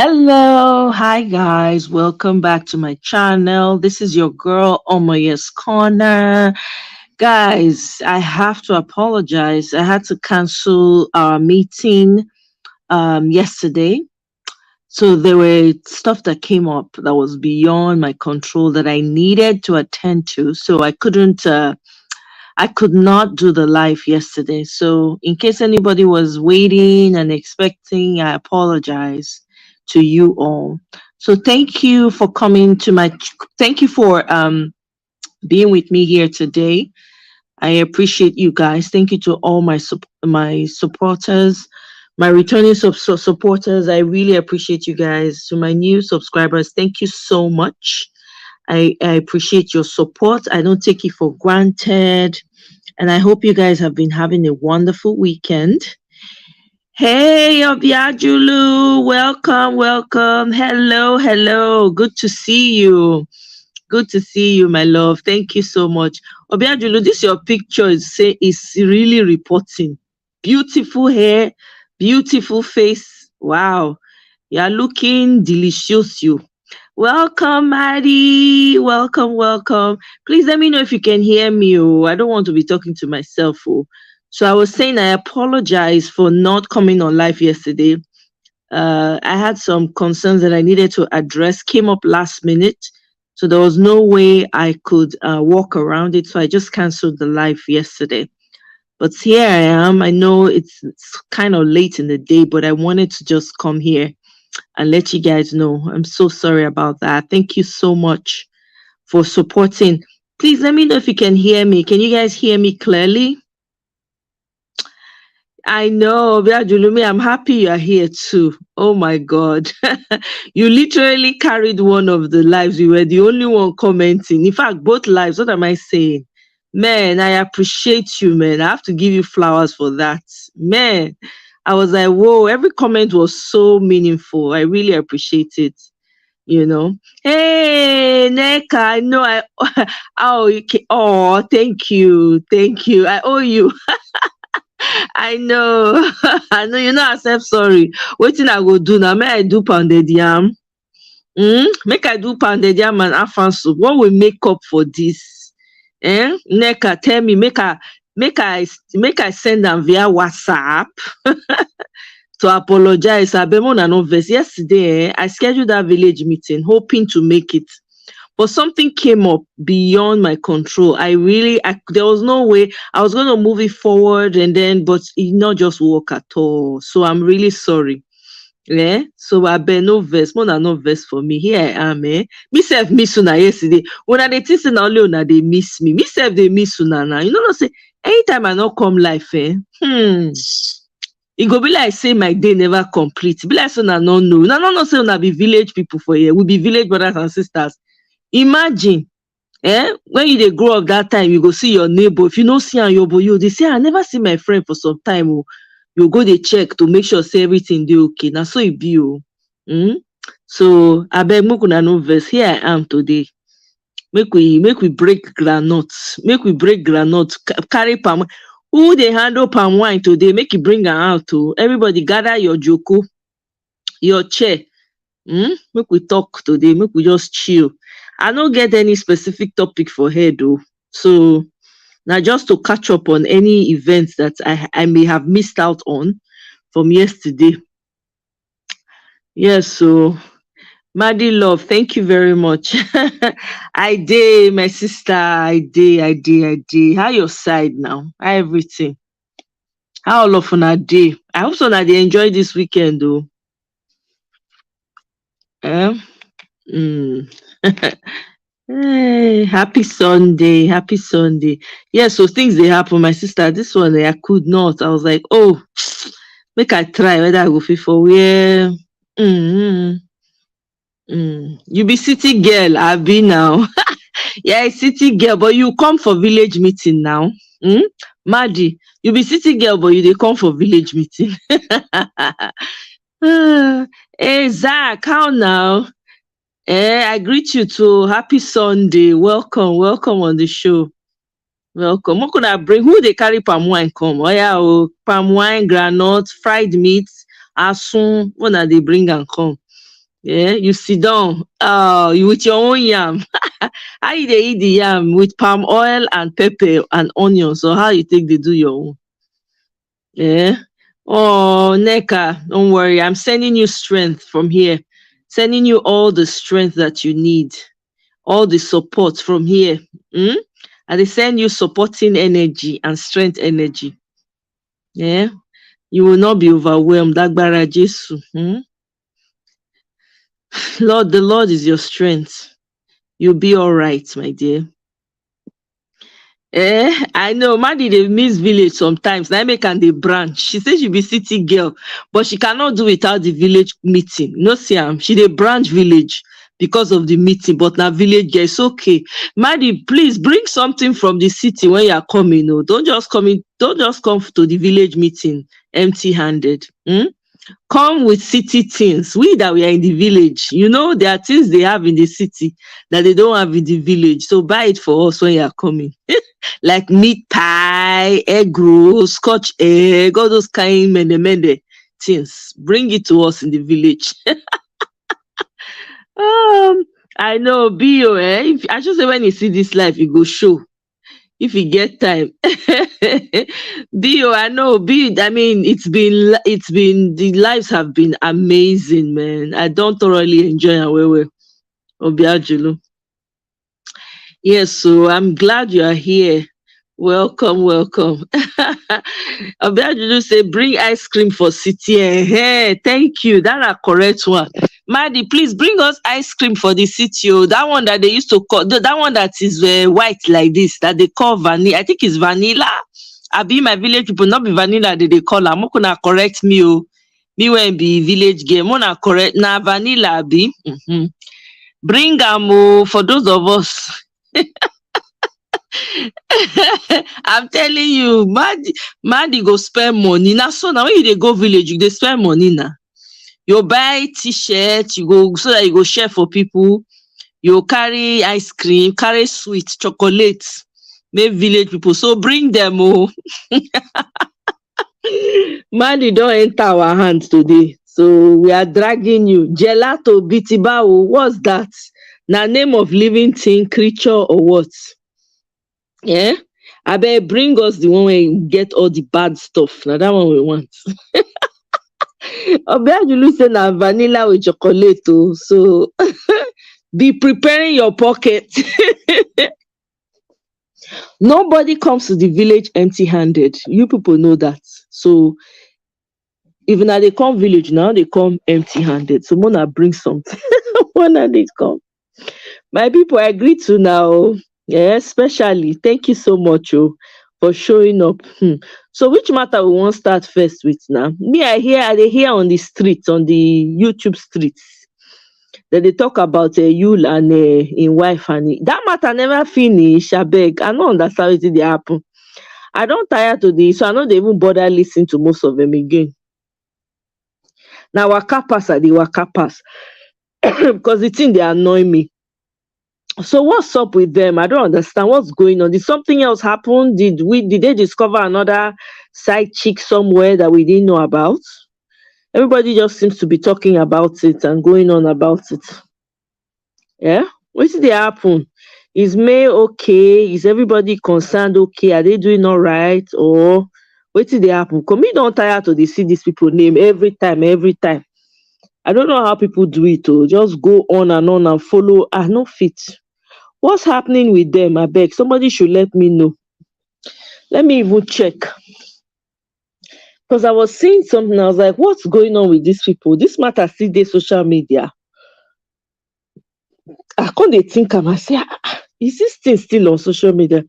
Hello, hi guys, welcome back to my channel. This is your girl Omoye's Corner. Guys, I have to apologize. I had to cancel our meeting yesterday. So there were stuff that came up that was beyond my control that I needed to attend to. So I could not do the live yesterday. So, in case anybody was waiting and expecting, I apologize to you all. So, thank you for coming to thank you for being with me here today. I appreciate you guys. Thank you to all my supporters, my returning supporters. I really appreciate you guys. To my new subscribers, thank you so much. I appreciate your support. I don't take it for granted. And I hope you guys have been having a wonderful weekend. Hey, Obiajulu, welcome, welcome. Hello, hello. Good to see you. Good to see you, my love. Thank you so much. Obiajulu, this your picture is really reporting. Beautiful hair, beautiful face. Wow. You're looking delicious, you. Welcome, Maddie. Welcome, welcome. Please let me know if you can hear me. Oh, I don't want to be talking to myself. Oh. So I was saying I apologize for not coming on live yesterday. I had some concerns that I needed to address, came up last minute. So there was no way I could walk around it. So I just canceled the live yesterday. But here I am. I know it's kind of late in the day, but I wanted to just come here and let you guys know. I'm so sorry about that. Thank you so much for supporting. Please let me know if you can hear me. Can you guys hear me clearly? I know, Biajulumi, I'm happy you're here too. Oh my God. You literally carried one of the lives. You were the only one commenting. In fact, both lives. What am I saying? Man, I appreciate you, man. I have to give you flowers for that. Man, I was like, whoa, every comment was so meaningful. I really appreciate it. Hey, Neka, I know oh, thank you. Thank you. I owe you. I know. I know you know accept sorry. Wetin I go do now? Make I do pounded yam. Make I do pounded yam and afan soup. What will make up for this? Neka, tell me, make I send am via WhatsApp to apologize. Abeg una no vex. Yesterday, I scheduled that village meeting, hoping to make it. But something came up beyond my control. There was no way I was going to move it forward, but it not just work at all. So I'm really sorry. Yeah. So I bear no verse, more than no verse for me. Here I am. Me self miss una yesterday. When I think say na only una they miss me. Me self they miss una now. You know what say? Anytime I not come live, it go be like say my day never complete. Be like say una no know. Una no know say una be village people for here. We be village brothers and sisters. Imagine when you dey grow up that time, you go see your neighbor. If you no see am you dey say I never see my friend for some time. Oh, you go dey check to make sure say everything dey okay. Na so e be oh. So abeg make una no vex. Here I am today. Make we break groundnut. Make we break groundnut. Carry palm. Who dey handle palm wine today? Make you bring am out oh. Everybody gather your joko, your chair. Make we talk today. Make we just chill. I don't get any specific topic for here though. So now just to catch up on any events that I may have missed out on from yesterday. Yes, so Maddie love, thank you very much. I did, my sister. I did. How your side now? How everything? How all of una day? I hope so that they enjoy this weekend though. Mm. Hey, happy Sunday. Happy Sunday. Yeah, so things they happen. My sister, this one I could not. I was like, oh, make I try whether I go fit for where. You be city girl, I be now. Yeah, city girl, but you come for village meeting now. Maddie, you be city girl, but you they come for village meeting. Hey Zach, how now? I greet you too. Happy Sunday. Welcome on the show. Welcome. What could I bring? Who they carry palm wine come? Oh yeah, palm wine, granite, fried meat, asun. What are they bring and come? Yeah, you sit down, you with your own yam. How you dey eat the yam? With palm oil and pepper and onion. So how you take dey do your own? Yeah. Oh, Neka, don't worry. I'm sending you strength from here. Sending you all the strength that you need, all the support from here. Mm? And they send you supporting energy and strength energy. Yeah. You will not be overwhelmed. Dagbara Jesu. Mm? Lord, the Lord is your strength. You'll be all right, my dear. I know Madi dey miss village sometimes. Na im make am dey branch. She say she be city girl, but she cannot do without the village meeting. No see am. She dey branch village because of the meeting, but na village girl. It's okay. Madi, please bring something from the city when you are coming. Oh. Don't just come to the village meeting empty-handed. Come with city things. We that we are in the village, there are things they have in the city that they don't have in the village. So buy it for us when you are coming. Like meat pie, egg roll, scotch egg, all those kind mende things. Bring it to us in the village. I know, Bio, I just say when you see this life, you go show. If you get time. Bio, I know, I mean, it's been the lives have been amazing, man. I don't thoroughly enjoy it well. Obiajulu. Yes, so I'm glad you are here. Welcome, welcome. Obiajulu say, bring ice cream for city. Thank you. That's a correct one. Madi, please bring us ice cream for the city. Oh. That one that they used to call, that one that is white like this, that they call vanilla. I think it's vanilla. I be my village people, not be vanilla that they call. I'm not gonna correct me. Oh. Me when be village game. Wanna correct na vanilla be. Bring am for those of us. I'm telling you, Madi go spend money. Now so now when you dey go village, you dey spend money now. You buy t-shirt, you go so that you go share for people. You carry ice cream, carry sweet, chocolate, make village people. So bring them. Madi don't enter our hands today. So we are dragging you. Gelato Bitibao, what's that? Now name of living thing, creature or what? Yeah. I bet bring us the one where you get all the bad stuff. Now that one we want. Obiajulu say na vanilla with chocolate. So be preparing your pocket. Nobody comes to the village empty-handed. You people know that. So even now they come village now, they come empty-handed. So Mona bring something. Mona they come. My people, I agree to now. Yeah, especially. Thank you so much, for showing up. So which matter we want start first with now? Me, I dey hear on the streets, on the YouTube streets, that they talk about Yul and in wife and that matter never finish. Abeg, I no understand wetin dey happen. I don tire today, so I no dey even bother lis ten to most of them again. Na waka pass I dey waka pass because the thing dey annoy me. So what's up with them? I don't understand what's going on. Did something else happen? Did they discover another side chick somewhere that we didn't know about? Everybody just seems to be talking about it and going on about it. Yeah? What did they happen? Is May okay? Is everybody concerned okay? Are they doing all right? Or what did they happen? Because me don't tire to see these people name every time. I don't know how people do it. Just go on and follow. No fit. What's happening with them? I beg. Somebody should let me know. Let me even check. Because I was seeing something. I was like, what's going on with these people? This matter still dey social media. I can't think I say, is this thing still on social media?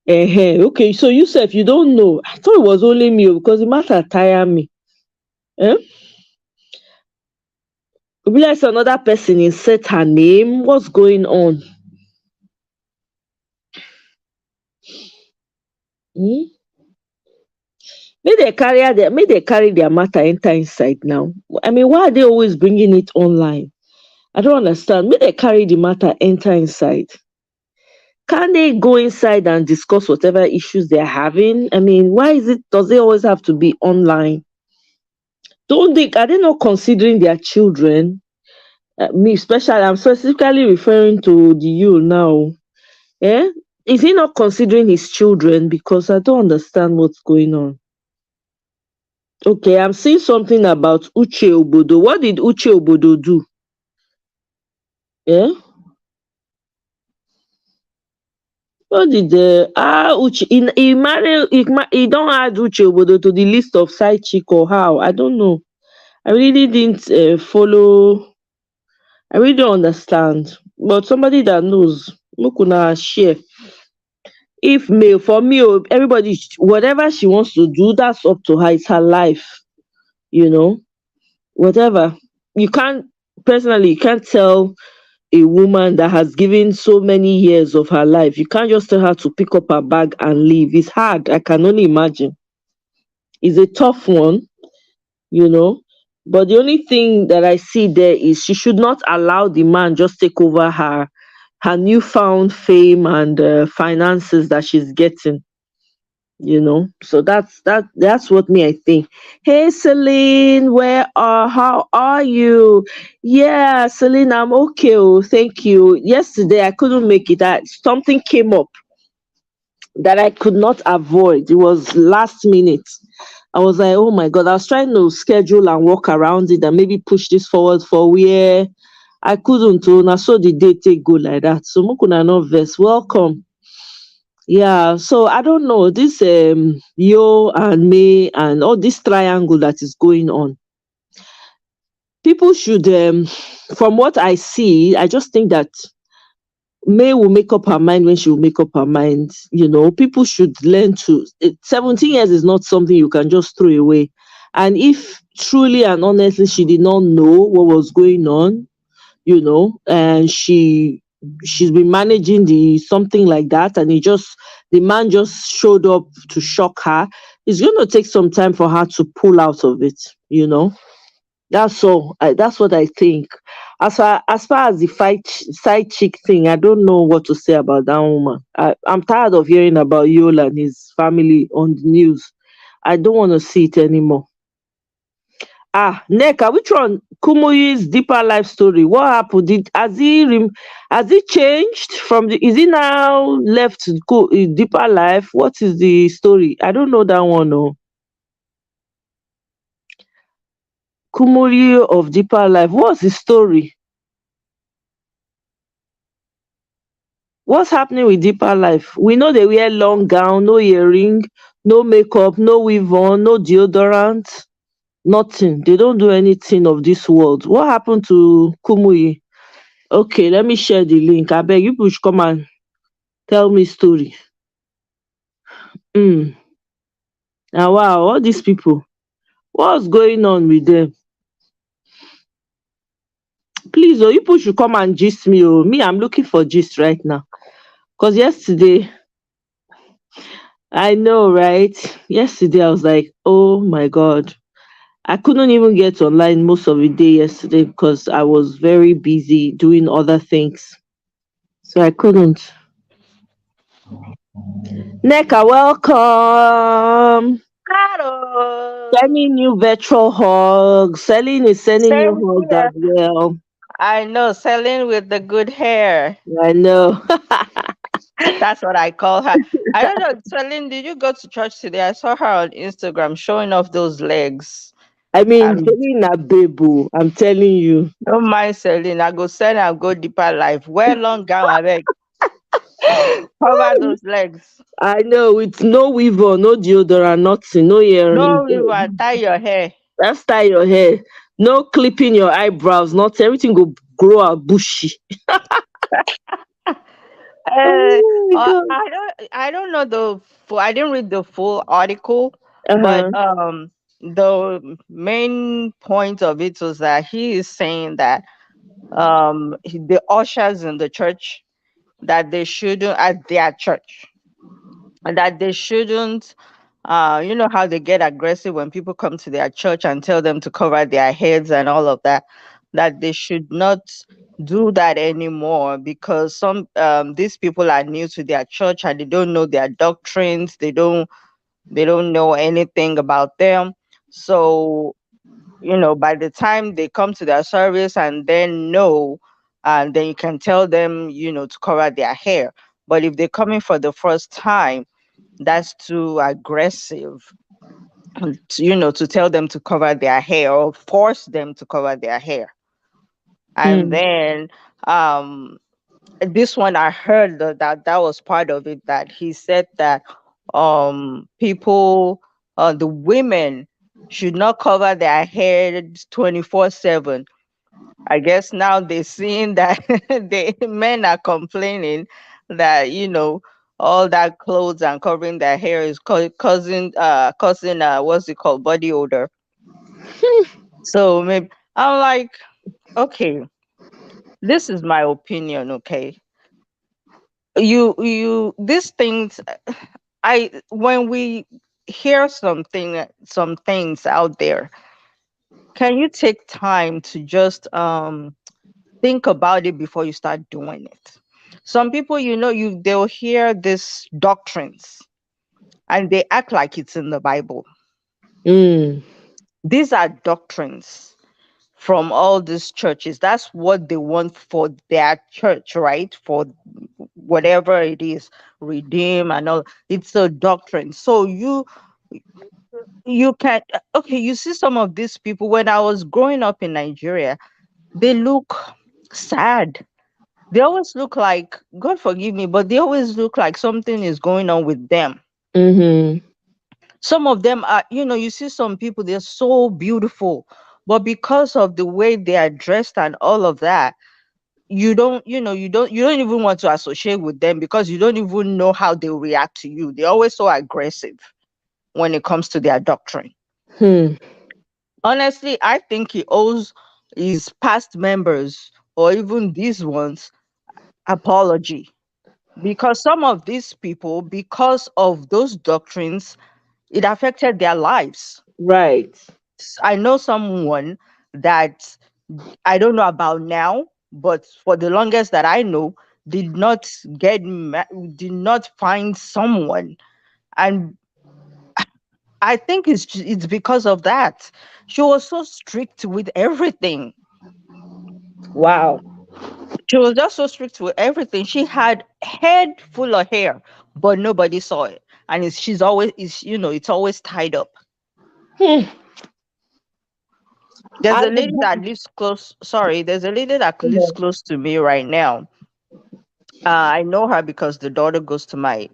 Okay, so Yusuf, you don't know. I thought it was only me because the matter tire me. Realize another person insert her name. What's going on? May they carry their matter enter inside now. I mean, why are they always bringing it online? I don't understand. May they carry the matter enter inside. Can they go inside and discuss whatever issues they're having? I mean, does it always have to be online? Are they not considering their children? Me especially, I'm specifically referring to the you now. Eh? Is he not considering his children? Because I don't understand what's going on. Okay, I'm seeing something about Uche Obodo. What did Uche Obodo do? Yeah? What did Uche he don't add Uche Obodo to the list of side chick or how? I don't know. I really didn't follow. I really don't understand. But somebody that knows, make una share. If me for me, oh, everybody whatever she wants to do, that's up to her. It's her life, you know. Whatever. You can't personally you can't tell a woman that has given so many years of her life. You can't just tell her to pick up her bag and leave. It's hard. I can only imagine. It's a tough one, you know. But the only thing that I see there is she should not allow the man just take over her newfound fame and finances that she's getting. So that's what me I think. Hey Celine, how are you? Yeah, Celine, I'm okay. Oh, thank you. Yesterday I couldn't make it. Something came up that I could not avoid. It was last minute. I was like, oh my god, I was trying to schedule and work around it and maybe push this forward for where I couldn't. Oh, now so the day take go like that. So Mukuna no verse. Welcome. Yeah, so I don't know this Yo and me and all this triangle that is going on. People should, from what I see, I just think that May will make up her mind when she will make up her mind. People should learn 17 years is not something you can just throw away. And if truly and honestly she did not know what was going on, and she's been managing the something like that, and the man just showed up to shock her. It's going to take some time for her to pull out of it. That's all. That's what I think. As far as the side chick thing, I don't know what to say about that woman. I'm tired of hearing about Yola and his family on the news. I don't want to see it anymore. Neka, which one? Kumuyi's deeper life story. What happened? Has he changed from the? Is he now left to go deeper life? What is the story? I don't know that one. No, Kumuyi of deeper life. What's the story? What's happening with deeper life? We know they wear long gown, no earring, no makeup, no weave on, no deodorant, nothing. They don't do anything of this world. What happened to Kumuyi? Okay, let me share the link. I beg you people should come and tell me story. Now wow, all these people, what's going on with them? Please, you people should come and gist me. Oh, me, I'm looking for gist right now. Cause yesterday, I know, right? Yesterday, I was like, oh my god, I couldn't even get online most of the day yesterday because I was very busy doing other things, so I couldn't. Neka, welcome. Hello. Sending you virtual hugs. Celine is sending you Same hugs as here. well. I know, Celine with the good hair. I know. That's what I call her. I don't know, Celine, did you go to church today? I saw her on Instagram showing off those legs. I mean, And Celine a babu. I'm telling you. don't mind Celine. I go send and go deeper life. Wear long gown, I beg. Cover those legs. I know, with no weave on, no deodorant, nothing, no earring. No river, tie your hair. Just style your hair. No clipping your eyebrows, not everything go grow out bushy. Uh, Oh my god. I don't know the full. I didn't read the full article, but Uh-huh. the main point of it was that he is saying that the ushers in the church, that they shouldn't, at their church, and that they shouldn't, you know how they get aggressive when people come to their church and tell them to cover their heads and all of that, that they should not do that anymore, because some these people are new to their church and they don't know their doctrines, they don't know anything about them. So By the time they come to their service and then know, and then you can tell them, to cover their hair. But if they're coming for the first time, that's too aggressive, to tell them to cover their hair or force them to cover their hair. And Hmm. then um this one I heard that was part of it, that he said that people, the women should not cover their hair 24/7. I guess now they're seeing that the men are complaining that, all that clothes and covering their hair is causing what's it called, body odor. So maybe I'm like, okay, this is my opinion. Okay, these things, I when we hear some things out there, can you take time to just think about it before you start doing it? Some people, they'll hear these doctrines and they act like it's in the Bible. Hmm. These are doctrines from all these churches. That's what they want for their church, right? For whatever it is, redeem and all. It's a doctrine. So you can, okay, you see some of these people. When I was growing up in Nigeria, they look sad. They always look like, God forgive me, but they always look like something is going on with them. Mm-hmm. Some of them are, you see some people, they're so beautiful, but because of the way they are dressed and all of that, you don't even want to associate with them, because you don't even know how they react to you. They're always so aggressive when it comes to their doctrine. Hmm. Honestly, I think he owes his past members, or even these ones, apology, because some of these people, because of those doctrines, it affected their lives. Right. I know someone that, I don't know about now, but for the longest that I know, did not did not find someone, and I think it's because of that. She was so strict with everything. Wow. She was just so strict with everything. She had head full of hair, but nobody saw it, and she's always is it's always tied up. Hmm. There's a And lady that lives close. Sorry, there's a lady that lives close to me right now. I know her because the daughter goes to my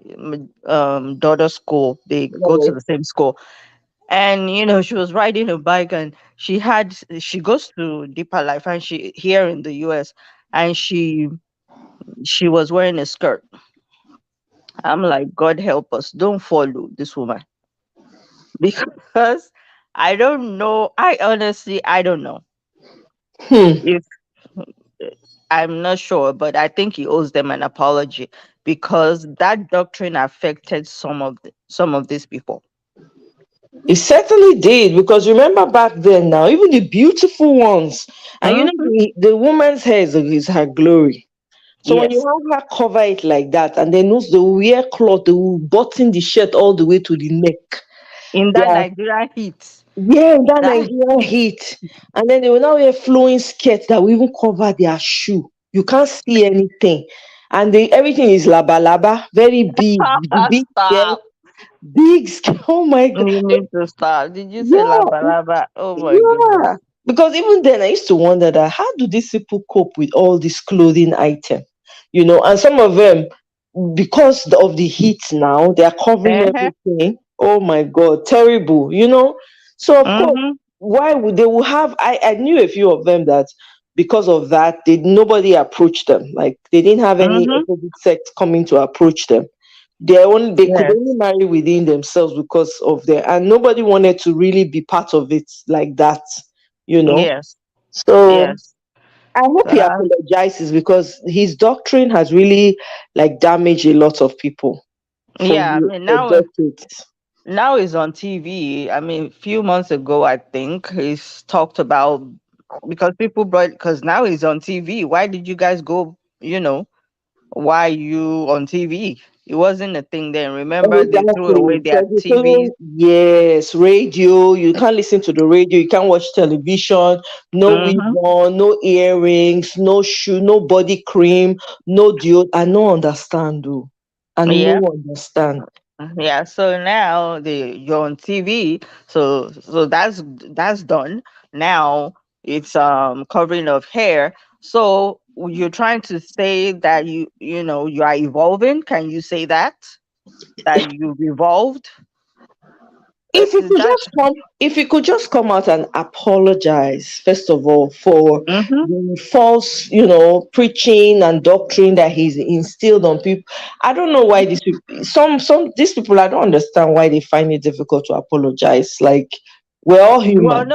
daughter's school. They go to the same school, and she was riding a bike, and she goes to Deeper Life, and she here in the U.S., and she was wearing a skirt. I'm like, God help us, don't follow this woman because I don't know. I don't know hmm. if I'm not sure, but I think he owes them an apology, because that doctrine affected some of these people. It certainly did, because remember back then now, even the beautiful ones, and Hmm. the woman's hair is her glory. So when you Yes, have her cover it like that, and then those they will wear cloth, they will button the shirt all the way to the neck. in They that are, Nigerian heat, yeah, in that that Nigerian heat. And then they will now wear flowing skirts that will even cover their shoe. You can't see anything. And everything is laba laba, very big, big skirt, stop. big skirt. Oh my god. You need to stop. Did you say Yeah, laba laba? Oh my goodness. yeah. Because even then, I used to wonder that how do these people cope with all these clothing items? And some of them, because of the heat now, they are covering Uh-huh. everything. Oh my God, terrible. So of course, Mm-hmm. why would they will have? I knew a few of them that because of that, nobody approached them. Like they didn't have any Mm-hmm. opposite sex coming to approach them. They could Yes. only marry within themselves because of their, and nobody wanted to really be part of it like that, you know. Yes. So Yes. I hope he Uh, apologizes, because his doctrine has really like damaged a lot of people for yeah. I mean, for decades. now he's on TV. I mean, a few months ago, I think he's talked about, because people brought, because now he's on TV. Why did you guys go? Why you on TV? It wasn't a thing then. Remember, they threw away Exactly. their So you TVs. couldn't, yes, radio, you can't listen to the radio, you can't watch television, no wig Mm-hmm. on, no earrings, no shoe, no body cream, no deodorant. I no understand, though. I Yeah. no understand. Yeah, so now you're on TV, so that's done. Now it's covering of hair. So you're trying to say that you are evolving. Can you say that you've evolved? If you could That just come, if you could just come out and apologize, first of all, for mm-hmm. the false, preaching and doctrine that he's instilled on people. I don't know why these people, some these people, I don't understand why they find it difficult to apologize. Like, we're all Well, human.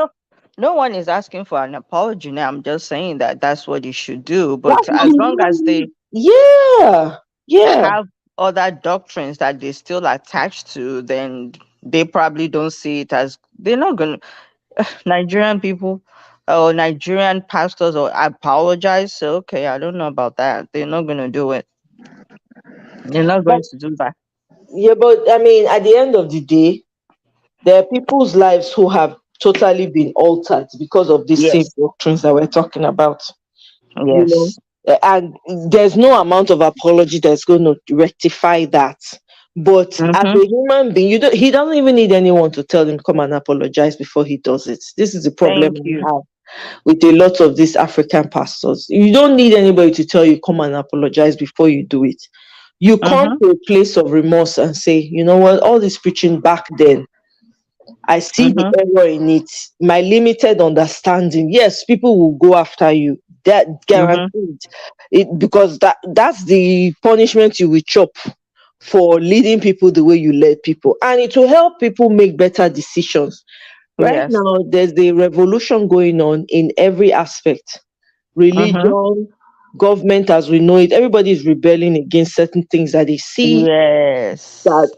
no one is asking for an apology now. I'm just saying that that's what you should do. That's But what as long as they yeah, yeah. have other doctrines that they still attached to, then they probably don't see it as they're not gonna Nigerian people or Nigerian pastors or apologize. So okay, I don't know about that. They're not gonna do it. They're not But going to do that. yeah, but I mean, at the end of the day, there are people's lives who have totally been altered because of these same Yes. doctrines that we're talking about. you know Yes. and there's no amount of apology that's going to rectify that. But as Mm-hmm. a human being, he doesn't even need anyone to tell him come and apologize before he does it. This is the problem Thank I you. have with a lot of these African pastors. You don't need anybody to tell you come and apologize before you do it. You come Mm-hmm. to a place of remorse and say, you know what, all this preaching back then, I see the Mm-hmm. error in it. My limited understanding. Yes, people will go after you. That Mm-hmm. guaranteed. Because that's the punishment you will chop for leading people the way you led people. And it will help people make better decisions. Right Yes. now, there's the revolution going on in every aspect. Mm-hmm. Religion, government as we know it, everybody is rebelling against certain things that they see that Yes.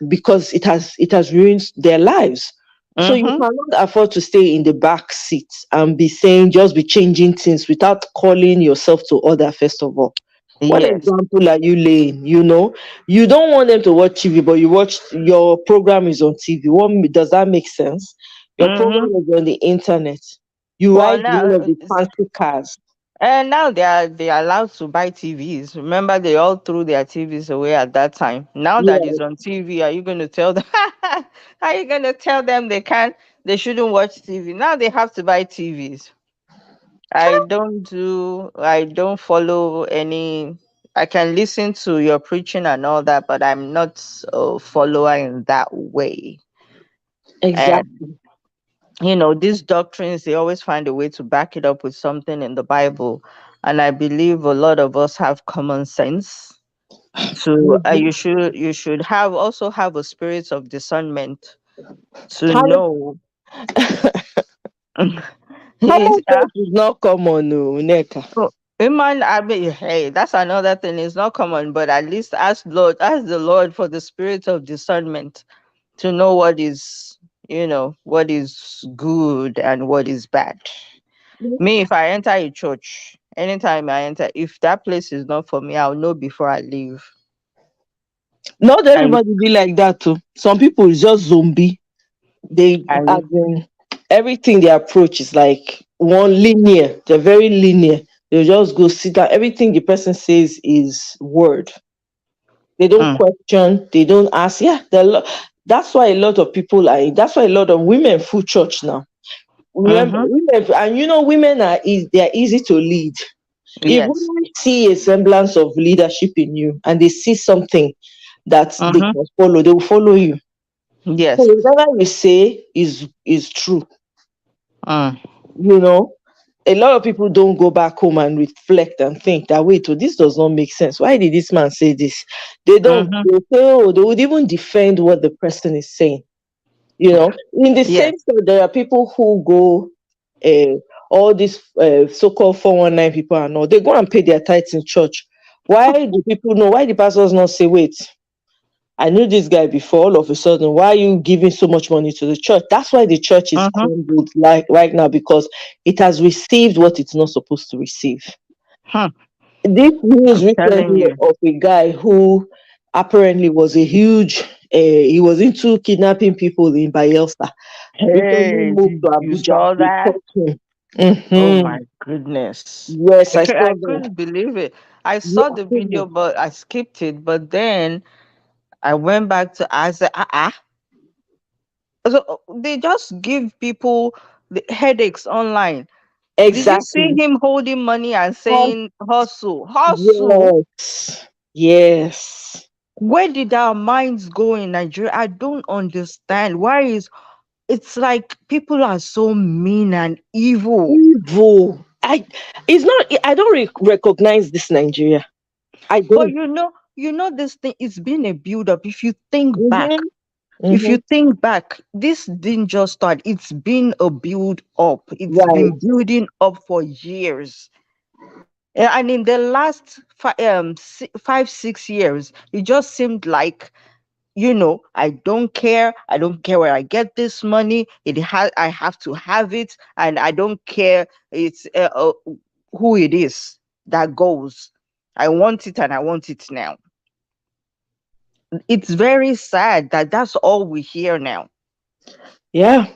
because it has ruined their lives. So you Mm-hmm. cannot afford to stay in the back seat and be saying, just be changing things without calling yourself to order. First of all, what Yes. example are you laying? You don't want them to watch TV, but you watch, your program is on TV. What does that make sense? Your program Mm-hmm. is on the internet. You Well, ride now one of the fancy cars. and now they are allowed to buy TVs. Remember, they all threw their TVs away at that time. Now that Yeah. it's on TV, are you going to tell them? Are you going to tell them they shouldn't watch TV? Now they have to buy TVs. I don't follow any. I can listen to your preaching and all that, but I'm not a follower in that way. And Exactly. these doctrines, they always find a way to back it up with something in the Bible. And I believe a lot of us have common sense. So Mhm. you should have a spirit of discernment to Common know. common Yes, sense is not common, no, Neka. so, man, I mean, hey, that's another thing. It's not common, but at least ask the Lord for the spirit of discernment to know what is good and what is bad. Me, if I enter a church, anytime I enter, if that place is not for me, I'll know before I leave. Not I, everybody be like that too. Some people is just zombie. They I, as in everything they approach is like one linear. They're very linear. They just go sit down. Everything the person says is word. They don't mm, question. They don't ask. Yeah, that's why a lot of people are. That's why a lot of women full church now. Remember, mm-hmm, women, and women they are easy to lead. If yes, women see a semblance of leadership in you and they see something that they mm-hmm, can follow, they will follow you. So yes, whatever you say is true. mm, You know, a lot of people don't go back home and reflect and think that, wait, oh, this does not make sense. Why did this man say this? They don't. mm-hmm, They say, oh, they would even defend what the person is saying. In the yes, same way, there are people who go, all these so-called 419 people and all, they go and pay their tithes in church. Why do people know? Why the pastors not say, wait, I knew this guy before, all of a sudden, why are you giving so much money to the church? That's why the church is mm-hmm, crumbled like right now, because it has received what it's not supposed to receive. hmm, This news telling recently you, of a guy who, apparently was a huge, he was into kidnapping people in Bayelsa. Recently Hey, moved did to you Abuja. saw They that? caught him. Oh my Hmm. goodness. Yes, I I saw that. couldn't believe it. I Yeah, saw the video, but I skipped it. But then I went back to I said, so they just give people the headaches online. Did you see exactly. him holding money and Um, saying hustle? Hustle? yes. Yes. Where did our minds go in Nigeria? I don't understand. Why is it's like people are so mean and evil. Evil. It's not, I don't recognize this Nigeria. I But don't. this thing, it's been a build up. If you think back, Mm-hmm. if Mm-hmm. you think back, this didn't just start. It's been a build up. It's Right. been building up for years. And in the last 5, 6 years, it just seemed like, I don't care. I don't care where I get this money. I have to have it, and I don't care. It's who it is that goes. I want it, and I want it now. It's very sad that that's all we hear now. Yeah.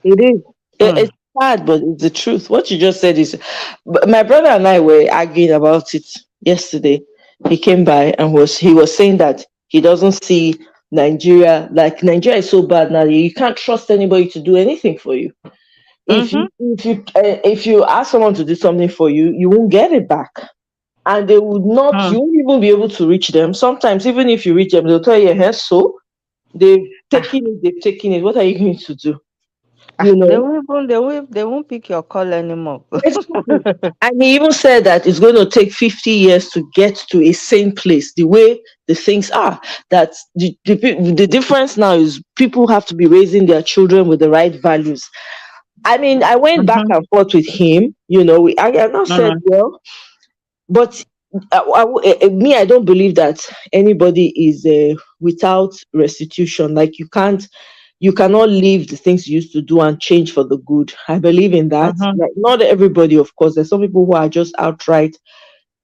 It is. Mm, It's sad, but it's the truth. What you just said is, my brother and I were arguing about it yesterday. He came by and he was saying that he doesn't see Nigeria, like Nigeria is so bad now. You can't trust anybody to do anything for you. mm-hmm, If you ask someone to do something for you, you won't get it back, and they would not. mm. You won't even be able to reach them. Sometimes, even if you reach them, they'll tell you, "Hey, so they've Ah, taken it. They've taken it. What are you going to do?" You they know. won't even, they won't pick your call anymore. Exactly. And he even said that it's going to take 50 years to get to a sane place, the way the things are. That the difference now is people have to be raising their children with the right values. I mean, I went back Mm-hmm, and forth with him. I now said, mm-hmm, well, but me, I don't believe that anybody is without restitution. Like you cannot leave the things you used to do and change for the good. I believe in that. mm-hmm, Like not everybody, of course. There's some people who are just outright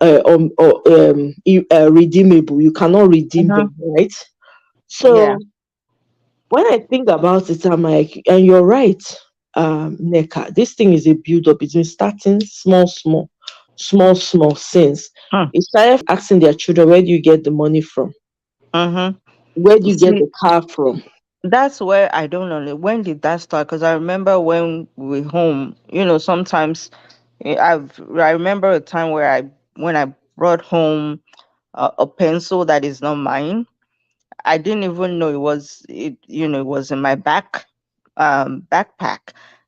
redeemable. You cannot redeem mm-hmm. them, right? Yeah. So when I think about it, I'm like, and you're right, Neka. This thing is a build up. It's been starting small, since Hmm. it started asking their children, where do you get the money from? Mm-hmm. Where do you get See, the car from? that's where I don't know. Like, when did that start? Because I remember when we home, sometimes I remember a time where when I brought home a pencil that is not mine. I didn't even know it was in my backpack.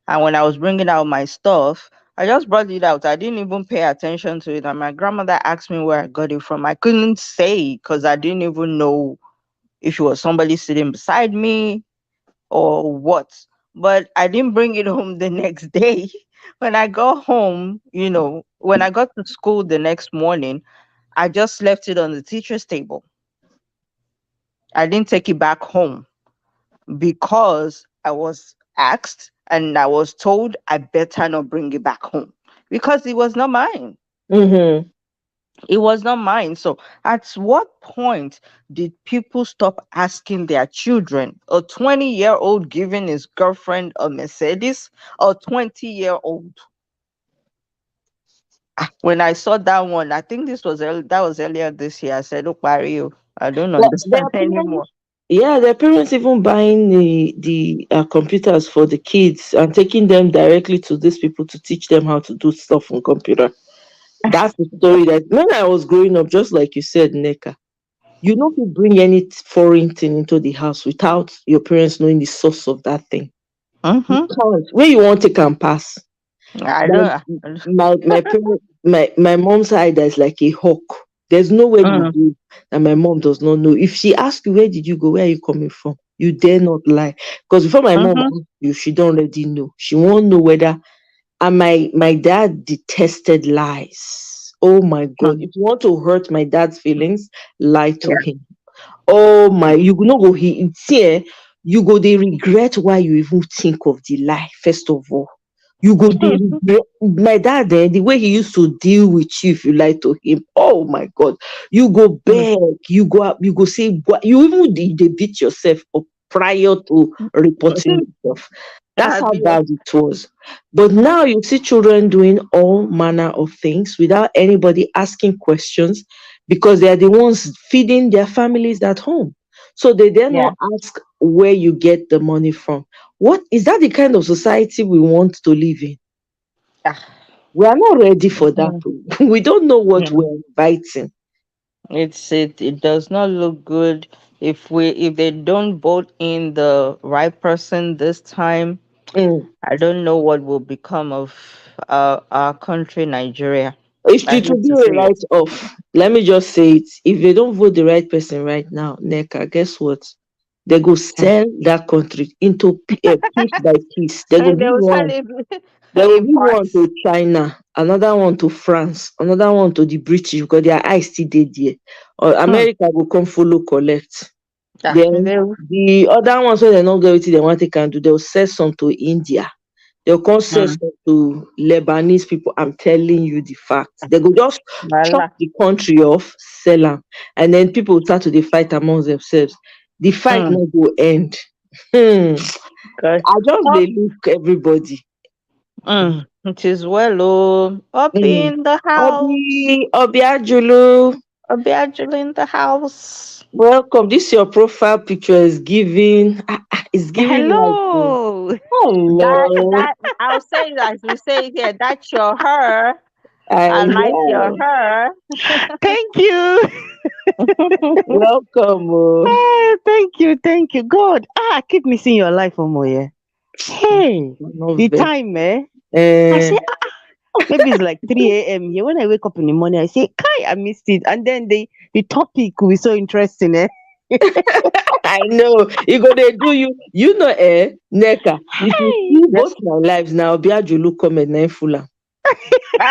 And when I was bringing out my stuff, I just brought it out. I didn't even pay attention to it. And my grandmother asked me where I got it from. I couldn't say because I didn't even know if it was somebody sitting beside me or what. But I didn't bring it home the next day. When I got home, when I got to school the next morning, I just left it on the teacher's table. I didn't take it back home because I was asked and I was told I better not bring it back home because it was not mine. Mm-hmm. It was not mine. So, at what point did people stop asking their children? A 20-year-old giving his girlfriend a Mercedes? A 20-year-old? When I saw that one, I think that was earlier this year. I said, "Look, Mario, I don't Their understand anymore." parents, yeah, their parents even buying the computers for the kids and taking them directly to these people to teach them how to do stuff on computer. That's the story that when I was growing up, just like you said, Neka, you don't bring any foreign thing into the house without your parents knowing the source of that thing. You Mm-hmm. can't. Where you want to can pass. I My don't. my mom's side is like a hawk. There's nowhere you Mm, go that my mom does not know. If she asks you where did you go, where are you coming from, you dare not lie. Because before my mom mhm, asks you, she don't already know. She won't know whether. And my dad detested lies. Oh my god. mm. If you want to hurt my dad's feelings, lie to Yeah. him. Oh my, you go no go he see, you go they regret why you even think of the lie, first of all. You go there. My dad, the way he used to deal with you if you lie to him, oh my God, you go Mm. beg, you go up, you go say, you even they beat yourself up prior to reporting yourself. That's how Abi, bad it was. But now you see children doing all manner of things without anybody asking questions because they are the ones feeding their families at home. So they dare yeah. not ask where you get the money from. What is that the kind of society we want to live in? Ah, We are not ready for that. mhm, We don't know what mhm. we're inviting. It does not look good if they don't vote in the right person this time. Mm. I don't know what will become of our country, Nigeria. I It will hate be to a say it. write off. Let me just say it. If they don't vote the right person right now, NECA, guess what? They go Mm. sell that country into piece by piece. They go And they give will sell one. it They will in give one parts. to China, another one to France, another one to the British because their eyes still dey there. Or Hmm. America will come follow collect. Ah, Then the other ones when they not get wetin they want they can do, they'll sell some to India. They'll come sell hmm. some to Lebanese people. I'm telling you the fact. They go just chop Voila. the country off, sell them, and then people will start to dey fight amongst themselves. The fight Hmm. not go end. Hmm. Okay. I just Up. dey look everybody. It is well, oh, up Hmm. in the house. Obiajulu, Obiajul in the house. welcome. This your profile picture is giving. It's giving like. Hello. Hello. That I'll say it as we say it here. That's your her. I like your Yeah. her. Thank you. Welcome. Oh. Thank you. Thank you. God, I keep missing your life, Omoye. Hey, Not the vex. time, eh? I Eh, say, maybe it's like 3 a.m. here. When I wake up in the morning, I say, Kai, I missed it. And then the topic will be so interesting, eh? I know. You go they do you. You know, Neka. If you Hey. see Yes. both my lives now, Obiajulu comment na full.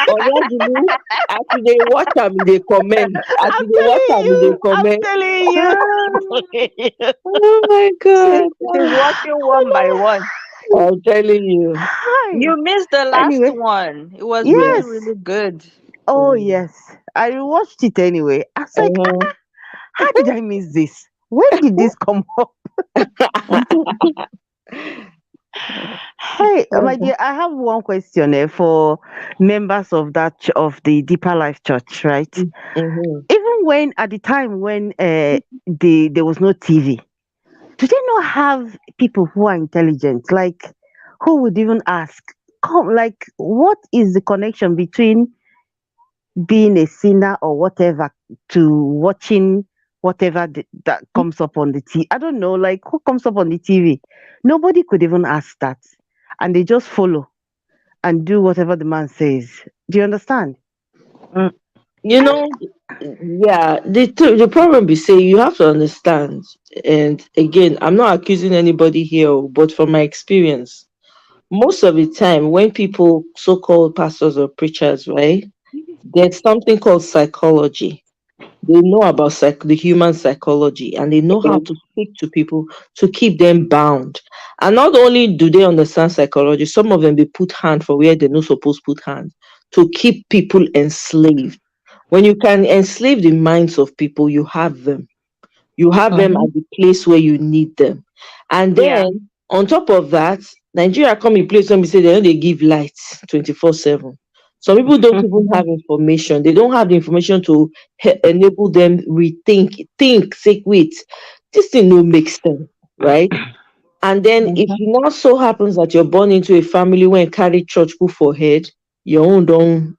Obiajulu, as you dey watch am, e dey comment. As I'm you dey watch telling am, e dey you. I'm comment. telling you. I'm telling you. Oh my She's, God. she's watching one by one. I'm telling you. Hi. You missed the last Anyway, one. It was Yeah. really, yes. really good. Oh, Mm. yes. I watched it anyway. I was like, Uh-huh. how did I miss this? When did this come up? Hey, my dear, I have one question for members of of the Deeper Life Church, right? Mhm. Even when at the time when there was no TV, do they not have people who are intelligent? Like, who would even ask, come, like, what is the connection between being a sinner or whatever to watching whatever that comes up on the TV? I don't know, like, who comes up on the TV? Nobody could even ask that, and they just follow and do whatever the man says. Do you understand? Mm, You know, yeah, the problem be say you have to understand, and again, I'm not accusing anybody here, oh, but from my experience, most of the time when people so-called pastors or preachers, right, there's something called psychology. They know about the human psychology and they know how to speak to people to keep them bound. And not only do they understand psychology, some of them they put hand for where they're not supposed to put hand to keep people enslaved. When you can enslave the minds of people, you have them. You have them mhm. at the place where you need them. And Yeah. then on top of that, Nigeria come in place when we say they don't they give light 24/7. Some people don't even have information. They don't have the information to enable them rethink, think, say, wait, this thing no make sense, right? And then if Mhm. it now so happens that you're born into a family when carry church put for head, your own don't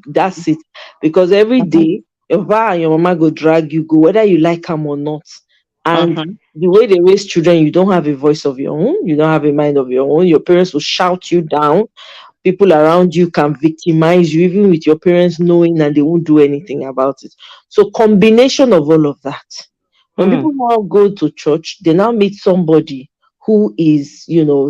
that's it. Because every Mhm. day your papa and your mama go drag you go, whether you like them or not. And Mhm. the way they raise children, you don't have a voice of your own, you don't have a mind of your own. Your parents will shout you down. People around you can victimize you, even with your parents knowing and they won't do anything about it. So combination of all of that. When Mm. people now go to church, they now meet somebody who is,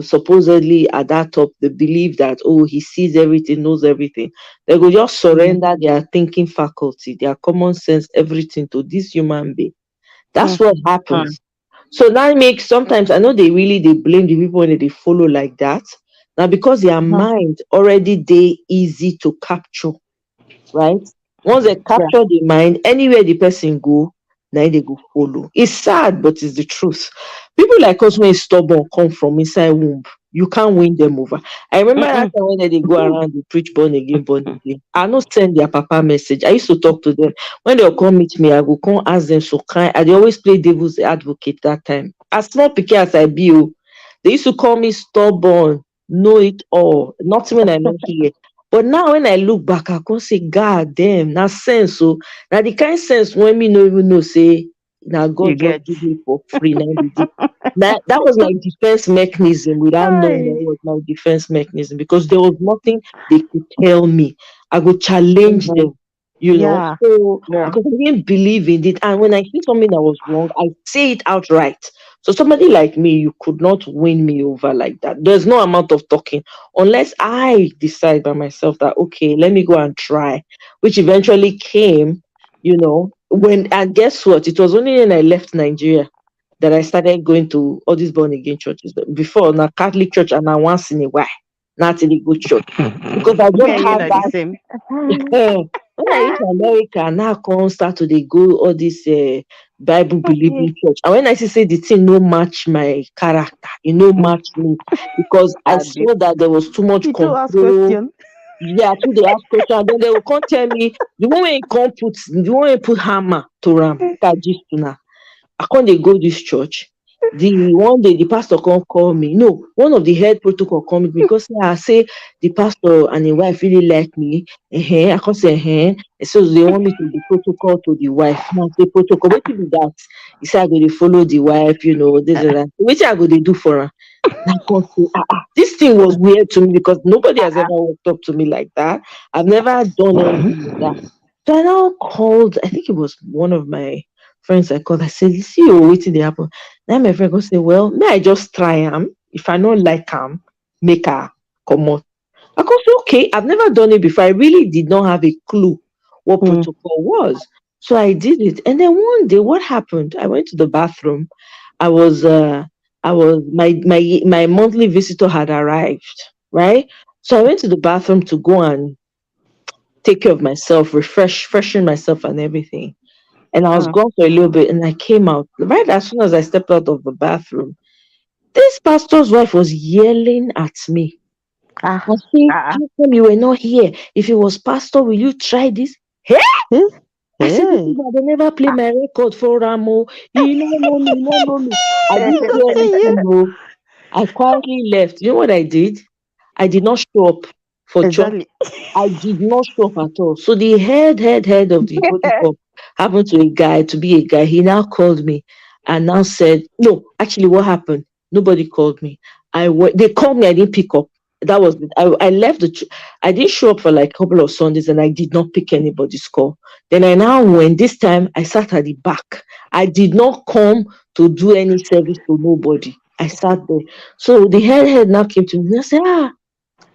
supposedly at that top. They believe that, oh, he sees everything, knows everything. They will just Mm. surrender their thinking faculty, their common sense, everything to this human being. That's Mm. what Mm. happens. So that makes sometimes I know they blame the people when they follow like that. Now, because their Uh-huh. mind already they easy to capture, right? Once they Yeah. capture the mind, anywhere the person go, now they go follow. It's sad, but it's the truth. People like us when stubborn come from inside womb, you can't win them over. I remember that Mm-mm. time when they go around, they preach born again, born again. I not send their papa message. I used to talk to them. When they'll come meet me, I go come ask them so kind. I dey always play devil's advocate that time. As small pikin as I be, oh, they used to call me stubborn, know it all. Not when I not here. But now when I look back, I can say, God damn, na sense. So now the kind sense when me no even know say now You God just get. give me for free. Now be the that was my defense mechanism without knowing that it Hi. was my defense mechanism because there was nothing they could tell me. I would challenge Mhm. them, you know. Yeah. So Yeah. because I didn't believe in it, and when I see something that was wrong, I say it outright. So somebody like me, you could not win me over like that. There's no amount of talking unless I decide by myself that okay, let me go and try, which eventually came, when and guess what? It was only when I left Nigeria that I started going to all these born again churches. Before na Catholic church and now once in a while, not in a good church. Because I Me just and you had are the that same. when I reach America, now I come start to they go all this Bible believing church. And when I see say the thing no match my character, it no match me because I Abi. saw that there was too much You too ask control. question. Yeah, too they ask question, then they will come tell me the moment you come put the moment you put hammer to ram, I can't they go this church. The one day the pastor can't call me. No, one of the head protocol call me because I say the pastor and the wife really like me. I can't say so they want me to do protocol to the wife. Now say protocol. What be that? He said I go to follow the wife, this and that. What I go to do for her? I can't say, this thing was weird to me because nobody has ever walked up to me like that. I've never done anything like that. So I now called, I think it was one of my friends I called. I said, you see, you're waiting to happen. Then my friend go say, well, may I just try him? If I don't like him, make her come out. I go say, okay, I've never done it before. I really did not have a clue what Mm. protocol was. So I did it. And then one day, what happened? I went to the bathroom. I was, uh, my monthly visitor had arrived, right? So I went to the bathroom to go and take care of myself, freshen myself and everything. And I was Uh, gone for a little bit and I came out. Right as soon as I stepped out of the bathroom, this pastor's wife was yelling at me. ah. I say, Ah. how come you were not here? If it was pastor, will you try this? Hey! Eh? I said, this Hey. is why they never play my record for Ramo. You don't know me, you don't know me. I didn't say See you. anything, no. I quietly left. You know what I did? I did not show up for church. Exactly. I did not show up at all. So the head of the protocol happened to a guy to be a guy. He now called me and now said, no, actually, what happened? Nobody called me. They called me. I didn't pick up. That was it. I left I didn't show up for like a couple of Sundays and I did not pick anybody's call. Then I now went. This time I sat at the back. I did not come to do any service to nobody. I sat there. So the head now came to me and I said,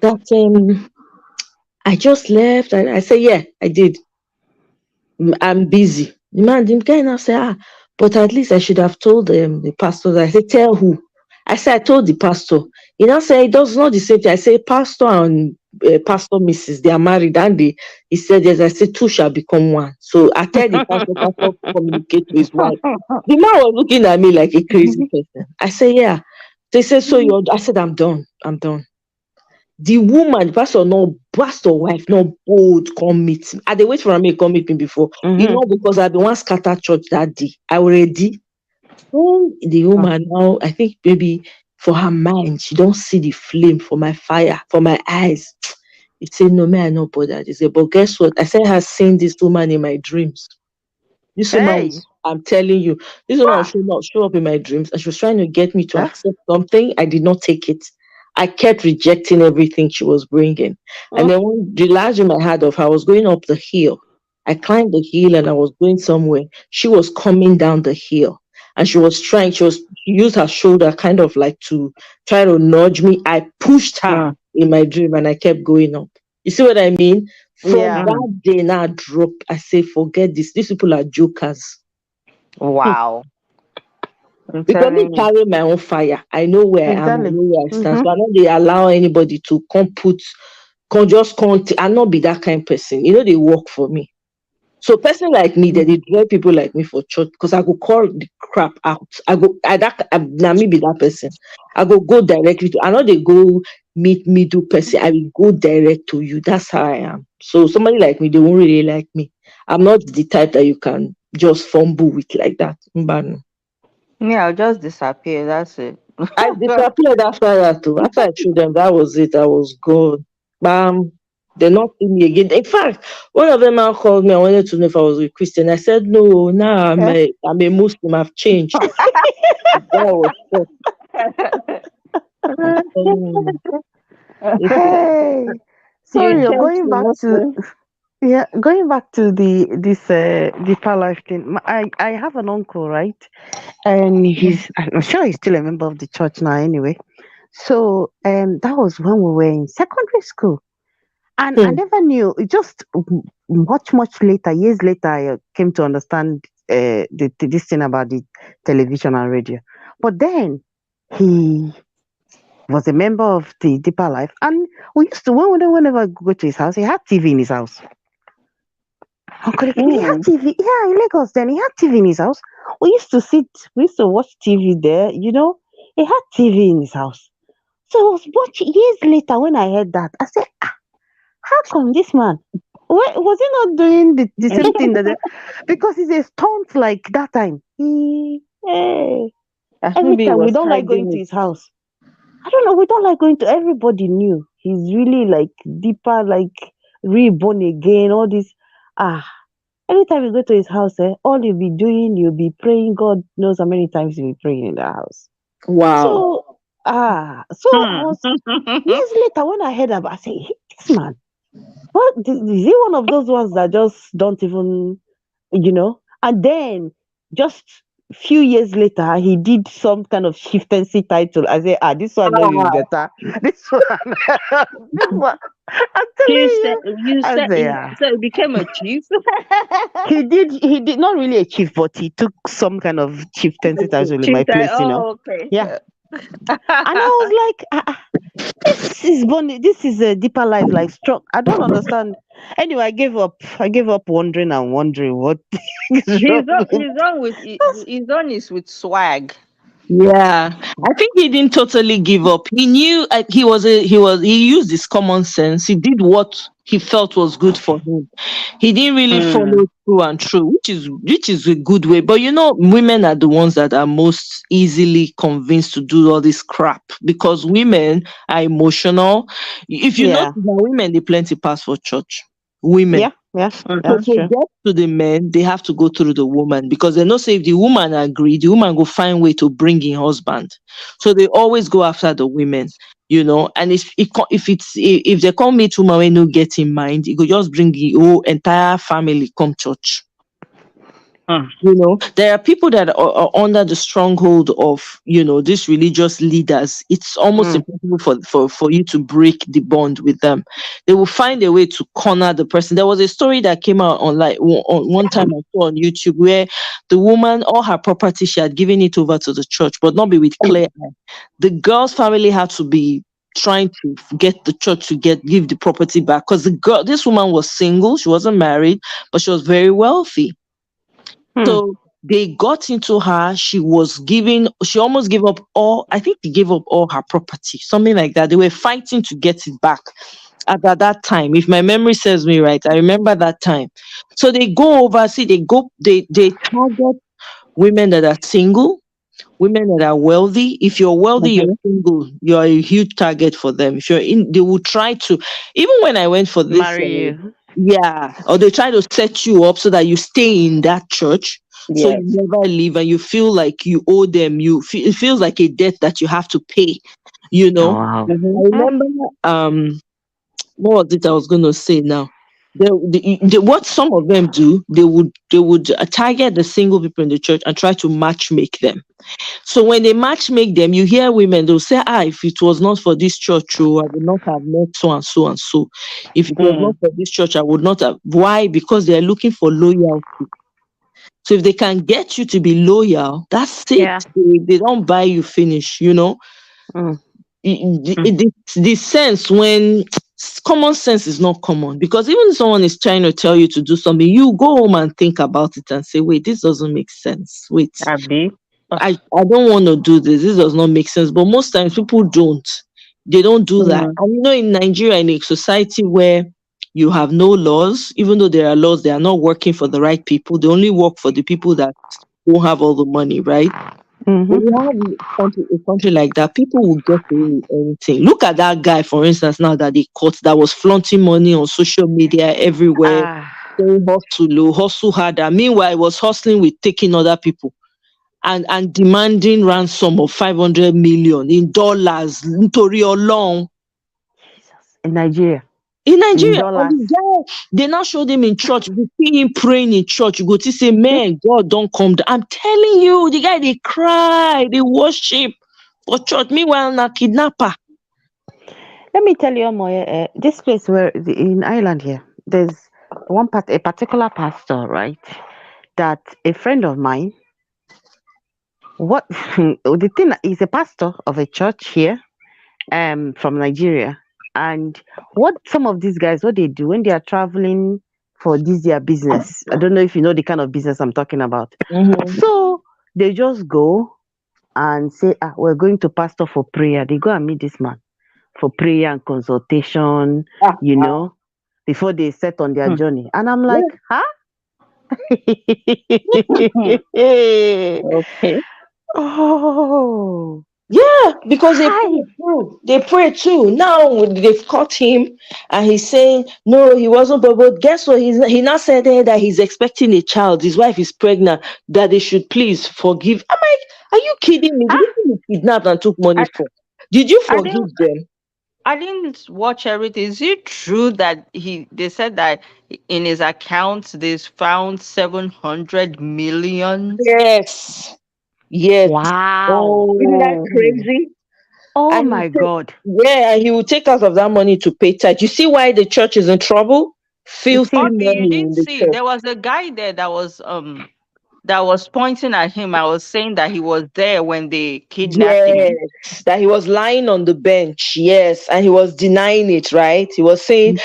that I just left. And I said, yeah, I did. I'm busy. The guy now said, but at least I should have told the pastor. I said, tell who? I said, I told the pastor. He now said, it does not the same thing. I say, pastor and pastor Mrs. They are married, and he said, yes. I said, two shall become one. So I tell the pastor communicate to his wife. The man was looking at me like a crazy person. I said, yeah. They said, so you're, I said, I'm done. I'm done. The woman, the pastor, no pastor wife, no bold come meet me. I dey wait for me come meet me before. Mm-hmm. Because I been one scatter church that day. I already when the woman now, I think maybe for her mind, she don't see the flame for my fire, for my eyes. It said, no, may I not bother. She said, but guess what? I said I have seen this woman in my dreams. This woman Hey. was, I'm telling you, this woman show up in my dreams and she was trying to get me to Huh? accept something. I did not take it. I kept rejecting everything she was bringing. And Mm. then when the last dream I had of her, I was going up the hill. I climbed the hill and I was going somewhere. She was coming down the hill and she used her shoulder kind of like to try to nudge me. I pushed her Mm. in my dream and I kept going up. You see what I mean? From Yeah. that day now, I dropped. I say, forget this. These people are jokers. Wow. I'm Because me telling you. carry my own fire. I know where I am, I Exactly. know where I stand. Mm-hmm. So I don't they allow anybody to come put, I not be that kind of person. They work for me. So person like me, they drive people like me for church because I go call the crap out. Now me be that person. I go directly to. I know they go meet middle person. I will go direct to you. That's how I am. So somebody like me, they won't really like me. I'm not the type that you can just fumble with like that. Mbano. Yeah, I'll just disappear. That's it. I disappeared after that too. After I showed them, that was it. I was gone. Bam. They not see me again. In fact, one of them now called me. I wanted to know if I was a Christian. I said no. Now I'm a Muslim. I've changed. That was it. I'm telling you. Hey, You sorry, you're change going to back to Muslim. yeah, going back to the deeper life thing. I have an uncle, right? And I'm sure he's still a member of the church now anyway. So that was when we were in secondary school. And I Hmm. never knew. It just much later, years later, I came to understand this thing about the television and radio. But then he was a member of the Deeper Life, and we used to whenever I go to his house, he had TV in his house. Uncle, he had Mm. TV. Yeah, in Lagos then he had TV in his house. We used to watch TV there. He had TV in his house. So I was watching years later when I heard that. I said, how come this man? Was he not doing the same thing because he's a stunt like that time? Every Maybe he time we was don't like going hiding to it. his house. I don't know. We don't like going to. Everybody knew he's really like deeper, like reborn again. All this. Ah, anytime you go to his house, all you'll be doing, you'll be praying. God knows how many times you'll be praying in the house. Wow. So I was years later when I heard about. I said, "Hey, this man, what is he one of those ones that just don't even, And then just few years later, he did some kind of chieftaincy title. I say, this one no be Ah, better. This one, this one. I'm telling you. You I said say, he, so he became a chief. He did not really a chief, but he took some kind of chieftaincy title in Chief my guy. place. Oh, okay. Yeah. And I was like, this is a deeper life, like strong. I don't understand. Anyway, I gave up wondering and wondering what is wrong with His own is with swag. yeah, I think he didn't totally give up. He knew he used his common sense. He did what he felt was good for him. He didn't really Mm. follow through and through, which is a good way. But women are the ones that are most easily convinced to do all this crap because women are emotional. If you notice, Yeah. now women they plenty pass for church. Women. Yeah, yeah, So Mm-hmm. that's to true. get to the men, they have to go through the woman because they know say if the woman agree, the woman go find way to bring in husband. So they always go after the women, And if they come meet woman when no get in mind, it could just bring the whole entire family come church. Mm. There are people that are under the stronghold of these religious leaders. It's almost Mm. impossible for you to break the bond with them. They will find a way to corner the person. There was a story that came out on one time I saw on YouTube where the woman, all her property, she had given it over to the church, but not be with clear eye. The girl's family had to be trying to get the church to give the property back because this woman was single, she wasn't married, but she was very wealthy. Hmm. So they got into her. She almost gave up I think she gave up all her property, something like that. They were fighting to get it back at that time. If my memory serves me right, I remember that time. So they go over, see, they target women that are single, women that are wealthy. If you're wealthy, you're Mm-hmm. single, you're a huge target for them. If you're in, they will try to, even when I went for this, Marry you. yeah, or they try to set you up so that you stay in that church. So you Yes. never leave and you feel like you owe them. It feels like a debt that you have to pay, you Oh, know. wow. I Mm-hmm. remember what was it I was going to say now? What some of them do, they would target the single people in the church and try to match make them. So when they match make them, you hear women, they'll say, if it was not for this church, I would not have met so and so and so. If it was not Mm. for this church, I would not have. Why? Because they're looking for loyalty. So if they can get you to be loyal, that's it. Yeah. They don't buy you finish, you know. Mm. The sense when common sense is not common, because even if someone is trying to tell you to do something, you go home and think about it and say, wait, this doesn't make sense. Wait, Abi. I don't want to do this. This does not make sense. But most times people don't. They don't do that. Mm. And you know, in Nigeria, in a society where you have no laws, even though there are laws, they are not working for the right people. They only work for the people that don't have all the money, right? When Mm-hmm. you have a country like that, people will get away with anything. Look at that guy, for instance, now that they caught, that was flaunting money on social media everywhere, Ah, saying hustle, hustle harder. Meanwhile, he was hustling with taking other people and demanding ransom of 500 million in dollars. Nítorí Ọlọ́run. Jesus. In Nigeria, In in Nigeria, and dollars. the guy, they now showed him in church. You see him praying in church. You go to say, man, God don't come down. I'm telling you, the guy, they cry, they worship for church. Meanwhile, na kidnapper. Let me tell you, Omoye, this place in Ireland here, there's a particular pastor, right? That a friend of mine, what the thing is a pastor of a church here, from Nigeria, and what some of these guys what they do when they are traveling for this their business. I don't know if you know the kind of business I'm talking about. Mhm. So they just go and say, we're going to pastor for prayer. They go and meet this man for prayer and consultation, Ah, you know, before they set on their Hmm. journey. And I'm like, yeah. huh? Hmm. Okay. Oh, Yeah, because they hi. pray too. They pray too. Now they've caught him, and he's saying no, he wasn't. But guess what? He now said that he's expecting a child. His wife is pregnant. That they should please forgive. I'm like, are you kidding me? Huh? The people you kidnapped and took money I, for. Did you I forgive didn't them? I didn't watch everything. Is it true that they said that in his account they found 700 million? Yes. Yes. Isn't that Wow. crazy? Oh And my God. yeah, and he will take out of that money to pay tithe. You see why the church is in trouble? You Filthy see, Okay, you money in didn't the see. church. There was a guy there that was pointing at him. I was saying that he was there when they kidnapped Yes, him. that he was lying on the bench. Yes, and he was denying it, right? He was saying,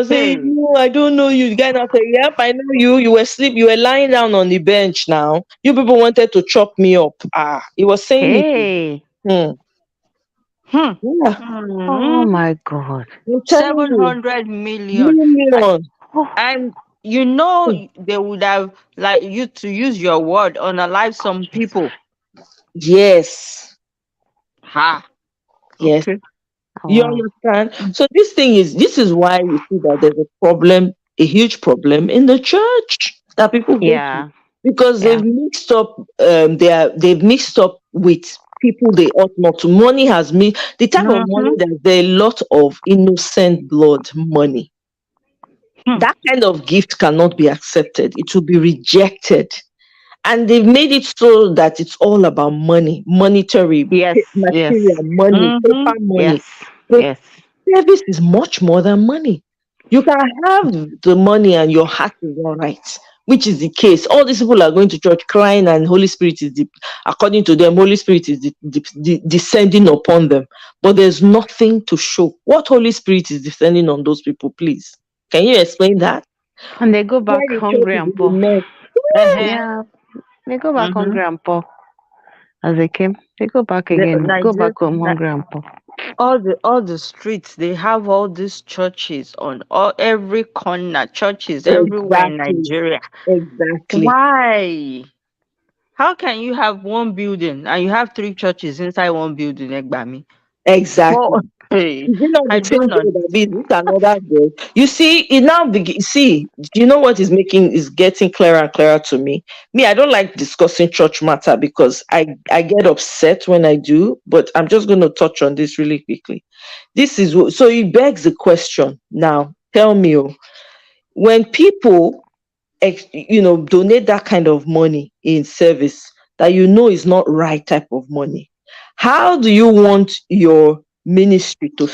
Hey, no, I don't know you. The guy now said, yep, I know you. You were sleep. You were lying down on the bench now. You people wanted to chop me up. Ah, he was saying it. hey. Hmm. hmm. Yeah, Oh Hmm. my God. I'm telling you. 700 million. Million. Oh, And you know they would have like you to use your word unalive some Jesus. people. Yes. Ha. Yes. Okay. Oh, You wow. understand? So this is why you see that there's a problem, a huge problem in the church that people go to, Yeah. because Yeah. they've mixed up with people they ought not to. Money has me the type of money Mm-hmm. that there are a lot of innocent blood money. Hmm. That kind of gift cannot be accepted. It will be rejected. And they've made it so that it's all about money, monetary, Yes. Yes. material money, Mm-hmm. paper money. Yes. But Yes. service is much more than money. You can have the money and your heart is all right, which is the case. All these people are going to church crying, and Holy Spirit is, according to them, Holy Spirit is descending upon them. But there's nothing to show. What Holy Spirit is descending on those people, please? Can you explain that? And they go Why back the church hungry is and in a poor. mess? Uh-huh. Yeah. They go back Mm-hmm. hungry and poor as they came. They go back again. Go back Nigeria, home hungry and poor. all the streets they have all these churches on all every corner, churches everywhere in Exactly. Nigeria. Exactly. Why? How can you have one building and you have three churches inside one building, Egbami? Exactly. Well, hey, Is it not I the same don't girl know. that did this another girl? You see, it now see, do you know what is getting clearer and clearer to me? Me, I don't like discussing church matter because I get upset when I do, but I'm just going to touch on this really quickly. So it begs the question now. Tell me, when people donate that kind of money in service that is not right type of money, how do you want your ministry to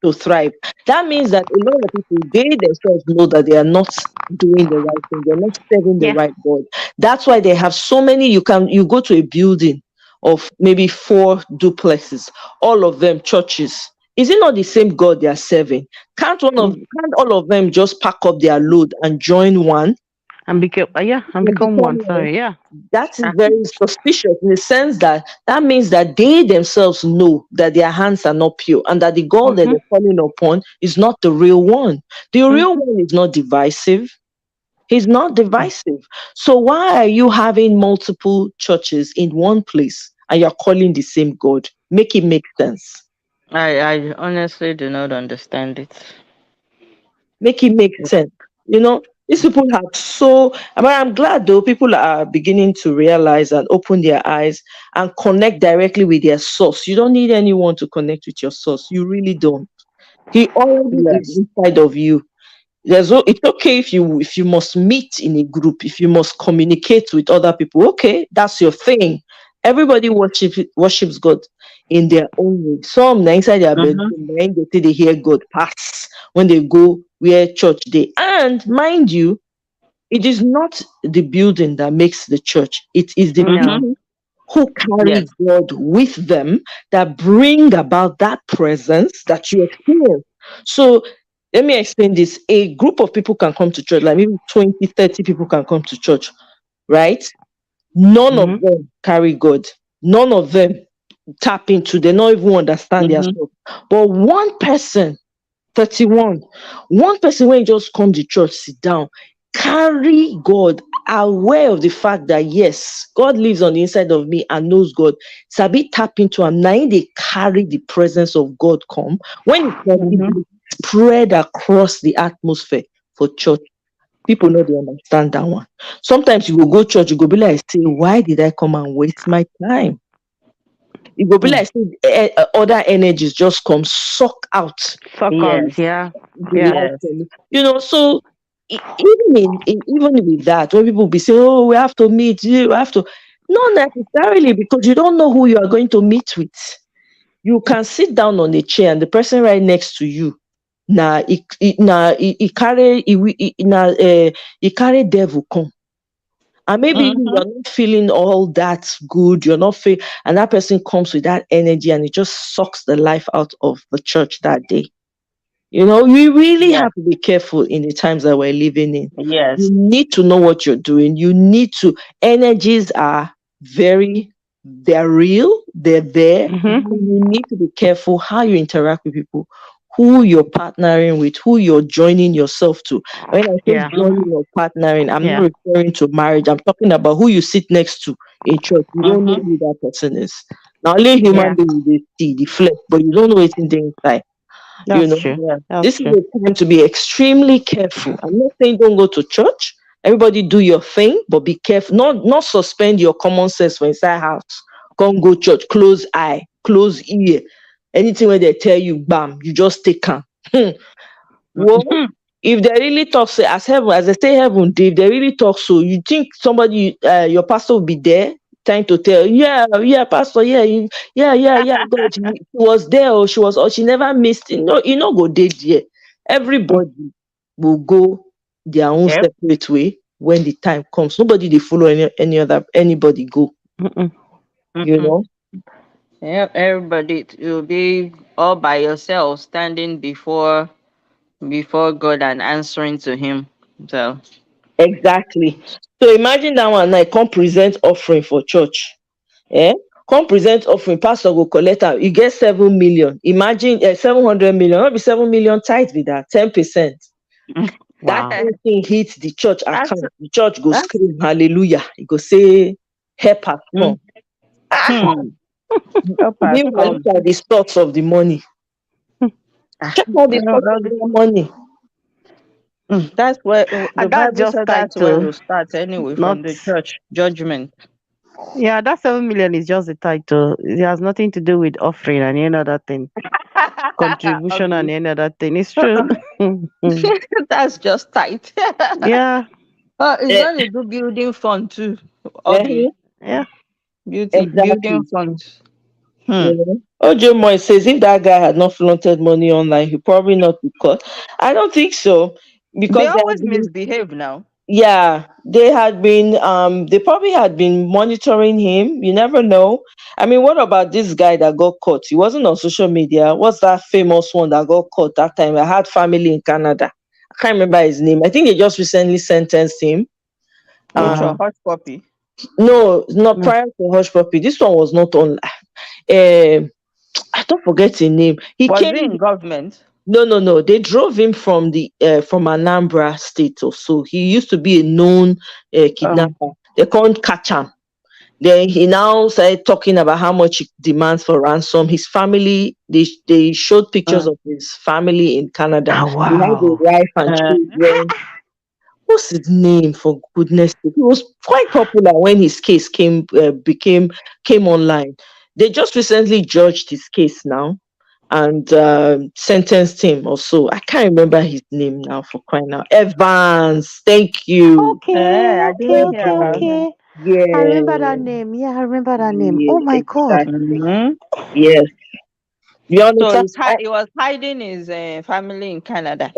to thrive. That means that a lot of people, they themselves know that they are not doing the right thing. They're not serving the Yeah. right God. That's why they have so many. You go to a building of maybe 4 duplexes, all of them churches. Is it not the same God they are serving? Can't all of them just pack up their load and join one And and become become one. one? Sorry. Yeah. That is very suspicious in the sense that that means that they themselves know that their hands are not pure and that the God that Mm-hmm. they're calling upon is not the real one. The real Mm-hmm. one is not divisive. He's not divisive. So why are you having multiple churches in one place and you're calling the same God? Make it make sense. I honestly do not understand it. Make it make sense. These people have I'm glad though people are beginning to realize and open their eyes and connect directly with their source. You don't need anyone to connect with your source. You really don't. He already is Yes. inside of you. It's okay if you must meet in a group, if you must communicate with other people. Okay, that's your thing. Everybody worships God in their own way. Some na inside their bedroom, Mm-hmm. when they say they hear God pass when they go where church they. And mind you, it is not the building that makes the church. It is the No. Mm-hmm. people who carry Yes. God with them that bring about that presence that you experience. So let me explain this. A group of people can come to church, like maybe 20, 30 people can come to church, right? None of Mm-hmm. them carry God. None of them tap into, they don't even understand their Mm-hmm. stuff. But one person, 31, one person when you just come to church, sit down, carry God, aware of the fact that yes, God lives on the inside of me and knows God. Sabi tap into him. Now they carry the presence of God come. When it comes, it Mm-hmm. will spread across the atmosphere for church. People know they understand that one. Sometimes you will go church, you go be like, say, why did I come and waste my time? It will be Mm. like say, other energies just come suck out Suck out. Yes. Yeah. the Yeah. life Yes. from you. So even with that, when people be saying, "Oh, we have to meet," you have to, not necessarily because you don't know who you are going to meet with. You can sit down on a chair and the person right next to you, he carry devil come. And maybe Mm-hmm. you're not feeling all that good, you're not feel, and that person comes with that energy and it just sucks the life out of the church that day. We really Yes. have to be careful in the times that we're living in. You Yes. need to know what you're doing. Energies are they're real, they're there. Mm-hmm. You need to be careful how you interact with people, who you're partnering with, who you're joining yourself to. When I say Yeah. joining Mm-hmm. or partnering, I'm Yeah. not referring to marriage. I'm talking about who you sit next to in church. You don't know Mm-hmm. who that person is. Now, only human Yeah. beings they see the flesh, but you don't know what's in the inside. You That's know, true. Yes. That's this is true. a time to be extremely careful. I'm not saying don't go to church. Everybody do your thing, but be careful. Not suspend your common sense for inside house. Come go church, close eye, close ear. Anything where they tell you, bam, you just take am. Well, Mm-hmm. if they really talk, say as they say heaven, if they really talk, so you think somebody, your pastor will be there trying to tell, yeah, yeah, pastor, yeah, yeah, God, she was there, or she never missed it. No, go there. There. Mm. Everybody will go their own Yep. separate way when the time comes. Nobody they follow anybody go. Mm-mm. You Mm-hmm. know Yep. Everybody, you'll be all by yourself, standing before God and answering to Him. So. exactly. So imagine that one night come present offering for church. Eh? Come present offering, pastor go collect am. You get 7 million. Imagine 700 million, not be 7 million tight with that, 10%. That Wow. thing hits the church That's account. The church go that's. scream hallelujah. It go say help has come. Ah, Mm-hmm. Help us meanwhile, come. look at the stocks of the money. Ah, Check out the you know, stocks of the money. that's where the And that's Bible just said tied that's where to we start anyway, not. from the church judgment. Yeah, that 7 million is just the title. It has nothing to do with offering and any other thing, contribution and Obvious. any other thing. It's true. That's just tight. Yeah. It's Eh, when you do building fund too, all the eh, Yeah. beauty building exactly. funds. You Hmm. know. OJ Moy says if that guy had not flaunted money online, he probably not be caught. I don't think so They because there had always been, misbehave now. yeah, they probably had been monitoring him. You never know. I mean, what about this guy that got caught? He wasn't on social media. What's that famous one that got caught that time? I had family in Canada. I can't remember his name. I think they just recently sentenced him. Which Uh, one? Hush puppy. no, not Mm. prior to Hush Puppy. This one was not on. Uh, I don't forget his name. He Was came. he in government? No, no, no. They drove him from Anambra State or so. He used to be a known Um, kidnapper. They can't catch him. Then he now started talking about how much he demands for ransom. His family, they showed pictures mm. of his family in Canada. Oh He has a wow. wife and Uh, children. What's his name, for goodness sake? He was quite popular when his case came online. They just recently judged his case now and sentenced him also. I can't remember his name now, for crying out. Evans, thank you. Okay, I okay, didn't hear okay, about Evans. him. okay. I remember that Yeah, name. Yeah, I remember that name. yeah, Oh my God. exactly. Hmm. Yes. You So understand? he was hiding his family in Canada.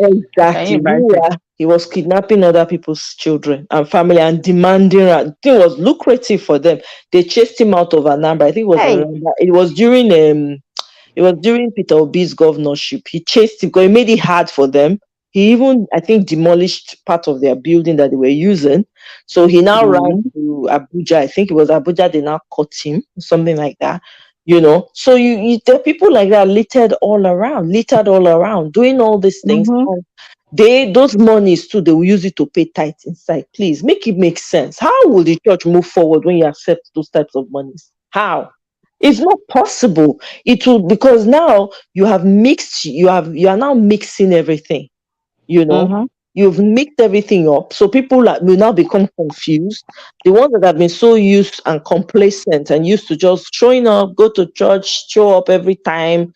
Can you Exactly. imagine? Meanwhile, he was kidnapping other people's children and family and demanding. It was lucrative for them. They chased him out of Anambra. I think it was Hey. around that. It was during Peter Obi's governorship. He chased him because he made it hard for them. He even, I think, demolished part of their building that they were using. So he now ran Mhm. to Abuja. I think it was Abuja. They now caught him, something like that. So there are people like that littered all around, doing all these things. Mhm. And those monies too, they will use it to pay tithes inside. Please make it make sense. How will the church move forward when you accept those types of monies? How? It's not possible. It will, because now you are now mixing everything, you know. Mhm. You've mixed everything up. So people will now become confused. The ones that have been so used and complacent and used to just showing up, go to church, show up every time,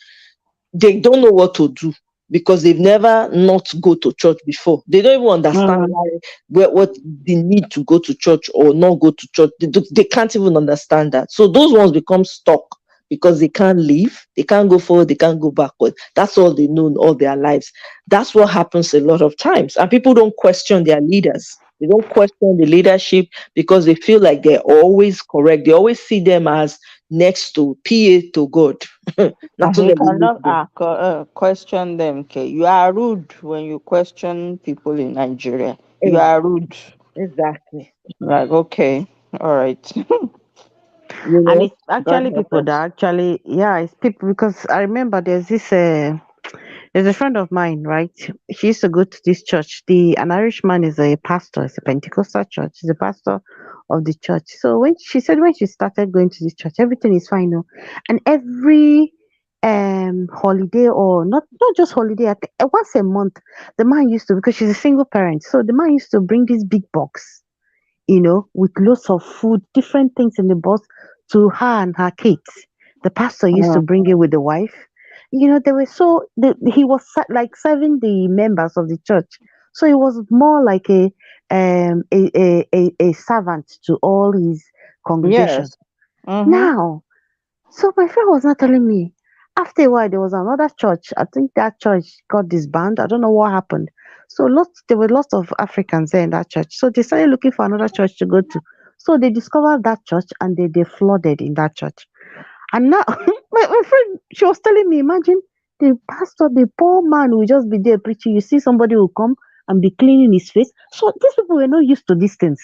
they don't know what to do because they've never not go to church before. They don't even understand Mhm. what they need to go to church or not go to church. They can't even understand that. So those ones become stuck because they can't leave, they can't go forward, they can't go backward. That's all they know in all their lives. That's what happens a lot of times. And people don't question their leaders. They don't question the leadership because they feel like they're always correct. They always see them as next to PA to God. Not And to you let me look cannot them. question them. Okay, you are rude when you question people in Nigeria. You Ex- are rude. Exactly. Like, okay, all right. You And know, it's God actually help people us. that actually, yeah, it's people because I remember there's a friend of mine, right? She used to go to this church. An Irishman is a pastor, it's a Pentecostal church. He's a pastor of the church. So when she started going to this church, everything is fine now. And every holiday or not just holiday, I think once a month, the man used to because she's a single parent. So the man used to bring this big box, with lots of food, different things in the box to her and her kids. The pastor used to Mm. bring it with the wife. They were he was like serving the members of the church. So he was more like a servant to all his congregation. Yes. Mm-hmm. Now, so my friend was not telling me. After a while, there was another church. I think that church got disbanded. I don't know what happened. So there were lots of Africans there in that church. So they started looking for another church to go to. So they discovered that church and they flooded in that church. And now my friend, she was telling me, imagine the pastor, the poor man will just be there preaching. You see somebody will come and be cleaning his face. So these people were not used to these things.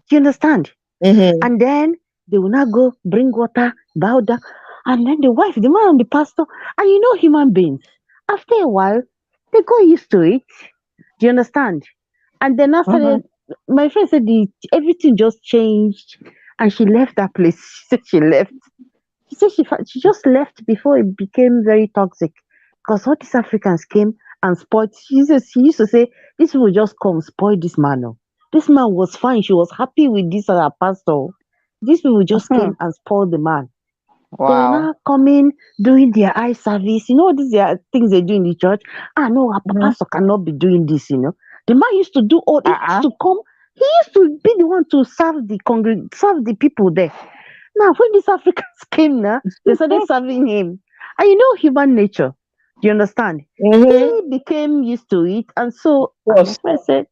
Do you understand? mm-hmm. And then they will not go bring water, bow down. And then the wife, the man, and the pastor, and human beings. After a while, they got used to it. Do you understand? And then Mm-hmm. after my friend said everything just changed, and she left that place. She said she left. She said she just left before it became very toxic, because all these Africans came and spoiled. She used to say, "These people just come spoil this man. Oh. This man was fine. She was happy with this other pastor. These people just came and spoiled the man." They were Wow. now coming, doing their eye service. These are things they do in the church. Ah, no, our Mm-hmm. pastor cannot be doing this. The man used to do all, he used Uh-uh. to come, he used to be the one to serve the people there. Now, when these Africans came now, they started serving him. And human nature. You understand? Mm-hmm. He became used to it, and so my Yes. friend said,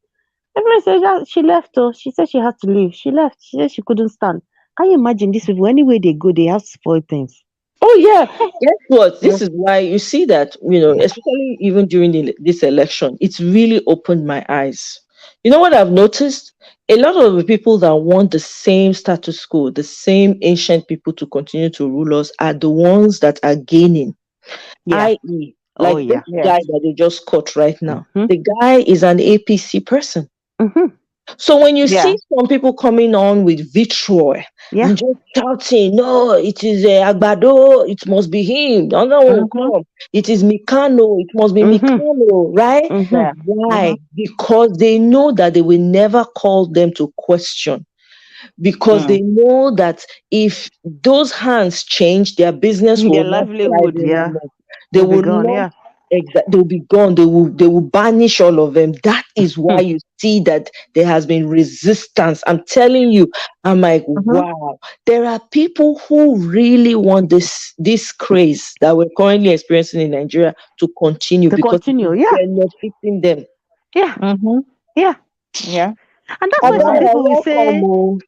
"Yeah, she left. Oh, she said she had to leave. She left. She said she couldn't stand." Can you imagine these people? Anywhere they go, they have spoiled things. Oh yeah. Guess what? Yeah. This is why you see that, especially even during this election, it's really opened my eyes. You know what I've noticed? A lot of the people that want the same status quo, the same ancient people to continue to rule us, are the ones that are gaining. Yeah. I.e., Oh like this yeah. guy Yes. that they just caught right now. Mhm. The guy is an APC person. Mhm. So when you Yeah. see some people coming on with vitriol Yeah. and just shouting, no, it is Agbado, it must be him. The other one will Mm-hmm. come. It is Mikano, it must be Mhm. Mikano, right? Mhm. Yeah. Mm-hmm. Why? Because they know that they will never call them to question. Because Mm. they know that if those hands change, their business Their will not thrive livelihood, yeah, anymore. They will be will gone. not Yeah. they will be gone. They will banish all of them. That is why you see that there has been resistance. I'm telling you, I'm like, Mm-hmm. wow. There are people who really want this craze that we're currently experiencing in Nigeria to continue To because it is continue. Yeah. benefiting them. Yeah. Mm-hmm. Yeah. Yeah. And that's why some Yeah. Abaya, people will welcome. say, Oh.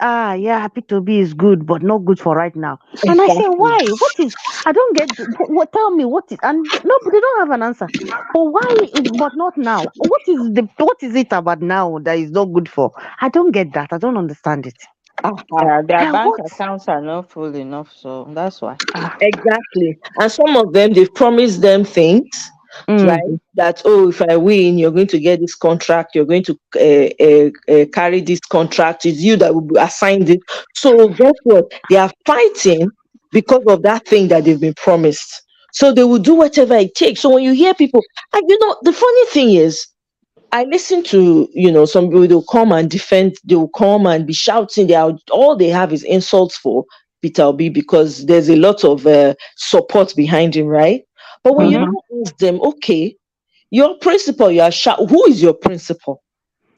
yeah, happy to be is good, but not good for right now. And I say, Exactly. why? What is? I don't get. What? Tell me what is? And no, they don't have an answer. But why? But not now. What is it about now that is not good for? I don't get that. I don't understand it. Aha. Yeah. Their bank What? accounts are not full enough, so that's why. Ah. Exactly. And some of them, they've promised them things, right? Mm. That, oh, if I win, you're going to get this contract, you're going to carry this contract, it's you that will be assigned it. So, guess what? They are fighting because of that thing that they've been promised. So, they will do whatever it takes. So, when you hear people, and the funny thing is, I listen to, some people, they'll come and defend, they'll come and be shouting. All they have is insults for Peter Obi because there's a lot of support behind him, right? But when you Mm-hmm. Mm-hmm. now ask them, okay, your principal, you are who is your principal?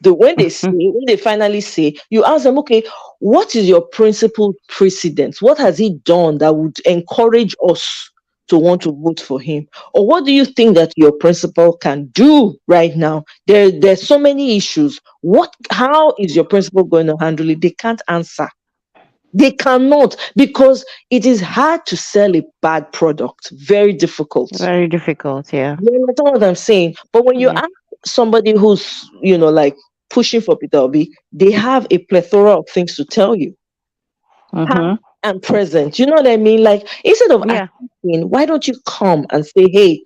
When they finally say, you ask them, okay, what is your principal precedent? What has he done that would encourage us to want to vote for him? Or what do you think that your principal can do right now? There's so many issues. How is your principal going to handle it? They can't answer. They cannot, because it is hard to sell a bad product. Very difficult. Very difficult. Yeah. You understand what I'm saying? But when you Yeah. ask somebody who's, like pushing for Peter Obi, they have a plethora of things to tell you. Past Mm-hmm. and present. You know what I mean? Like, instead of Yeah. asking, why don't you come and say, hey,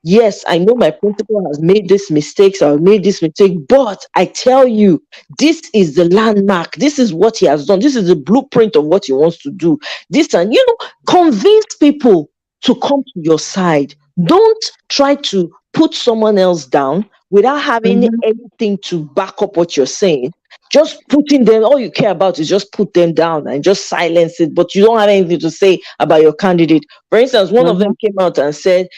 yes, I know my principal has made this mistakes, I've made this mistake, but I tell you, this is the landmark. This is what he has done. This is the blueprint of what he wants to do. This, and convince people to come to your side. Don't try to put someone else down without having Mm-hmm. anything to back up what you're saying. Just putting them, all you care about is just put them down and just silence it, but you don't have anything to say about your candidate. For instance, one of them Mm-hmm. came out and said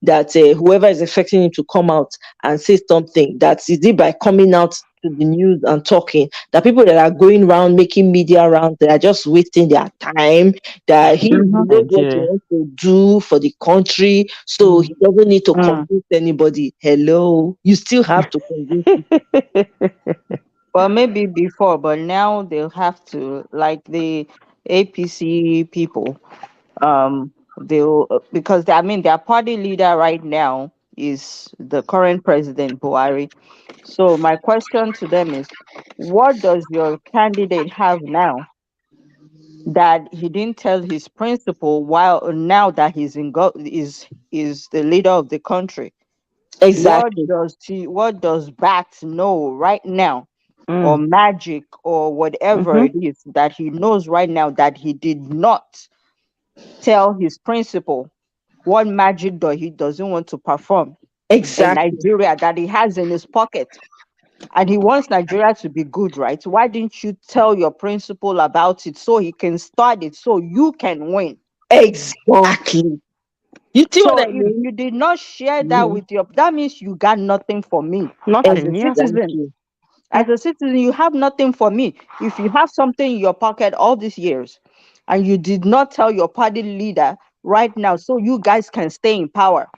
that whoever is expecting him to come out and say something, that is it by coming out to the news and talking, that people that are going around making media rounds, they are just wasting their time, that he Mm-hmm. knows what he Nigeria. wants to do for the country, so Mm. he doesn't need to Mm. convince anybody. Hello, you still have to convince. Well, maybe before, but now they'll have to, like the APC people. They'll because I mean their party leader right now is the current president Buhari. So my question to them is, what does your candidate have now that he didn't tell his principal while now that he's is the leader of the country? What Exactly. does Bat know right now, or Mm. magic or whatever Mm-hmm. it is that he knows right now that he did not tell his principal? What magic he doesn't want to perform in Exactly. Nigeria that he has in his pocket? And he wants Nigeria to be good, right? Why didn't you tell your principal about it so he can start it so you can win? Exactly. You see what So I if mean? you did not share that Mhm. with that means you got nothing for me as a Nothing. Yeah. citizen. Exactly. As Yeah. a citizen, you have nothing for me. If you have something in your pocket all these years, and you did not tell your party leader right now so you guys can stay in power,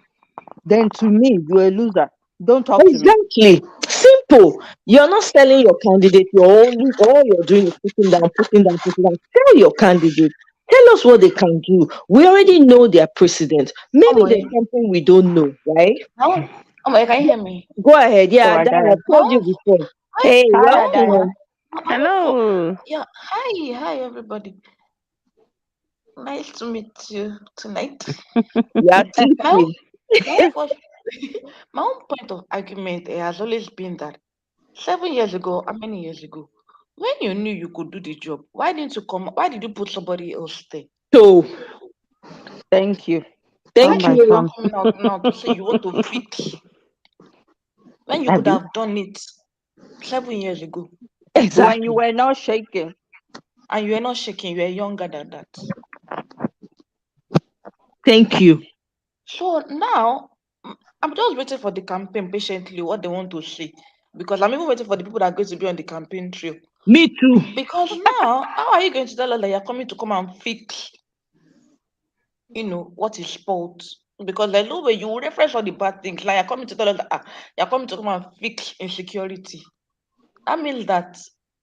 then to me, you're a loser. Don't talk to me. Exactly. Simple. You're not selling your candidate. You're only all you're doing is putting down, putting down, putting down. Tell your candidate. Tell us what they can do. We already know their precedent. Maybe there's Omoye, something we don't know, right? now, Omoye, can you hear me? Go ahead. Oh, Yeah, I that die. I told Now, you before. hi, Hey, Hi, Adaya. welcome. Hello. yeah, hi, everybody. Nice to meet you tonight. Yeah, My own, sleeping. my own first, my own point of argument has always been that 7 years ago, how many years ago, when you knew you could do the job, why didn't you come? Why did you put somebody else there? So, Thank you. Why Oh thank are my you now you. son. coming out now to say you want to fix when you could Abby. have done it 7 years ago When you Exactly. were not shaking. and you are not shaking, you are younger than that? Thank you. So now I'm just waiting for the campaign patiently, what they want to see. Because I'm even waiting for the people that are going to be on the campaign trail. Me too. Because now, how are you going to tell us that you're coming to come and fix, what is fault? Because there's no way you will reference all the bad things. Like you're coming to tell us that you're coming to come and fix insecurity. That means that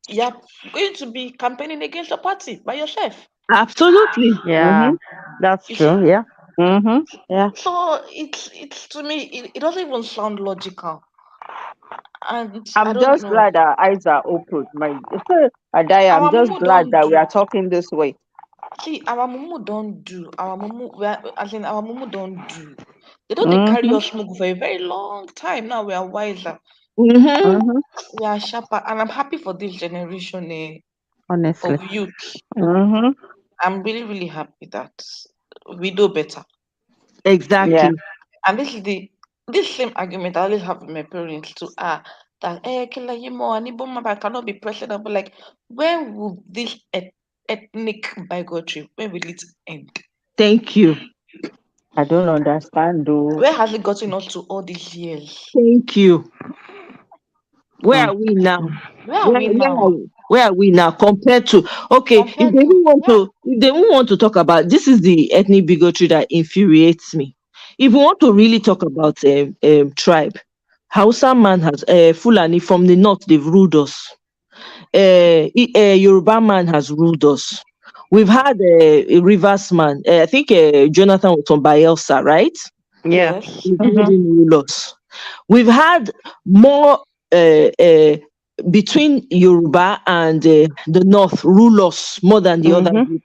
you're going to be campaigning against your party by yourself. Absolutely. Yeah, Mm-hmm. that's You see? true. Yeah. Mm-hmm. Yeah. So it's to me, it doesn't even sound logical. And I I'm don't just know. glad our eyes are open. My Adaya, I'm Our just mumu glad don't that we do. are talking this way. See, our mumu don't do. Our mumu, as in our mumu don't do. They don't they carry Mm-hmm. us mugu for a very long time. Now we are wiser, Mm-hmm. Mm-hmm. we are sharper, and I'm happy for this generation Honestly. of youth. Mm-hmm. I'm really, really happy that we do better. Yeah. Exactly. And this same argument I always have with my parents too. That killer you more and I cannot be president. But like, when will this ethnic bigotry? When will it end? Thank you. I don't understand though. Where has it gotten us to all these years? Thank you. Where Hmm. are we now? Where are we now Where are we now compared to okay, if they compared to even want to if they even want to talk about this is the ethnic bigotry that infuriates me. If we want to really talk about tribe, Hausa man has Fulani from the north, they've ruled us. Yoruba man has ruled us. We've had a Rivers man. I think Jonathan was from Bayelsa, right? Yeah. yes? We've had Mm-hmm. him rule us. We've had more between Yoruba and the North rule us more than the other Mm-hmm. group.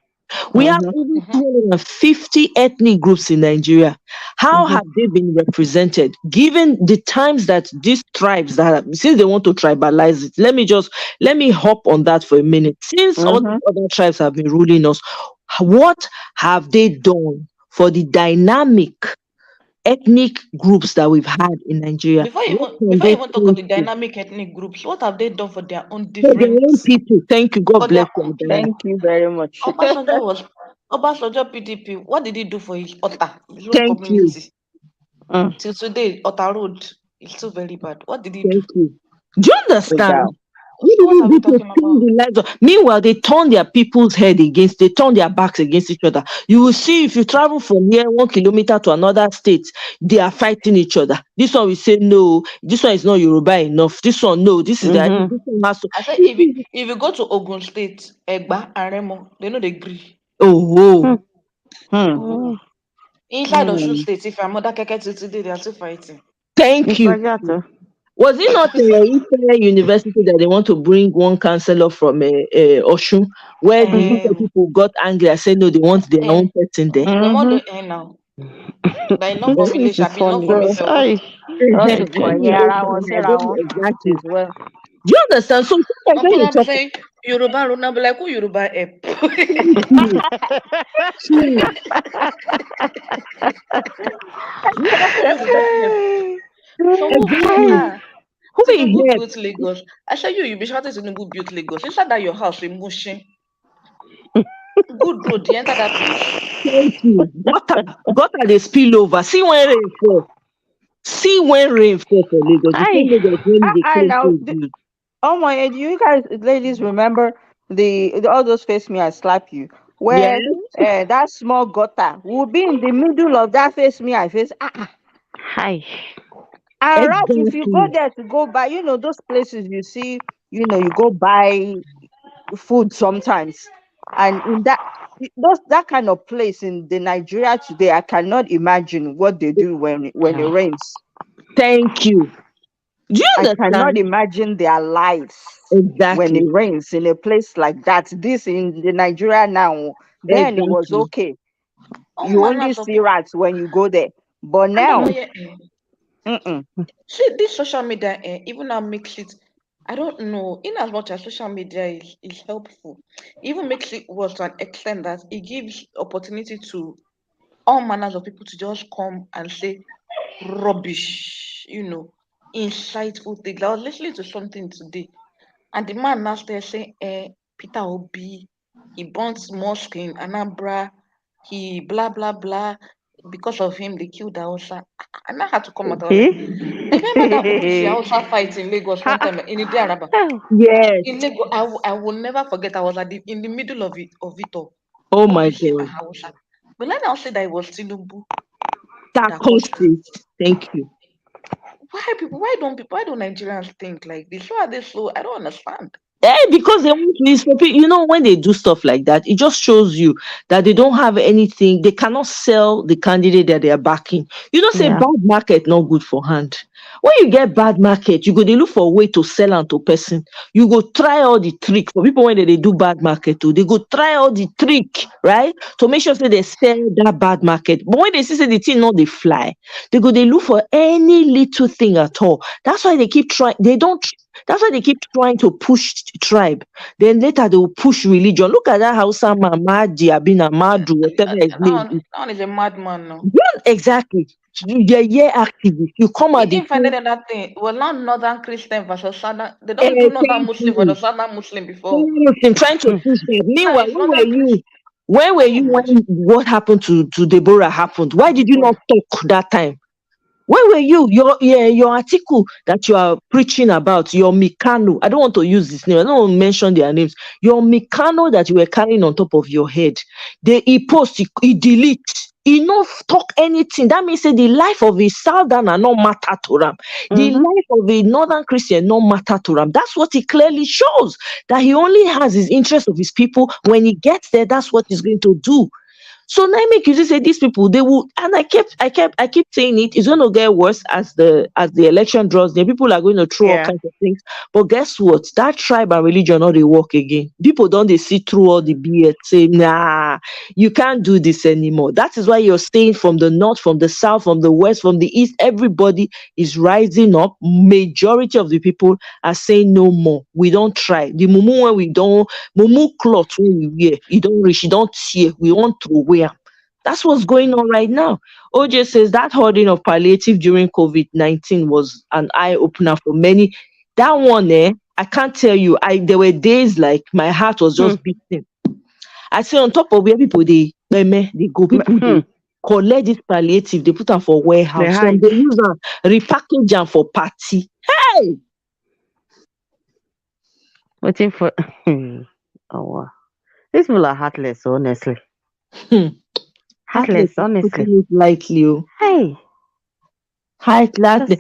We have Mm-hmm. over Mhm. 250 ethnic groups in Nigeria. How Mm-hmm. have they been represented? Given the times that these tribes that since they want to tribalize it, let me hop on that for a minute. Since all Mm-hmm. these other tribes have been ruling us, what have they done for the dynamic ethnic groups that we've had in Nigeria? Before you What even can before you they even talk of point the to? dynamic ethnic groups, what have they done for their own For their different own people. Thank you. God for their bless you, own Adaya. people? Thank you very much. Obasanjo was Obasanjo PDP. What did he do for his Ota, his own Thank you. community? Mm. Till today, Ota Road is still very bad. What did he do? Thank you. Do you Sit understand? down. What So do what you are we do to talking turn about? the lives of? Meanwhile, they turn their people's head against, they turn their backs against each other. You will see if you travel from here 1 kilometer to another state, they are fighting each other. This one will say no, this one is not Yoruba enough. This one, no, this is that. Mm-hmm. This one has to. I said This is, if you go to Ogun State, Egba and Remo, they know they agree. oh, Hmm. whoa. Hmm. Oh. Mm. Inside Osun Hmm. State, if I'm mother keke till today, they are still fighting. Thank It's you. like that. Was it not Ife University that they want to bring one counselor from Oshun, where the group of Um, people got angry and said no, they want their own person there? Remo Mm-hmm. don't end now. That not from This Ilesha, is be not funny. from So Ife. Ay. wọ́n ti Thank kọ̀ ẹ̀yìn you. ara wọn síra wọn Exactly. as well. Do you understand? So sometimes Some when people you now be talk, saying Yoruba rule now be like who Yoruba help? thank you. See, Who Yoruba help? Some people be saying exactly. Who is Tinubu here? built Lagos. I said you be shouting Tinubu built Lagos. Inside that your house in Mushin. Good road, you enter that place. Thank you. Gutter they spill over. See when rain fall. See when rain fall for Lagos. The same Ay. Lagos when they I claim now. to build. Oh my! Do you guys, ladies, remember the all those face me I slap you? where that small gutter will be in the middle of that face me I face. Hi. And right, if you go Exactly. there to go buy, those places you see, you go buy food sometimes, and in that kind of place in the Nigeria today, I cannot imagine what they do when it No. rains. Thank you. Do you I cannot understand? imagine their lives when it Exactly. rains in a place like that. This in the Nigeria now. Then it was Exactly. okay. All You only manners of see people. rats when you go there. But And then, oh now, yeah, mm-mm. see this social media, even now makes it. I don't know. In as much as social media is helpful, even makes it worse to an extent that it gives opportunity to all manners of people to just come and say rubbish, insightful things. I was listening to something today, and the man now started saying, Peter Obi, he burnt mosque in Anambra, he blah blah blah. Because of him, they killed Hausa. And I had to come out. I was like, remember that OPC Eh? Hausa fight in Lagos one time in the Araba. Oh, Yes. In Lagos, I will never forget. I was in the middle of it all. Oh my OPC God. and Hausa. But let us say that it was Tinubu That that caused caused it. it. Thank you. Why don't Nigerians think like this? Why are they so? I don't understand. Because they want to use for when they do stuff like that, it just shows you that they don't have anything. They cannot sell the candidate that they are backing. Say yeah. bad market not good for hand. When you get bad market, you go they look for a way to sell and to person. You go try all the trick for people when they do bad market too. They go try all the trick, right? To make sure that they sell that bad market. But when they see say the thing not they fly, they go they look for any little thing at all. That's why they keep trying. That's why they keep trying to push tribe. Then later they will push religion. Look at that Hausa man, Mahdi, Abina, Madu, whatever his name is. That one is a madman now. Yeah, exactly. Yeah, activist. You come He at the didn't find same. another thing. Well, now Northern Christian versus Southern. They don't do Northern Thank Muslim you. versus Southern Muslim before. Seriously, trying to Hmm. push that. Now Meanwhile, it's Northern Christian. when were Can you you when imagine? what happened to Deborah happened? Why To the did you boy. not talk that time? Where were you? Your article that you are preaching about, your Mikano. I don't want to use this name. I don't want to mention their names. Your Mikano that you were carrying on top of your head. He post, he delete. He not talk anything. That means say the life of a southerner no matter to them. The Mm-hmm. life of a northern Christian no matter to them. That's what he clearly shows. That he only has his interest of his people. When he gets there, that's what he's going to do. So now make you just say these people they will, and I keep saying it's going to get worse as the election draws near. People are going to throw all Yeah. kinds of things. But guess what? That tribe and religion not they work again. People don't they see through all the BS say nah, you can't do this anymore. That is why you're staying from the north, from the south, from the west, from the east. Everybody is rising up. Majority of the people are saying no more. We don't try the mumu when we don't mumu cloth wey we wear e don reach, e don tear, we want to wear am. That's what's going on right now. OJ says that hoarding of palliative during COVID-19 was an eye opener for many. That one, I can't tell you. There were days like my heart was Hmm. just beating. I say on top of where people they go, people Hmm. they collect this palliative, they put them for They warehouse. Some hide. they use them, repackage them for party. Hey! Waiting for. Oh, wow. These people are heartless, honestly. Hmm. Heartless Heartless, is honestly. putting it lightly. Oh. Hey, Heartless. just.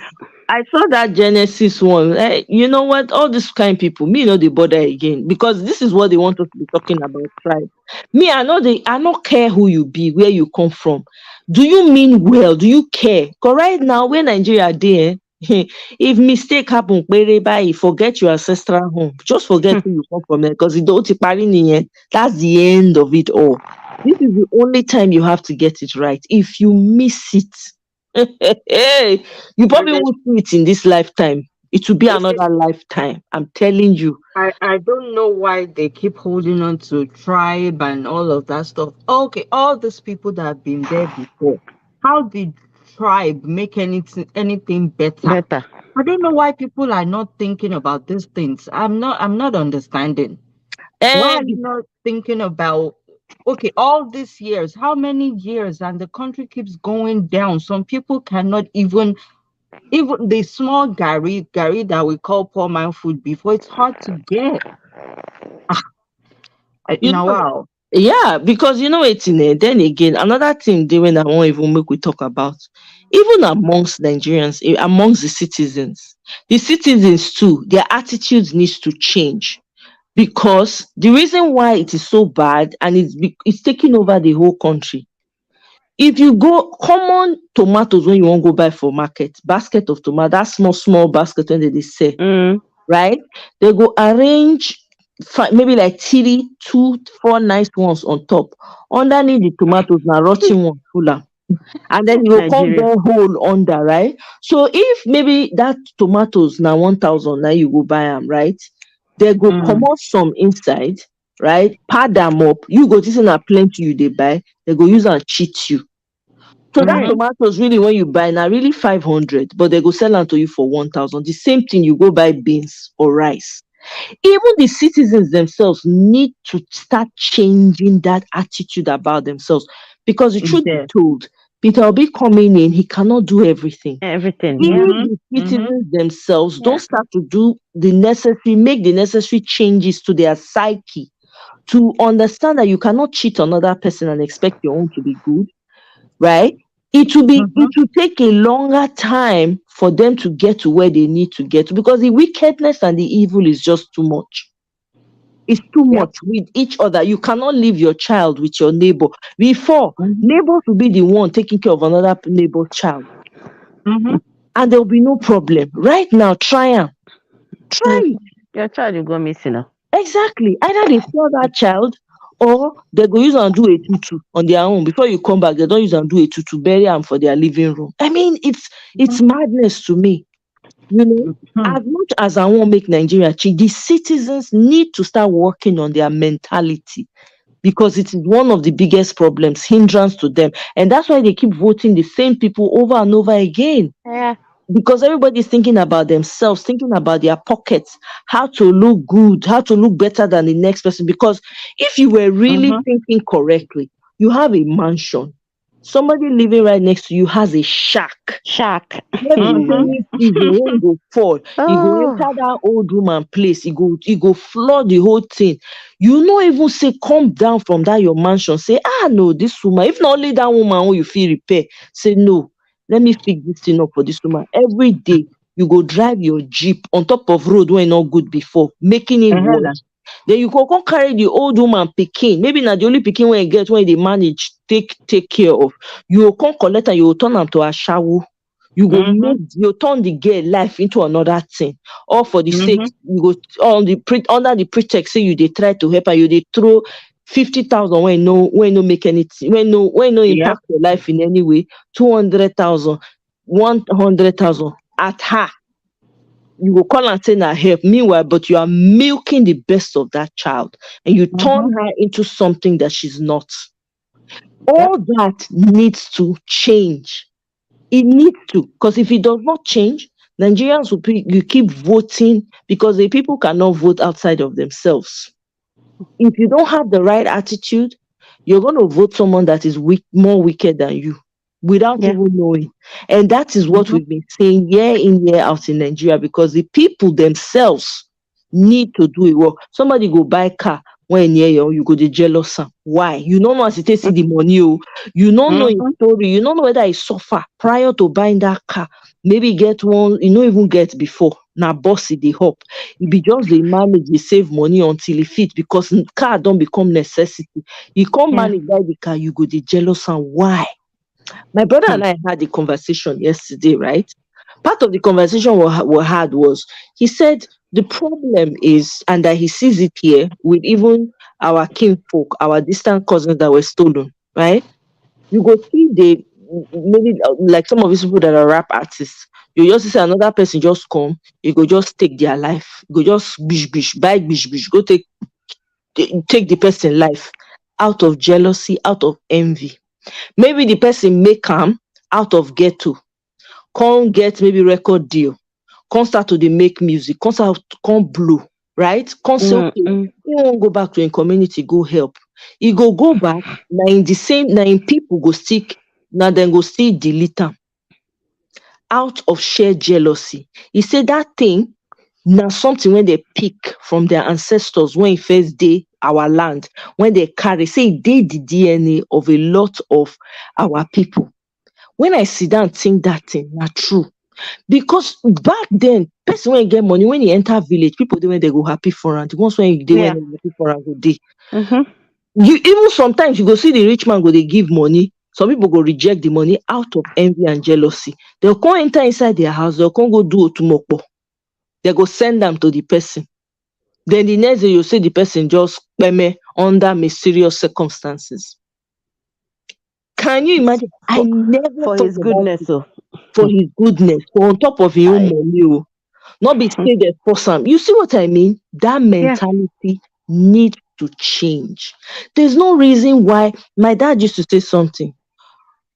I saw that Genesis one. You know what? All these kind people, me no they bother again because this is what they want us to be talking about. Right? Me, I not care who you be, where you come from. Do you mean well? Do you care? Because right now, when Nigeria there, if mistake happen, whereby forget your ancestral home, just forget Hmm. who you come from there because it don't that's the end of it all. This is the only time you have to get it right. If you miss it, hey, you And probably there's won't see it in this lifetime. It will be this is another lifetime. I'm telling you. I don't know why they keep holding on to tribe and all of that stuff. Okay, all these people that have been there before, how did tribe make anything better? Better. I don't know why people are not thinking about these things. I'm not understanding. Why are And you not thinking about, okay, all these years, how many years, and the country keeps going down. Some people cannot even the small Gary that we call poor man food before, it's hard to get. you Now, know, wow. Yeah, because you know it's in there. Then again, another thing they when I won't even make we talk about, even amongst Nigerians, amongst the citizens too, their attitudes needs to change because the reason why it is so bad and it's taking over the whole country. If you go common tomatoes when you want go buy for market, basket of tomato, that small basket when they sell, Mm. right? They go arrange maybe like three, two, four nice ones on top. Underneath the tomatoes, now rotting one fuller. And then you go come Nigeria. bare hole under, right? So if maybe that tomatoes now 1,000, now you go buy them, right? They go come Mm. out some inside, right? Pad them up. You go this in a plenty you they buy. They go use and cheat you. So that Right. Mhm. tomatoes really when you buy now really 500, but they go sell them to you for 1,000. The same thing you go buy beans or rice. Even the citizens themselves need to start changing that attitude about themselves because the truth be Yes. told, Peter Obi coming in, he cannot do everything. Everything. Yeah. If Mhm. the Mhm. citizens themselves don't Yeah. start to do the necessary, make the necessary changes to their psyche to understand that you cannot cheat another person and expect your own to be good, right? It Mhm. will take a longer time for them to get to where they need to get to because the wickedness and the evil is just too much. It's too Yep. much with each other. You cannot leave your child with your neighbor. Before, Mhm. neighbors will be the one taking care of another neighbor's child, Mhm. and there will be no problem. Right now, try and try Mm. it. Your child will go missing now. Exactly. Either they sell that child or they go use and do a tutu on their own. Before you come back, they don't use and do a tutu, bury them for their living room. I mean, it's madness to me. You know, Mhm. as much as I want to make Nigeria change, the citizens need to start working on their mentality because it is one of the biggest problems, hindrance to them. And that's why they keep voting the same people over and over again. Yeah. Because everybody's thinking about themselves, thinking about their pockets, how to look good, how to look better than the next person. Because if you were really Mhm. thinking correctly, you have a mansion. Somebody living right next to you has a shack. Shark. Every Mhm. rainy season when go fall, you go Oh. enter that old woman place, you go flood the whole thing. You not even say come down from that your mansion, say no, this woman, if not only that woman who you feel repair, say no, let me fix this thing up for this woman. Every day you go drive your jeep on top of road when not good before, making it Uh-huh. worse. Then you go come carry the old woman pikin, maybe not the only pikin when you get when they manage take care of. You go come collect and you go turn am to a shower. Mhm. You turn the girl life into another thing, all for the sake Mhm. you go under the pretext say you dey try to help and you dey throw 50,000 when no make anything, when no Yep. impact your life in any way, 200,000, 100,000 at her. You go call and say na help, meanwhile but you are milking the best of that child and you turn Mhm. her into something that she's not. Yep. All that needs to change. It needs to, because if it does not change, Nigerians will you keep voting because the people cannot vote outside of themselves. If you don't have the right attitude, you're going to vote someone that is more wicked than you without Yeah. even knowing. And that is what Mhm. we've been saying year in, year out in Nigeria because the people themselves need to do it well. Somebody go buy car when near you go the jealous am. Why? You don't know as it see the money. Oh. You don't know his Mhm. story. You don't know whether he suffer prior to buying that car. Maybe get one, you don't even get before. Now boss it dey up. E be just dey manage dey save money until e fit because car don become necessity. E come Yeah. manage buy the car, you go dey jealous am. Why? My brother and I had a conversation yesterday, right? Part of the conversation we had was he said the problem is, and that he sees it here with even our kinfolk, our distant cousins that were stolen, right? You go see the maybe like some of these people that are rap artists. You just see another person just come, you go just take their life. You go just bish bish, buy bish bish, go take the person life out of jealousy, out of envy. Maybe the person make am out of ghetto, come get maybe record deal, come start to dey make music, come start come blow, right? Come say Mm, okay, mm. he wan go back to im community go help. E go back, na in the same, na im people go still, na dem go still delete am out of sheer jealousy. E say that thing na something wey dey pick from their ancestors when e first dey our land, when they carry, say they the DNA of a lot of our people. When I sit down think that thing, not true. Because back then, person when get money, when you enter village, people they when they go happy for and the ones when they when Yeah. they happy for and go they. Mm-hmm. You even sometimes you go see the rich man go they give money. Some people go reject the money out of envy and jealousy. They'll come enter inside their house, they'll come go do otumokpo. They go send them to the person. Then the next day you see the person just peme under mysterious circumstances. Can you imagine? I For never for thought his about goodness, it so for his goodness, for on top of his own I money. Oh. Not be say they force am. You see what I mean? That yeah. mentality needs to change. There's no reason why my dad used to say something.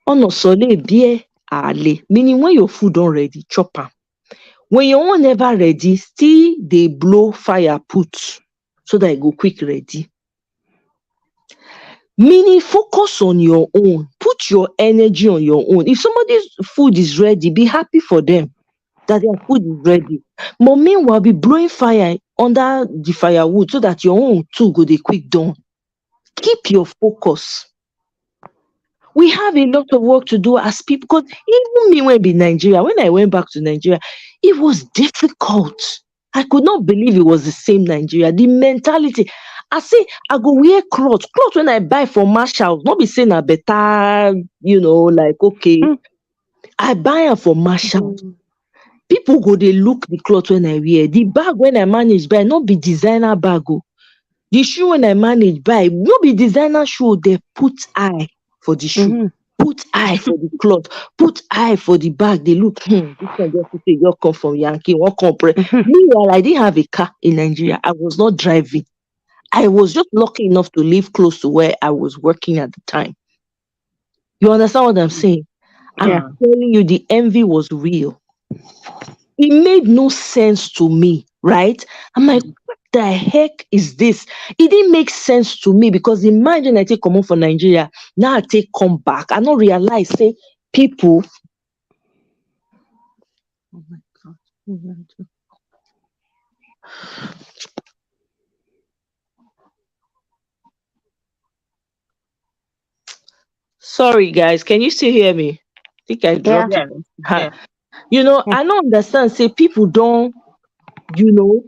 Ono sole bie ale. Meaning when your food don't ready, chop am. When your own never ready, still they blow fire put so that it go quick ready. Meaning focus on your own. Put your energy on your own. If somebody's food is ready, be happy for them that their food is ready. But meanwhile, be blowing fire under the firewood so that your own too go dey quick done. Keep your focus. We have a lot of work to do as people. Because even me when be Nigeria, when I went back to Nigeria, it was difficult. I could not believe it was the same Nigeria. The mentality. I say I go wear clothes. Clothes when I buy for Marshall, not be saying a better, like okay. Mm. I buy am for Marshall. Mhm. People go dey look the cloth when I wear. The bag when I manage buy, not be designer bag. Oh. The shoe when I manage buy, no be designer shoe. They put eye for the shoe, Mhm. put eye for the cloth, put eye for the bag. They look, this one just say you come from Yankee, one compre. Mhm. Meanwhile, I didn't have a car in Nigeria. I was not driving. I was just lucky enough to live close to where I was working at the time. You understand what I'm saying? I'm Yeah. telling you, the envy was real. It made no sense to me, right? I'm like, what the heck is this? It didn't make sense to me because imagine I take come home from Nigeria, now I take come back. I don't realize, say, people. Oh my God. What did I do? Sorry, guys. Can you still hear me? I think I Yeah. dropped Yeah. it. Yeah. Ha. Yeah. I don't understand. Say, people don't, you know,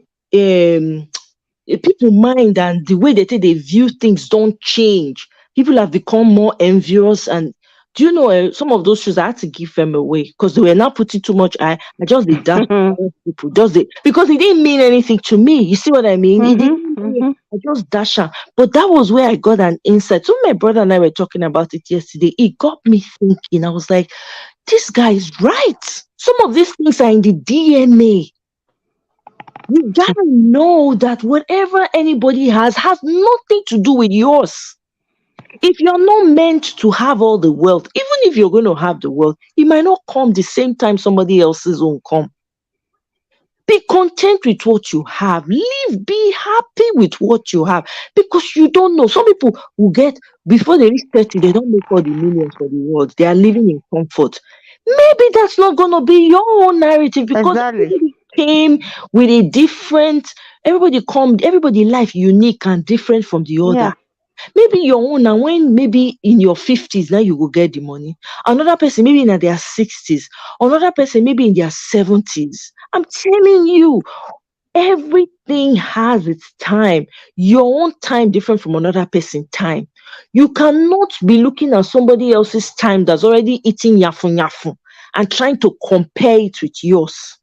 people mind and the way they view things don't change. People have become more envious and do you know some of those shoes I had to give them away because they were not putting too much I just did that Mhm. people because it didn't mean anything to me. You see what I mean? It Mhm. didn't mean Mhm. I just dash am. But that was where I got an insight. So my brother and I were talking about it yesterday. It got me thinking. I was like, this guy is right. Some of these things are in the DNA. You gotta know that whatever anybody has nothing to do with yours. If you're not meant to have all the wealth, even if you're going to have the wealth, it might not come the same time somebody else's own come. Be content with what you have. Live, be happy with what you have because you don't know. Some people will get before they reach 30, they don't make all the millions for the world. They are living in comfort. Maybe that's not gonna be your own narrative because Exactly. everybody came with a different everybody life unique and different from the other. Yeah. Maybe your own and when maybe in your 50s now you will get the money. Another person maybe in their 60s, another person maybe in their 70s. I'm telling you, everything has its time. Your own time different from another person's time. You cannot be looking at somebody else's time that's already eating yafu yafu and trying to compare it with yours.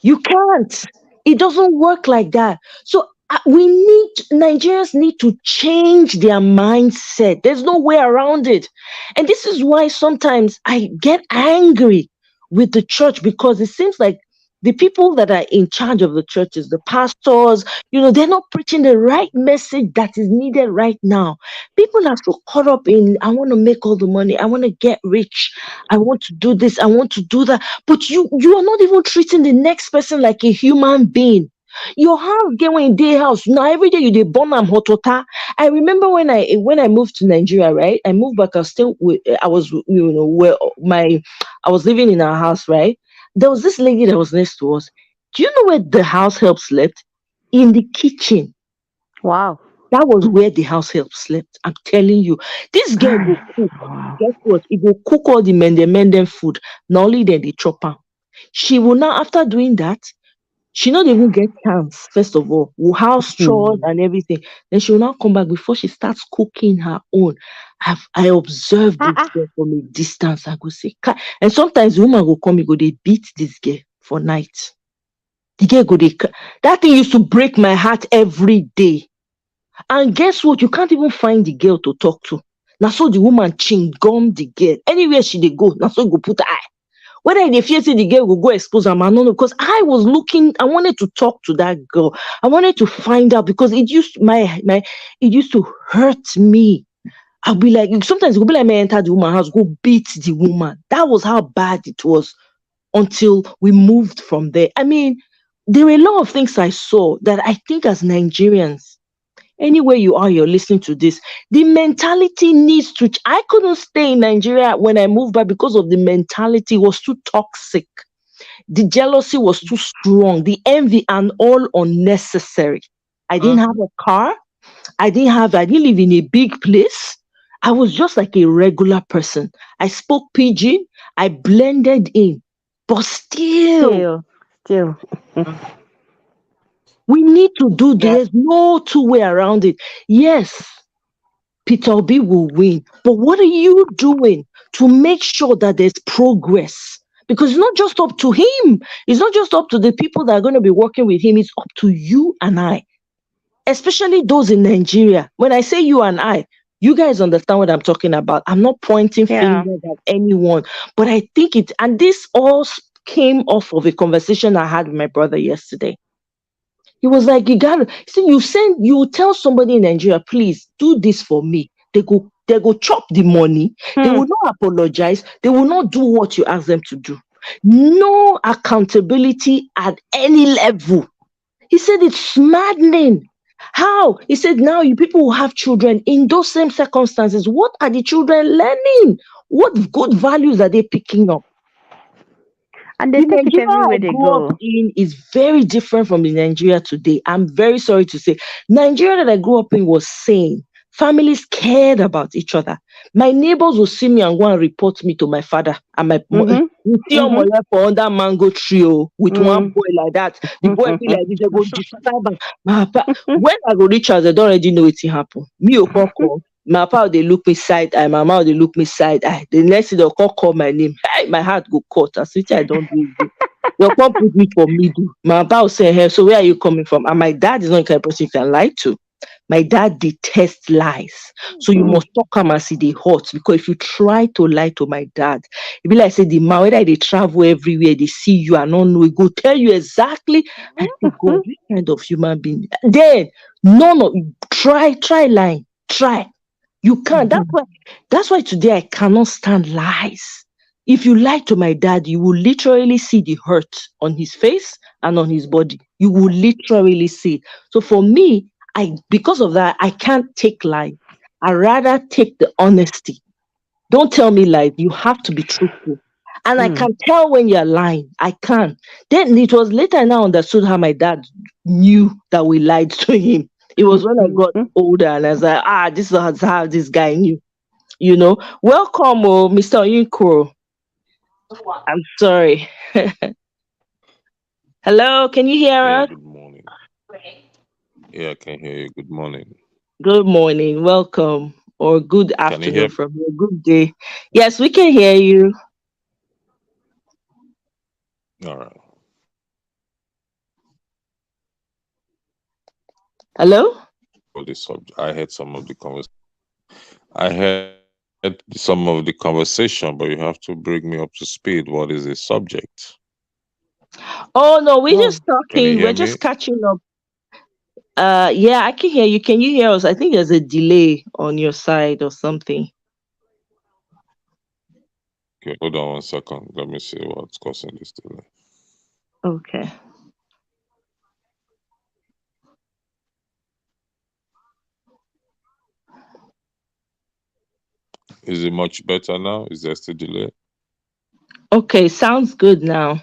You can't. It doesn't work like that. So Nigerians need to change their mindset. There's no way around it. And this is why sometimes I get angry with the church because it seems like the people that are in charge of the churches, the pastors, they're not preaching the right message that is needed right now. People are so caught up in, I want to make all the money, I want to get rich, I want to do this, I want to do that. But you are not even treating the next person like a human being. Your house get when day house now every day you dey burn am hot water. I remember when I moved to Nigeria, right? I moved back. I was where my I was living in our house, right? There was this lady that was next to us. Do you know where the house help slept? In the kitchen. Wow. That was where the house help slept. I'm telling you, this girl will cook. Wow. Guess what? It will cook all the mende food. Not only then the chopper. She will now, after doing that, she not even get chance. First of all, house chores Hmm. and everything. Then she will now come back before she starts cooking her own. I observed Ah, this ah. girl from a distance. I go say, "Kai." And sometimes the woman go come, go they beat this girl for night. The girl go they. That thing used to break my heart every day. And guess what? You can't even find the girl to talk to. Now so the woman ching gum the girl. Anywhere she they go, now so go put her eye. Whether they fear say the girl will go expose her, I don't know. Because I was looking, I wanted to talk to that girl. I wanted to find out because it used it used to hurt me. I'll be like, sometimes it will be like me enter the woman house, go beat the woman. That was how bad it was until we moved from there. I mean, there were a lot of things I saw that I think as Nigerians, anywhere you are, you're listening to this, the mentality needs to I couldn't stay in Nigeria when I moved back because of the mentality was too toxic, the jealousy was too strong, the envy and all unnecessary. I didn't Mm. have a car, I didn't live in a big place. I was just like a regular person. I spoke pidgin, I blended in, but still Still. we need to do, Yeah. there's no two way around it. Yes, Peter Obi will win. But what are you doing to make sure that there's progress? Because it's not just up to him. It's not just up to the people that are going to be working with him. It's up to you and I, especially those in Nigeria. When I say you and I, you guys understand what I'm talking about. I'm not pointing Yeah. fingers at anyone, but I think it, and this all came off of a conversation I had with my brother yesterday. He was like, you gotta see, you tell somebody in Nigeria, please do this for me. They go chop the money, they Hmm. will not apologize, they will not do what you ask them to do. No accountability at any level. He said it's maddening. How? He said now you people who have children in those same circumstances, what are the children learning? What good values are they picking up? And they The take it Nigeria I everywhere they grew up go. in is very different from the Nigeria today. I'm very sorry to say. Nigeria that I grew up in was sane. Families cared about each other. My neighbors will see me and go and report me to my father. And Mm-hmm. you see on my Mm-hmm. left for under mango tree oh, with one Mm. boy like that. The boy be like this, they go disturb am. My papa, when I go reach house, they don't already know wetin happen. Me o come. My papa they look me side eye, my mama they look me side eye. The next thing they'll call my name. Hey, my heart go cut. I say, I don't do it. They'll come put me for middle. My papa will say, hey, so where are you coming from? And my dad is not the kind of person you can lie to. My dad detests lies. So you Mm. must talk am as e dey hot because if you try to lie to my dad, e be like say the man whether they travel everywhere, they see you and not know, he go tell you exactly. I say, God, Mhm. which kind of human being? Then no, try lying. Try. You can't. That's why today I cannot stand lies. If you lie to my dad, you will literally see the hurt on his face and on his body. You will literally see it. So for me, I because of that, I can't take lies. I rather take the honesty. Don't tell me lies. You have to be truthful. And I Mm. can tell when you're lying. I can. Then it was later I now understood how my dad knew that we lied to him. It was when I got Mhm. older and I was like, this is how this guy knew. Welcome, Mr. Oyinkuro. I'm sorry. Hello, can you hear Yeah, us? good morning. Yeah, I can hear you. Good morning. Good morning. Welcome. Or good Can you hear afternoon me? from you. Good day. Yes, we can hear you. All right. Hello? For the subject, I heard some of the I heard some of the conversation, but you have to bring me up to speed. What is the subject? Oh no, we're Oh. just Can you talking. hear We're me? just catching up. Yeah, I can hear you. Can you hear us? I think there's a delay on your side or something. Okay, hold on 1 second. Let me see what's causing this delay. Okay. Is it much better now? Is there still delay? Okay, sounds good now.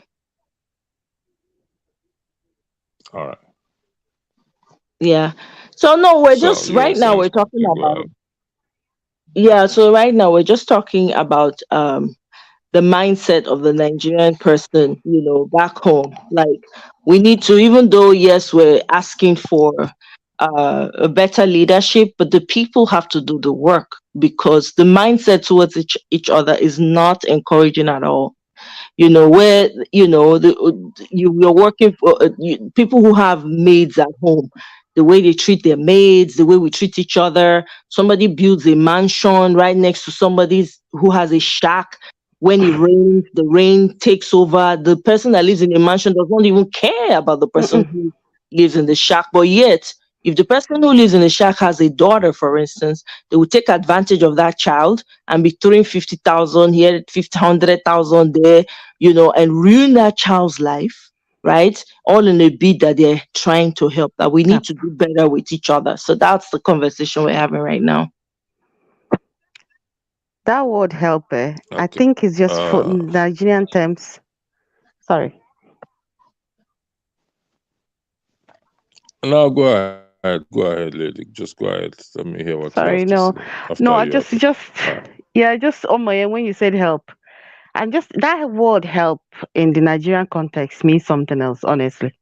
All right. Yeah. So no, we're So just you were right now saying we're talking something. Go about, ahead. yeah, so right now we're just talking about the mindset of the Nigerian person, back home. Like, we need to, even though, yes, we're asking for a better leadership, but the people have to do the work, because the mindset towards each other is not encouraging at all. Where you're working for people who have maids at home, the way they treat their maids, the way we treat each other. Somebody builds a mansion right next to somebody's who has a shack. When it rains, the rain takes over. The person that lives in the mansion does not even care about the person Mm-mm. who lives in the shack. But yet, if the person who lives in the shack has a daughter, for instance, they will take advantage of that child and be throwing 50,000 here, 100,000 there, and ruin that child's life, right? All in a bid that they're trying to help, that we need Yep. to do better with each other. So that's the conversation we're having right now. That word helper, I Okay. think is just for Uh, Nigerian terms. Sorry. Now go ahead. Go ahead, lady. Just go ahead. Let me hear what you have to say Sorry, no. after you No, have. I just yeah, just on my end when you said help. And just that word help in the Nigerian context means something else, honestly.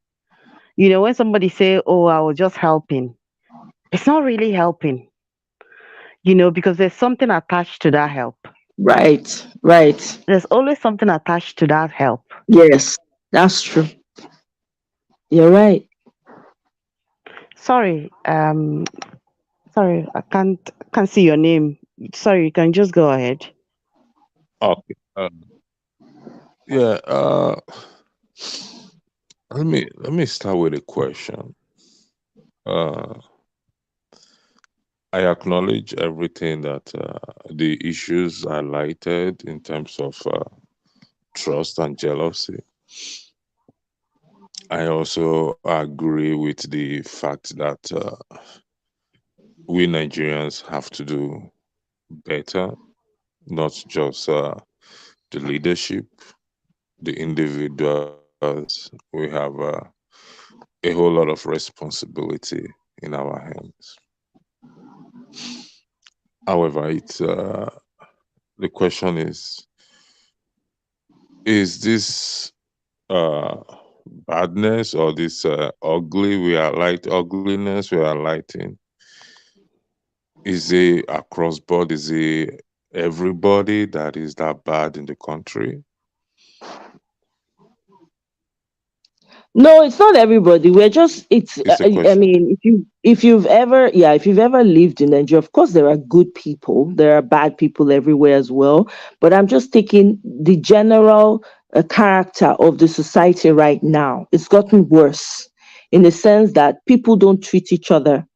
When somebody say, "Oh, I was just helping," it's not really helping, because there's something attached to that help. Right, right. There's always something attached to that help. Yes, that's true. You're right. Sorry, sorry, I can't see your name. Sorry, you can just go ahead. Okay. Yeah. Let me start with a question. Uh, I acknowledge everything that the issues highlighted in terms of trust and jealousy. I also agree with the fact that we Nigerians have to do better, not just the leadership, the individuals. We have a whole lot of responsibility in our hands. However, the question is this uh, badness or this ugliness we are lighting, is it across board? Is it everybody that is that bad in the country? No, it's not everybody. We're just it's It's a I question. mean, if you've ever lived in Nigeria, of course there are good people. There are bad people everywhere as well. But I'm just taking the general character of the society right now. It's gotten worse in the sense that people don't treat each other.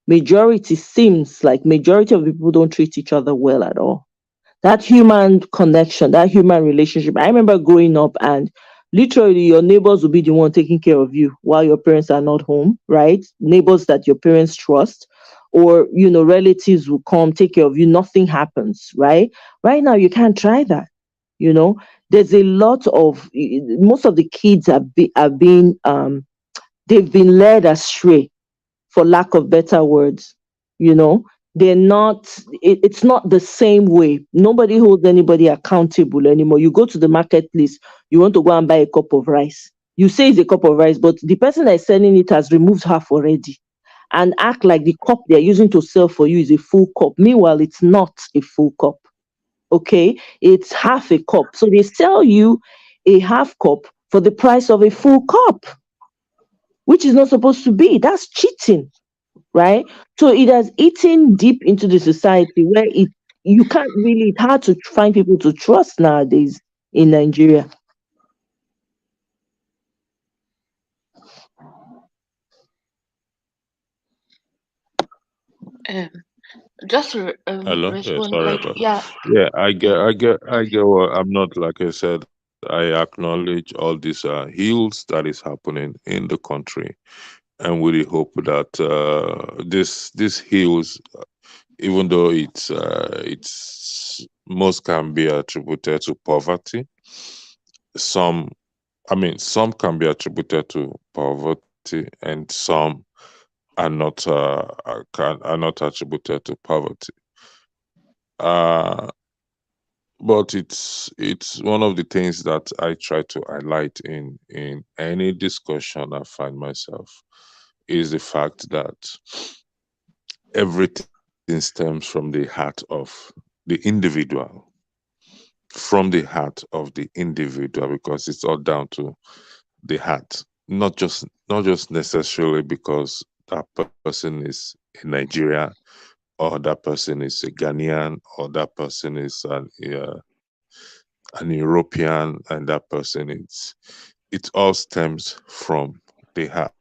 Majority seems like majority of people don't treat each other well at all. That human connection, that human relationship. I remember growing up, and literally your neighbors will be the one taking care of you while your parents are not home, right? Neighbors that your parents trust, or relatives will come take care of you. Nothing happens, right? Right now you can't try that. You know, there's a lot of most of the kids are being they've been led astray, for lack of better words. you know they're not it's not the same way. Nobody holds anybody accountable anymore. You go to the marketplace, you want to go and buy a cup of rice, you say it's a cup of rice, but the person that is selling it has removed half already, and act like the cup they're using to sell for you is a full cup. Meanwhile, it's not a full cup. Okay, it's half a cup, so they sell you a half cup for the price of a full cup, which is not supposed to be. That's cheating, right? So it has eaten deep into the society, where you can't really, it's hard to find people to trust nowadays in Nigeria. Um, just to Hello? Yeah, respond, sorry like, about that. yeah, Yeah, I get what I'm not, like I said, I acknowledge all these heals that is happening in the country, and with the hope that this heals, even though it's most can be attributed to poverty. Some, I mean, some can be attributed to poverty, and some are not attributed to poverty. Uh, but it's one of the things that I try to highlight in any discussion I find myself is the fact that everything stems from the heart of the individual, from the heart of the individual, because it's all down to the heart, not just necessarily because that person is in Nigeria, or that person is a Ghanaian, or that person is an European, and that person it all stems from the heart.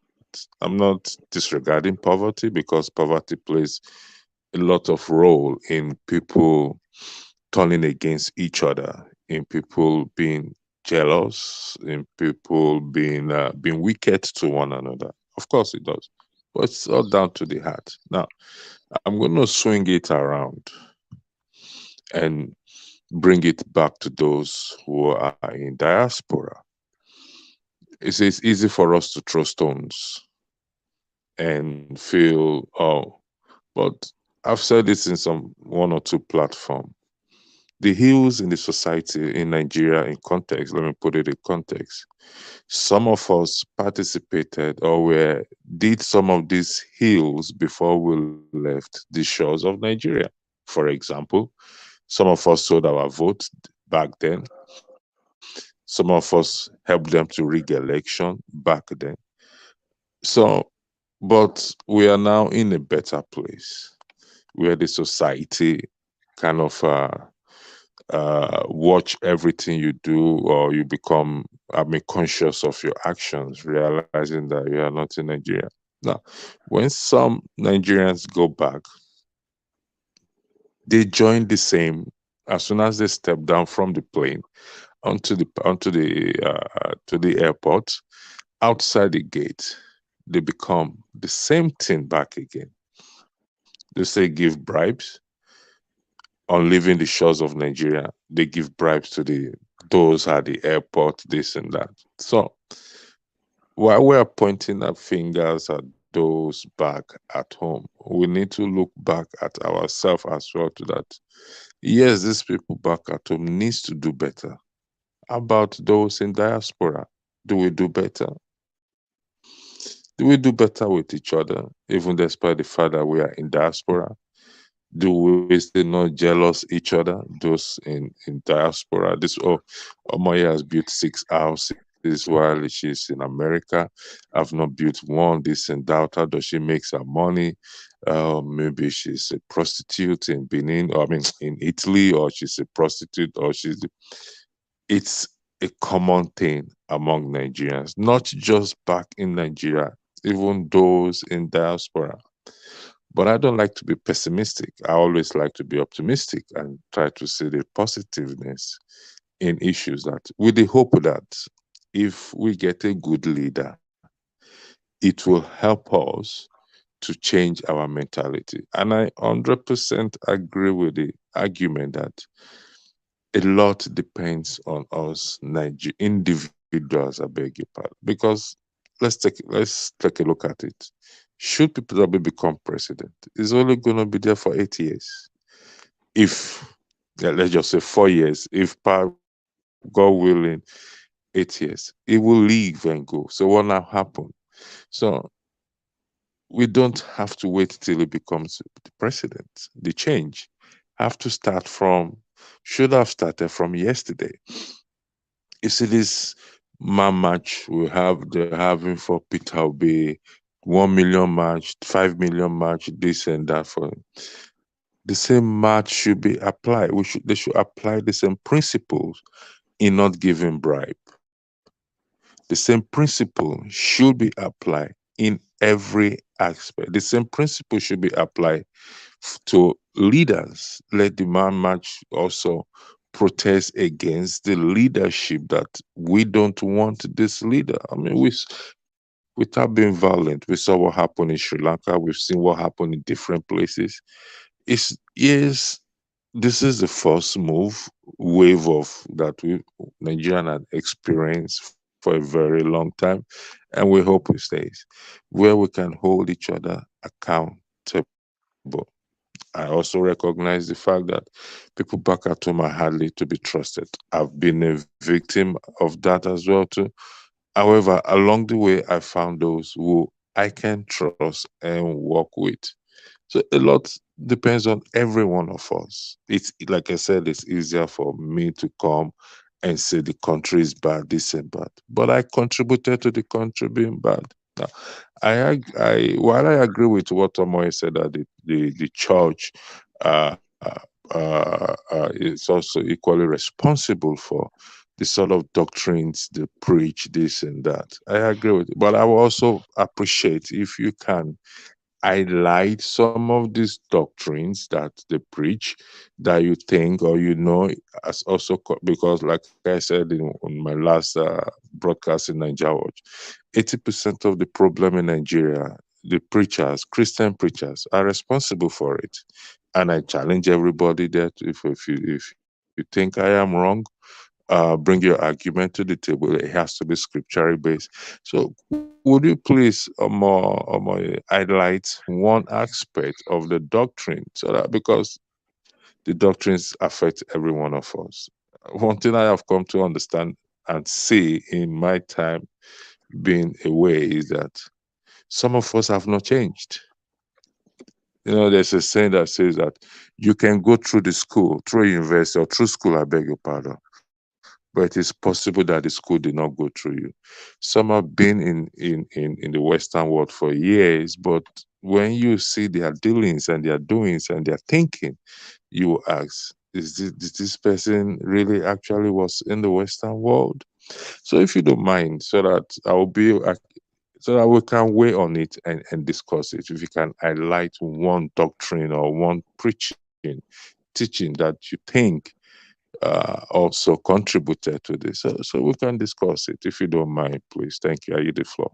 I'm not disregarding poverty, because poverty plays a lot of role in people turning against each other, in people being jealous, in people being wicked to one another. Of course, it does, but it's all down to the heart. Now, I'm going to swing it around and bring it back to those who are in diaspora. It's easy for us to throw stones and feel, oh, but I've said this in some one or two platform. The hills in the society in Nigeria, in context, let me put it in context. Some of us participated or were did some of these hills before we left the shores of Nigeria. For example, some of us sold our vote back then. Some of us helped them to rig election back then. So, but we are now in a better place where the society kind of watch everything you do, or you become, I mean, conscious of your actions, realizing that you are not in Nigeria. Now, when some Nigerians go back, they join the same as soon as they step down from the plane onto the to the airport. Outside the gate, they become the same thing back again. They say give bribes on leaving the shores of Nigeria. They give bribes to the those at the airport, this and that. So while we are pointing our fingers at those back at home, we need to look back at ourselves as well to that. Yes, these people back at home needs to do better. How about those in diaspora? Do we do better? Do we do better with each other, even despite the fact that we are in diaspora? Do we still not jealous each other? Those in diaspora, this Omoye has built 6 houses while she's in America. I've not built one, this and that. How does she make her money? Maybe she's a prostitute in Benin, or I mean in Italy, or she's a prostitute, or it's a common thing among Nigerians, not just back in Nigeria, even those in diaspora. But I don't like to be pessimistic. I always like to be optimistic and try to see the positiveness in issues, that with the hope that if we get a good leader, it will help us to change our mentality. And I 100% agree with the argument that a lot depends on us individuals, I beg your pardon. Because let's take a look at it. Should Peter Obi become president, he's only going to be there for 8 years. If, yeah, let's just say 4 years, if God willing, 8 years, he will leave and go. So what now happen? So we don't have to wait till he becomes the president. The change have to start from, should have started from yesterday. You see this man match they're having for Peter Obi, 1 million match, 5 million match, this and that for him. The same match should be applied. They should apply the same principles in not giving bribe. The same principle should be applied in every aspect. The same principle should be applied to leaders. Let the man match also protest against the leadership that we don't want this leader. I mean, without being violent, we saw what happened in Sri Lanka. We've seen what happened in different places. Yes, this is the first wave of that we Nigerian had experienced for a very long time, and we hope it stays, where we can hold each other accountable. I also recognize the fact that people back at home are hardly to be trusted. I've been a victim of that as well too. However, along the way, I found those who I can trust and work with. So a lot depends on every one of us. It's like I said, it's easier for me to come and say the country is bad, this and bad, but I contributed to the country being bad. Now, while I agree with what Tomoe said that the church uh, is also equally responsible for the sort of doctrines they preach, this and that. I agree with it, but I will also appreciate if you can highlight some of these doctrines that they preach that you think or you know as also because like I said in my last broadcast in Nigeria Watch, 80% of the problem in Nigeria, the preachers, Christian preachers, are responsible for it. And I challenge everybody that if you think I am wrong, bring your argument to the table. It has to be scripturally based. So, would you please highlight one aspect of the doctrine so that because the doctrines affect every one of us. One thing I have come to understand and see in my time being away is that some of us have not changed. There's a saying that says that you can go through the school, through a university or through school, I beg your pardon, but it is possible that the school did not go through you. Some have been in the Western world for years, but when you see their dealings and their doings and their thinking, you will ask, is this person really actually was in the Western world? So if you don't mind, so that I will be so that we can weigh on it and discuss it. If you can highlight one doctrine or one preaching, teaching that you think also contributed to this. So we can discuss it. If you don't mind, please. Thank you. I yield the floor.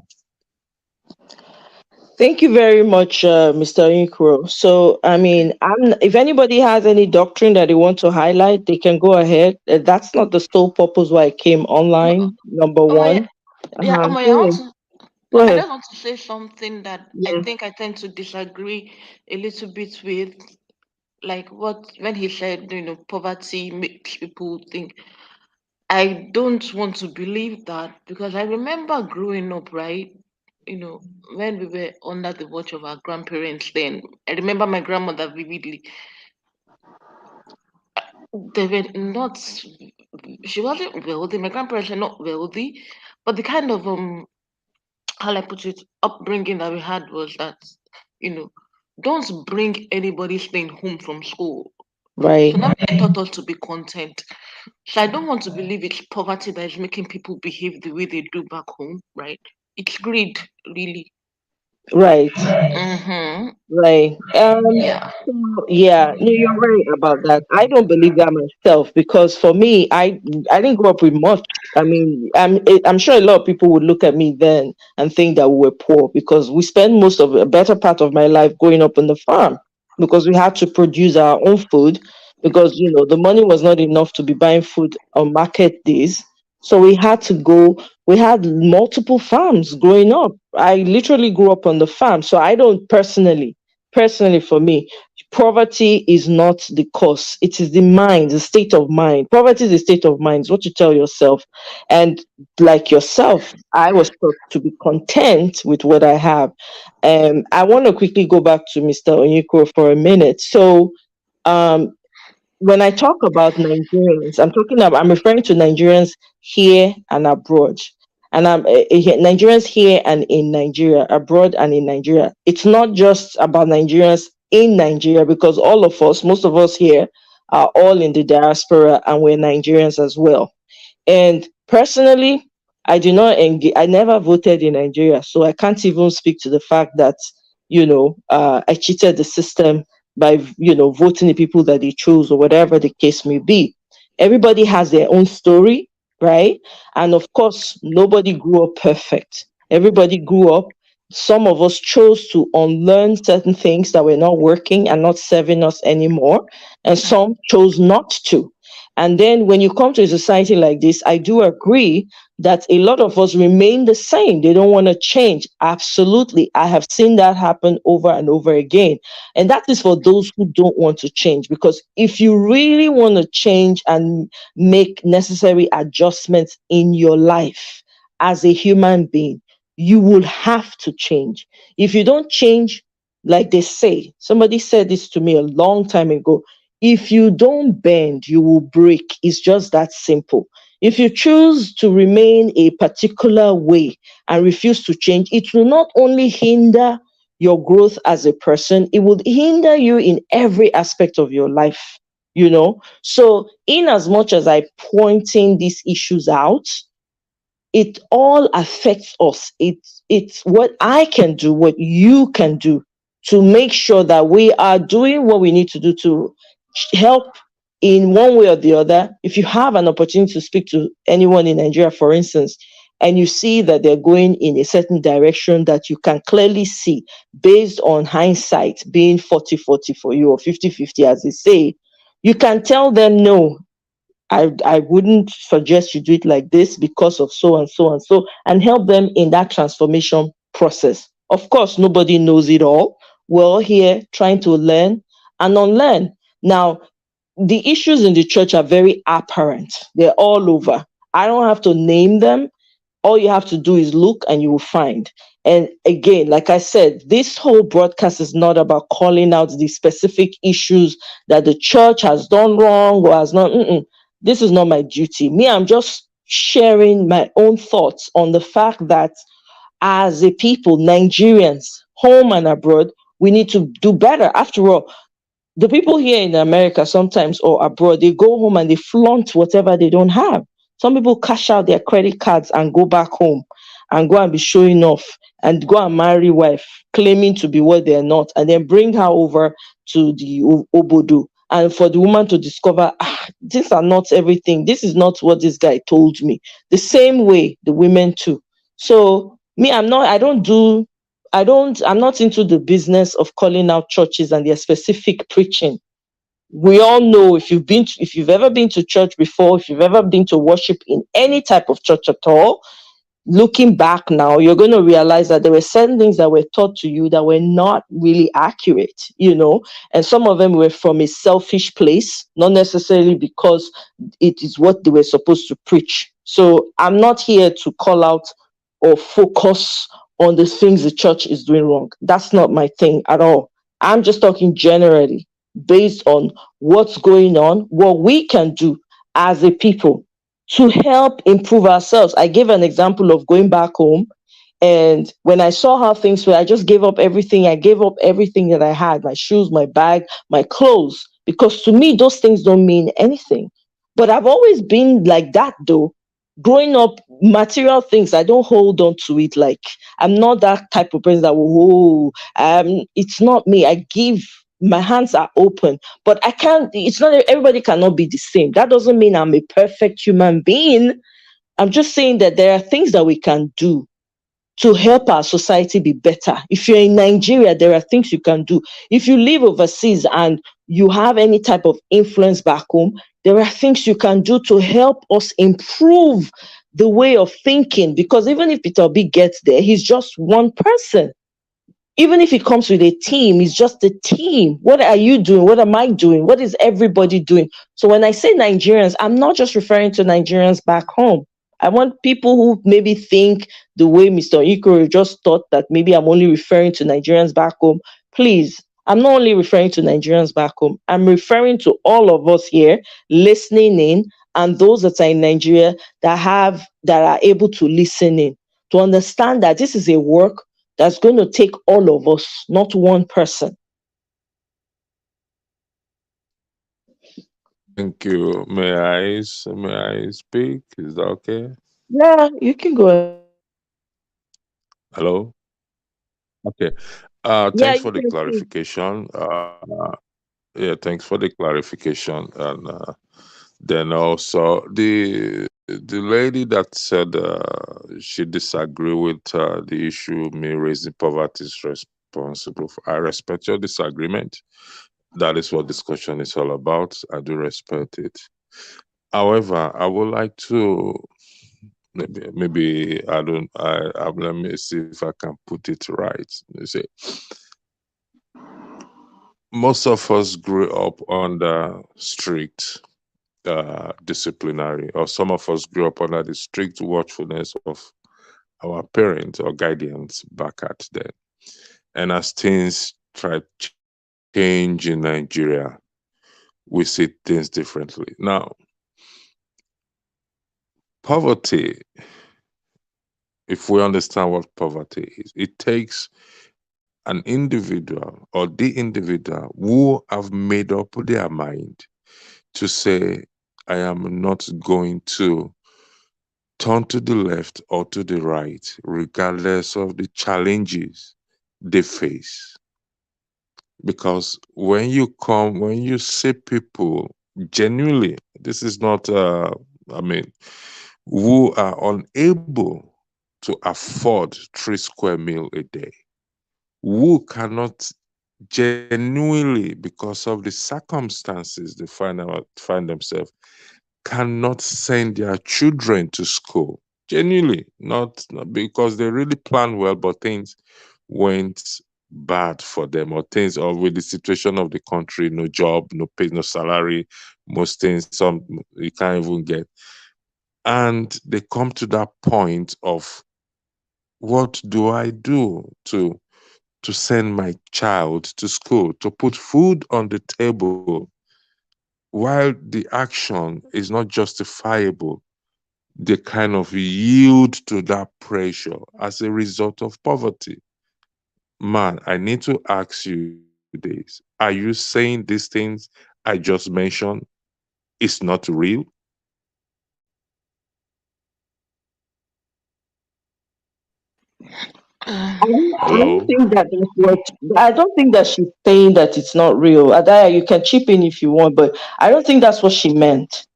Thank you very much, Mr. Inkro. So, I mean, if anybody has any doctrine that they want to highlight, they can go ahead. That's not the sole purpose why I came online. Number Omoye, one. yeah, Uh-huh. Omoye, Go ahead. Go I ahead. just want to say something that I Yeah. think I tend to disagree a little bit with, like what when he said, poverty makes people think. I don't want to believe that because I remember growing up, right? When we were under the watch of our grandparents, then I remember my grandmother vividly. They were not, she wasn't wealthy. My grandparents were not wealthy, but the kind of how I put it, upbringing that we had was that, you know, don't bring anybody's thing home from school. So Right. now they taught us to be content. So I don't want to believe it's poverty that is making people behave the way they do back home, right? It's greed, really. Right. Mm-hmm. Right. Yeah. So, yeah, no, you're right about that. I don't believe that myself because for me, I didn't grow up with much. I mean, I'm sure a lot of people would look at me then and think that we were poor because we spent most of a better part of my life growing up on the farm because we had to produce our own food because the money was not enough to be buying food on market days. So we had to go. We had multiple farms growing up. I literally grew up on the farm, so I don't personally for me, poverty is not the cause. It is the mind, the state of mind. Poverty is the state of mind. It's what you tell yourself. And like yourself, I was taught to be content with what I have. I want to quickly go back to Mr. Onyeko for a minute. So um when I talk about Nigerians, I'm referring to Nigerians here and abroad. And Nigerians here and in Nigeria, abroad and in Nigeria. It's not just about Nigerians in Nigeria because all of us, most of us here, are all in the diaspora and we're Nigerians as well. And personally, I do not engage. I never voted in Nigeria, so I can't even speak to the fact that I cheated the system by voting the people that they chose or whatever the case may be. Everybody has their own story, right? And of course, nobody grew up perfect. Everybody grew up. Some of us chose to unlearn certain things that were not working and not serving us anymore, and some chose not to. And then when you come to a society like this, I do agree that a lot of us remain the same. They don't want to change. Absolutely. I have seen that happen over and over again. And that is for those who don't want to change. Because if you really want to change and make necessary adjustments in your life as a human being, you will have to change. If you don't change, like they say, somebody said this to me a long time ago, if you don't bend, you will break. It's just that simple. If you choose to remain a particular way and refuse to change, it will not only hinder your growth as a person, it will hinder you in every aspect of your life. So in as much as I pointing these issues out, it all affects us. It's what I can do, what you can do to make sure that we are doing what we need to do to help in one way or the other. If you have an opportunity to speak to anyone in Nigeria, for instance, and you see that they're going in a certain direction that you can clearly see based on hindsight being 40-40 for you, or 50-50, as they say, you can tell them no. I wouldn't suggest you do it like this because of so and so and so, and help them in that transformation process. Of course, nobody knows it all. We're all here trying to learn and unlearn. Now, the issues in the church are very apparent. They're all over. I don't have to name them. All you have to do is look and you will find. And again, like I said, this whole broadcast is not about calling out the specific issues that the church has done wrong or has not. This is not my duty. Me, I'm just sharing my own thoughts on the fact that as a people, Nigerians, home and abroad, we need to do better. After all, the people here in America sometimes or abroad, they go home and they flaunt whatever they don't have. Some people cash out their credit cards and go back home and go and be showing off and go and marry wife, claiming to be what they're not, and then bring her over to the Obodo. And for the woman to discover, these are not everything. This is not what this guy told me. The same way the women too. So me, I'm not into the business of calling out churches and their specific preaching. We all know, if you've ever been to church before, if you've ever been to worship in any type of church at all, looking back now, you're going to realize that there were certain things that were taught to you that were not really accurate. And some of them were from a selfish place, not necessarily because it is what they were supposed to preach. So I'm not here to call out or focus on the things the church is doing wrong. That's not my thing at all. I'm just talking generally based on what's going on, what we can do as a people to help improve ourselves. I gave an example of going back home. And when I saw how things were, I just gave up everything. I gave up everything that I had, my shoes, my bag, my clothes, because to me, those things don't mean anything. But I've always been like that, though. Growing up, material things, I don't hold on to it. Like, I'm not that type of person that will, it's not me. My hands are open, but I can't, it's not, everybody cannot be the same. That doesn't mean I'm a perfect human being. I'm just saying that there are things that we can do to help our society be better. If you're in Nigeria, there are things you can do. If you live overseas and you have any type of influence back home, there are things you can do to help us improve the way of thinking. Because even if Peter Obi gets there, he's just one person. Even if he comes with a team, it's just a team. What are you doing? What am I doing? What is everybody doing? So when I say Nigerians, I'm not just referring to Nigerians back home. I want people who maybe think the way Mr. Ikoro just thought that maybe I'm only referring to Nigerians back home. Please, I'm not only referring to Nigerians back home. I'm referring to all of us here listening in, and those that are in Nigeria that are able to listen in, to understand that this is a work that's going to take all of us, not one person. Thank you. May I speak? Is that okay? Yeah, you can go ahead. Hello? Okay. Yeah, Thanks you for the can speak. clarification. Yeah, thanks for the clarification. And then also the lady that said she disagree with the issue me raising poverty is responsible for. I respect your disagreement. That is what discussion is all about. I do respect it. However, I would like to maybe I don't let me see if I can put it right. You see, most of us grew up under strict disciplinary, or some of us grew up under the strict watchfulness of our parents or guardians back at then. And as things try to change in Nigeria, we see things differently. Now, poverty, if we understand what poverty is, it takes an individual or the individual who have made up their mind to say, I am not going to turn to the left or to the right, regardless of the challenges they face. Because when you see people genuinely, this is not, I mean, who are unable to afford 3 square meal a day, who cannot genuinely, because of the circumstances they find themselves, cannot send their children to school. Genuinely, not because they really plan well, but things went bad for them, or things, or with the situation of the country, no job, no pay, no salary, most things, some you can't even get. And they come to that point of, what do I do to send my child to school, to put food on the table, while the action is not justifiable? They kind of yield to that pressure as a result of poverty. Man, I need to ask you this. Are you saying these things I just mentioned is not real? I don't Hello? think that that's what I don't think that she's saying that it's not real. Adaya, you can chip in if you want, but I don't think that's what she meant.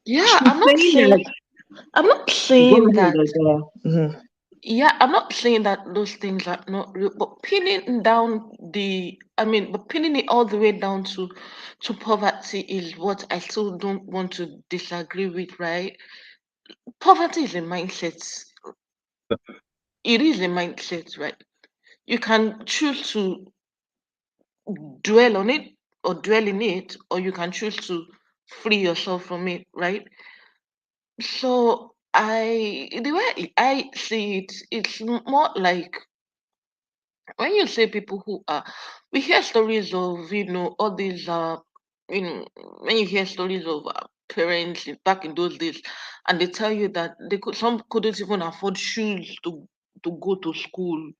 Yeah, She's saying that. I'm not Go saying ahead, that. Adaya. Mhm. Yeah, I'm not saying that those things are not real, but pinning down but pinning it all the way down to poverty is what I still don't want to disagree with, right? Poverty is a mindset. It is a mindset, right? You can choose to dwell on it or dwell in it, or you can choose to free yourself from it, right? So the way I see it, it's more like when you say people who are, we hear stories of, all these when you hear stories of parents back in those days, and they tell you that some couldn't even afford shoes to go to school,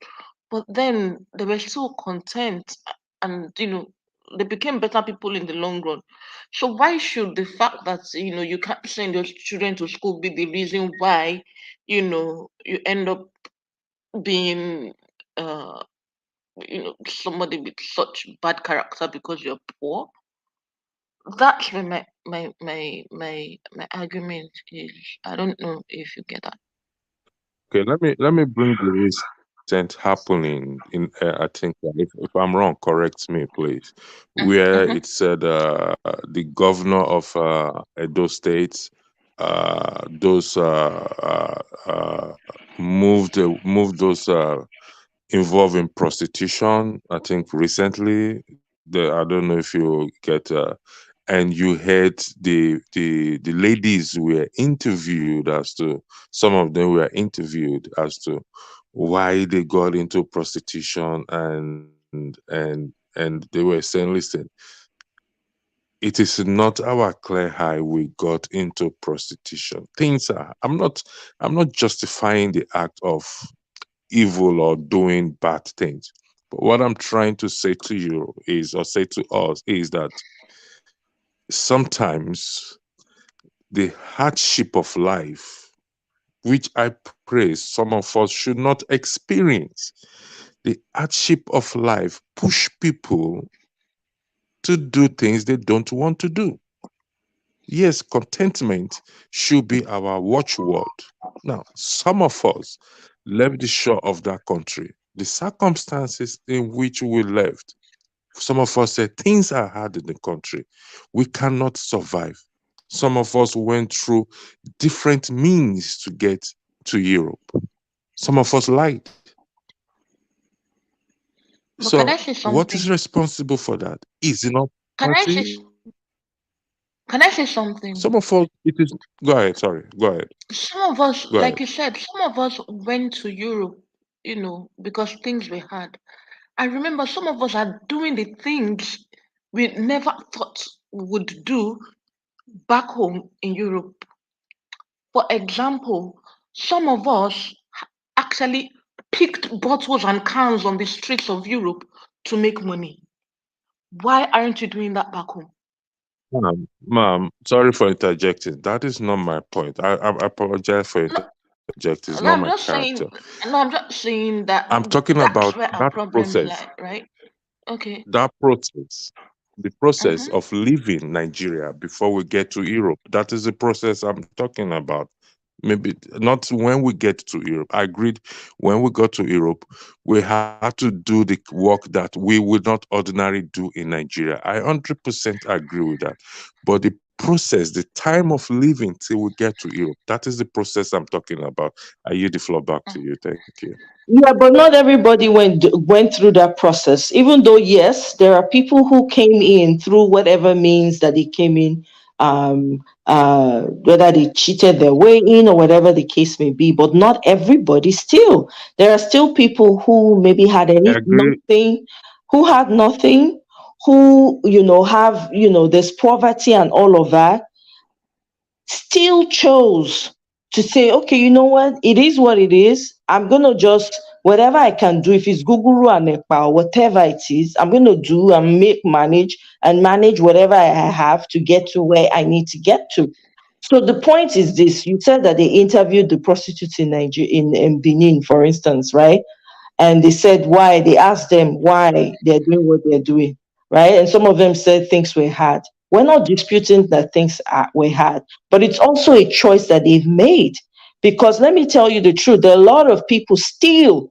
but then they were still content, and they became better people in the long run. So why should the fact that you can't send your children to school be the reason why you end up being uh somebody with such bad character because you're poor? That's where my argument is. I don't know if you get that. Okay, let me bring the recent happening in I think if I'm wrong, correct me, please. Where it Mm-hmm. said the governor of Edo State, those moved those involved in prostitution. I think recently, I don't know if you get, and you heard the ladies were interviewed as to, some of them were interviewed as to why they got into prostitution, and they were saying, listen, it is not our clear high we got into prostitution. Things are, I'm not justifying the act of evil or doing bad things. But what I'm trying to say to you is, or say to us, is that sometimes the hardship of life, which I pray some of us should not experience, the hardship of life push people to do things they don't want to do. Yes, contentment should be our watchword. Now, some of us left the shore of that country. The circumstances in which we left, some of us said things are hard in the country. We cannot survive. Some of us went through different means to get to Europe. Some of us lied. But can I So, say what is something? responsible for that? Is it not Can I say poverty? s- can I say Some something? of us, it is. Go ahead. Sorry. Go ahead. Some of us, Go like ahead. you said, some of us went to Europe, because things were hard. I remember some of us are doing the things we never thought we would do back home in Europe. For example, some of us actually picked bottles and cans on the streets of Europe to make money. Why aren't you doing that back home? Ma'am, sorry for interjecting. That is not my point. I apologize for No, interjecting. It's not my no, I'm character. just saying. No, I'm just saying I'm that talking about that's where that our problems process. lie, right? Okay. That process, the process Mm-hmm. of leaving Nigeria before we get to Europe. That is the process I'm talking about. Maybe not when we get to Europe. I agreed when we got to Europe, we had to do the work that we would not ordinarily do in Nigeria. I 100% agree with that. But the process, the time of living till we get to Europe, that is the process I'm talking about. I yield the floor back to you. Thank you. Yeah, but not everybody went through that process. Even though, yes, there are people who came in through whatever means that they came in, whether they cheated their way in or whatever the case may be. But not everybody. Still, there are still people who maybe had I any agree. nothing, who had nothing, who have there's poverty and all of that, still chose to say, okay, you know what it is. I'm gonna just whatever I can do, if it's Guguru and Nepa or whatever it is, I'm gonna do and manage whatever I have to get to where I need to get to. So the point is this: you said that they interviewed the prostitutes in Nigeria, in Benin, for instance, right? And they asked them why they're doing what they're doing, right? And some of them said things were hard. We're not disputing that were hard, but it's also a choice that they've made. Because let me tell you the truth, there are a lot of people still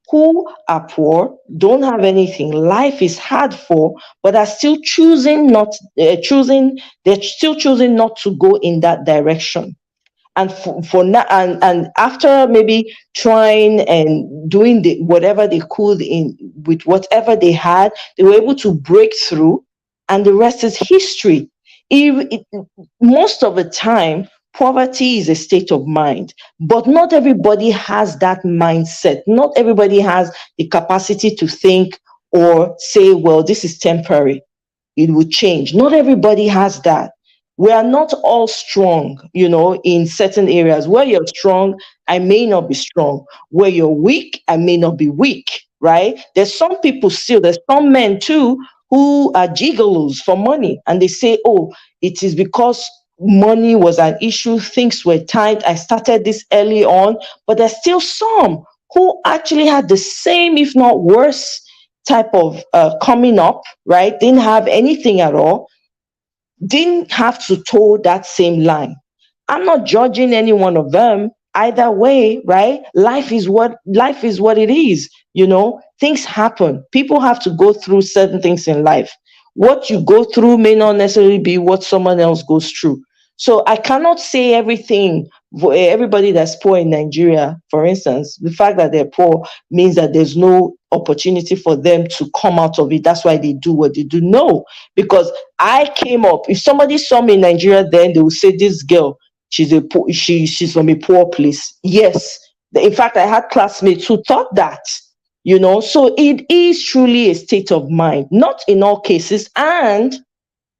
who are poor, don't have anything, life is hard for, but are still they're still choosing not to go in that direction. And for now, and after maybe trying and doing whatever they could in with whatever they had, they were able to break through, and the rest is history. Most of the time, poverty is a state of mind, but not everybody has that mindset. Not everybody has the capacity to think or say, well, this is temporary, it will change. Not everybody has that. We are not all strong, in certain areas. Where you're strong, I may not be strong. Where you're weak, I may not be weak, right? There's some men too who are gigolos for money, and they say, oh, it is because money was an issue, things were tight. I started this early on, but there's still some who actually had the same, if not worse, type of coming up, right? Didn't have anything at all, didn't have to toe that same line. I'm not judging any one of them either way, right? Life is what it is. Things happen. People have to go through certain things in life. What you go through may not necessarily be what someone else goes through. So I cannot say everything for everybody that's poor in Nigeria, for instance. The fact that they're poor means that there's no opportunity for them to come out of it. That's why they do what they do. No, because I came up. If somebody saw me in Nigeria, then they would say, "This girl, she's from a poor place." Yes, in fact, I had classmates who thought that. So it is truly a state of mind. Not in all cases, and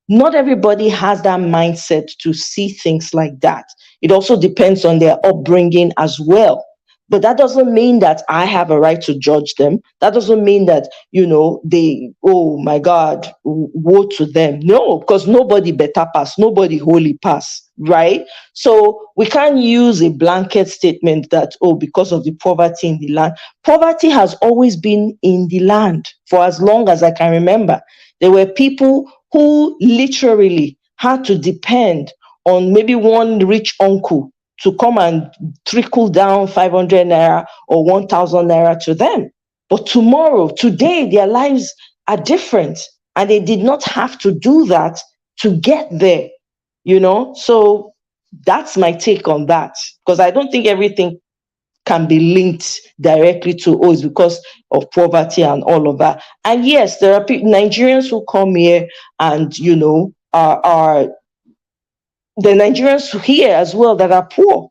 not everybody has that mindset to see things like that. It also depends on their upbringing as well. But that doesn't mean that I have a right to judge them. That doesn't mean that, oh my God, woe to them. No, because nobody better pass, nobody holy pass, right? So we can't use a blanket statement that, oh, because of the poverty in the land. Poverty has always been in the land for as long as I can remember. There were people who literally had to depend on maybe one rich uncle to come and trickle down 500 naira or 1,000 naira to them. But today, their lives are different, and they did not have to do that to get there. So that's my take on that, because I don't think everything can be linked directly to, oh, it's because of poverty and all of that. And yes, there are people, Nigerians who come here and are the Nigerians here as well that are poor,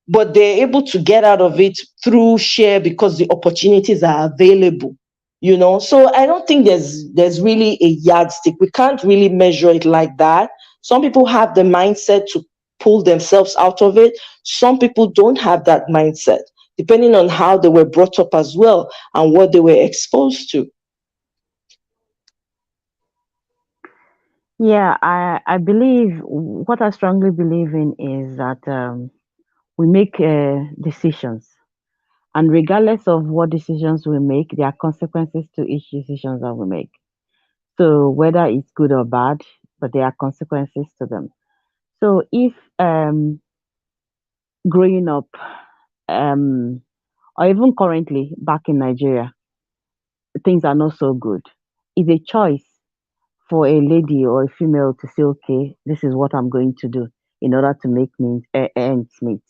but they're able to get out of it through share because the opportunities are available. So I don't think there's really a yardstick. We can't really measure it like that. Some people have the mindset to pull themselves out of it. Some people don't have that mindset, depending on how they were brought up as well and what they were exposed to. Yeah, I believe what I strongly believe in is that we make decisions, and regardless of what decisions we make, there are consequences to each decision that we make. So whether it's good or bad, but there are consequences to them. So if growing up, um, or even currently back in Nigeria, things are not so good, it's a choice for a lady or a female to say, okay, this is what I'm going to do in order to make me ends meet.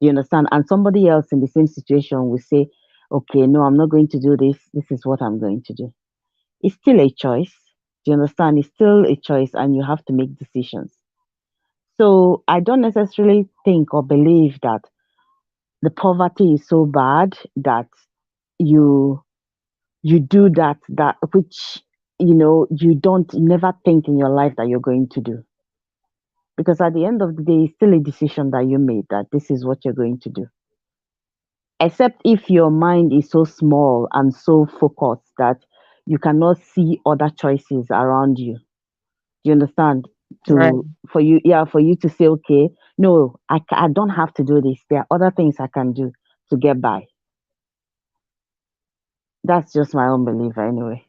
You understand? And somebody else in the same situation will say, okay, no, I'm not going to do this. This is what I'm going to do. It's still a choice. Do you understand? It's still a choice, and you have to make decisions. So I don't necessarily think or believe that the poverty is so bad that you you do that which you don't never think in your life that you're going to do, because at the end of the day it's still a decision that you made that this is what you're going to do, except if your mind is so small and so focused that you cannot see other choices around you. Do you understand? Right. To For you, yeah, for you to say, okay, no, I don't have to do this, there are other things I can do to get by. That's just my own belief anyway.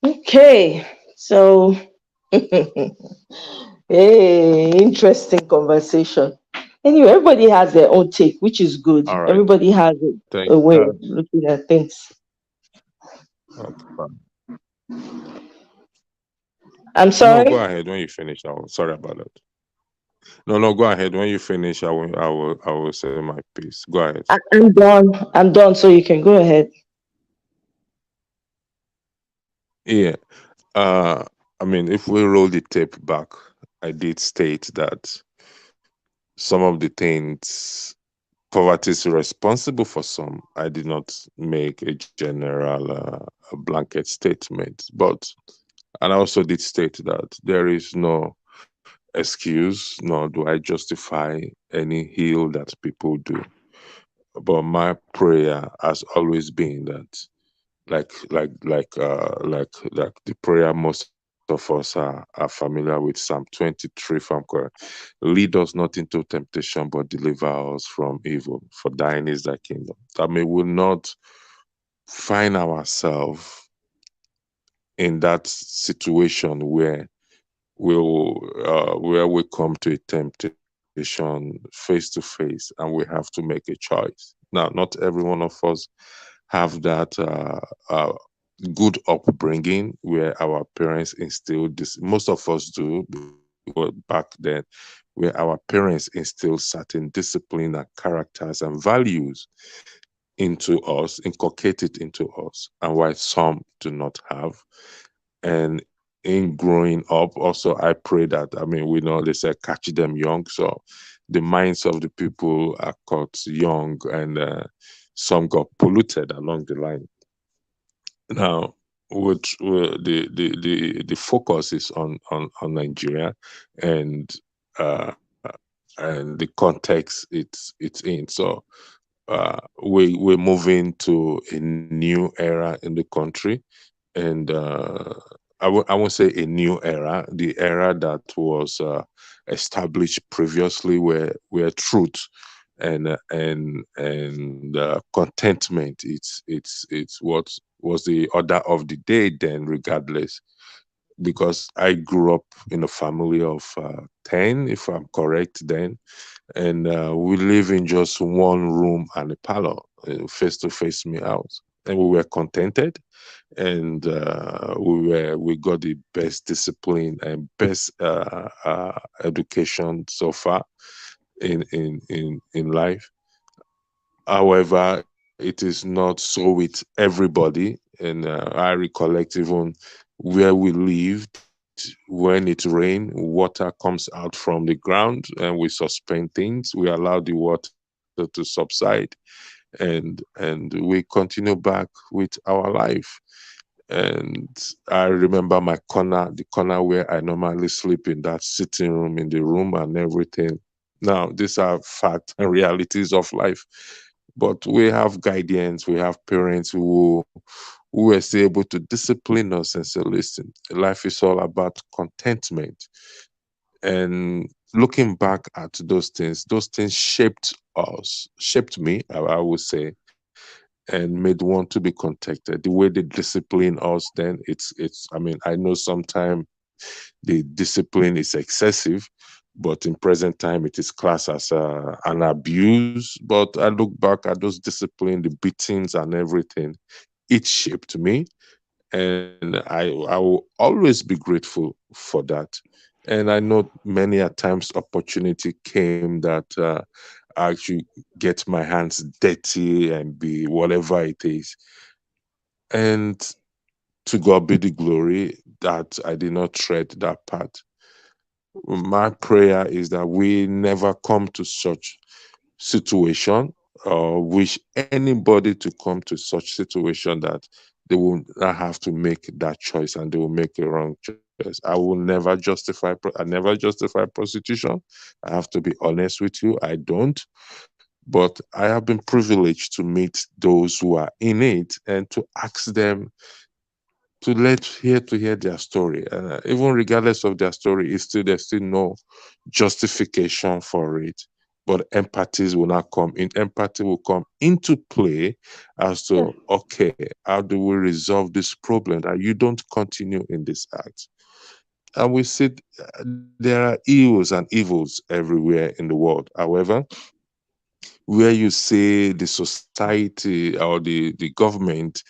Okay. So, hey, interesting conversation. Anyway, everybody has their own take, which is good. All right. Everybody has Thank. a way of looking at things. Okay, fine. I'm No, go sorry. ahead when you finish. Sorry about that. No, no, go ahead when you finish. I will say my piece. Go ahead. I'm done. I'm done. So you can go ahead. Yeah. Uh, I mean, if we roll the tape back, I did state that some of the things poverty is responsible for some. I did not make a general a blanket statement, but and I also did state that there is no excuse, nor do I justify any heal that people do. But my prayer has always been that like the prayer most of us are familiar with, Psalm 23, if I'm correct. Lead us not into temptation, but deliver us from evil. For thine is thy kingdom. That may we not find ourselves in that situation where we come to a temptation face to face and we have to make a choice. Now, not every one of us have that good upbringing where our parents instilled this. Most of us do, back then, where our parents instilled certain discipline and characters and values into us, inculcated into us, and why some do not have. And in growing up, also, I pray that, I mean, we know they say catch them young. So the minds of the people are caught young, and some got polluted along the line. Now, the focus is on Nigeria, and uh, and the context it's in. So we're moving to a new era in the country, and I won't say a new era, the era that was established previously, where truth and contentment, it's what was the order of the day then, regardless. Because I grew up in a family of 10, if I'm correct then, and we live in just one room and a parlor. face to face me out, and we were contented, and we got the best discipline and best education so far in life. However, it is not so with everybody, and I recollect even where we lived when it rained, water comes out from the ground, and we suspend things. We allow the water to subside, and we continue back with our life. And I remember my corner, the corner where I normally sleep in, that sitting room, in the room and everything. Now, these are facts and realities of life. But we have guardians, we have parents who were still able to discipline us and say, listen, life is all about contentment. And looking back at those things shaped us, shaped me, I would say, and made one to be contented. The way they discipline us then, it's I mean, I know sometimes the discipline is excessive, but in present time it is classed as an abuse. But I look back at those discipline, the beatings and everything, it shaped me, and I will always be grateful for that. And I know many a times opportunity came that I actually get my hands dirty and be whatever it is. And to God be the glory that I did not tread that path. My prayer is that we never come to such situation, or wish anybody to come to such situation that they will not have to make that choice and they will make a wrong choice. I will never justify. I never justify prostitution. I have to be honest with you. I don't. But I have been privileged to meet those who are in it and to ask them to hear their story. Even regardless of their story, it's still there's still no justification for it. But empathies will not come in. Empathy will come into play as Yes. to, okay, how do we resolve this problem that you don't continue in this act? And we see there are ills and evils everywhere in the world. However, where you see the society or the government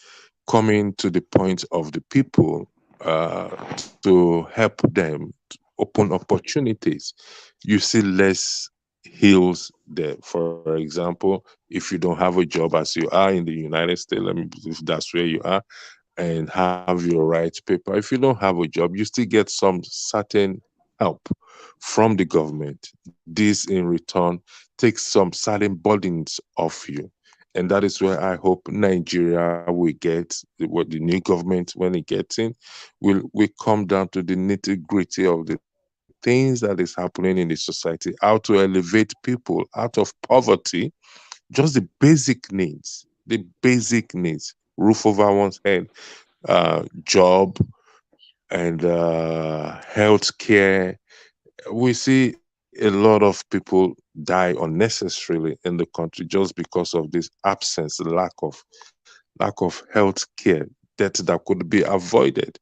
coming to the point of the people to help them to open opportunities, you see less hills there. For example, if you don't have a job as you are in the United States, let me, if that's where you are, and have your right paper, if you don't have a job, you still get some certain help from the government. This in return takes some certain burdens off you. And that is where I hope Nigeria will get, what the new government, when it gets in, will come down to the nitty gritty of the things that is happening in the society, how to elevate people out of poverty, just the basic needs, roof over one's head, job, and health care. We see a lot of people die unnecessarily in the country just because of this absence, lack of health care, death that could be avoided.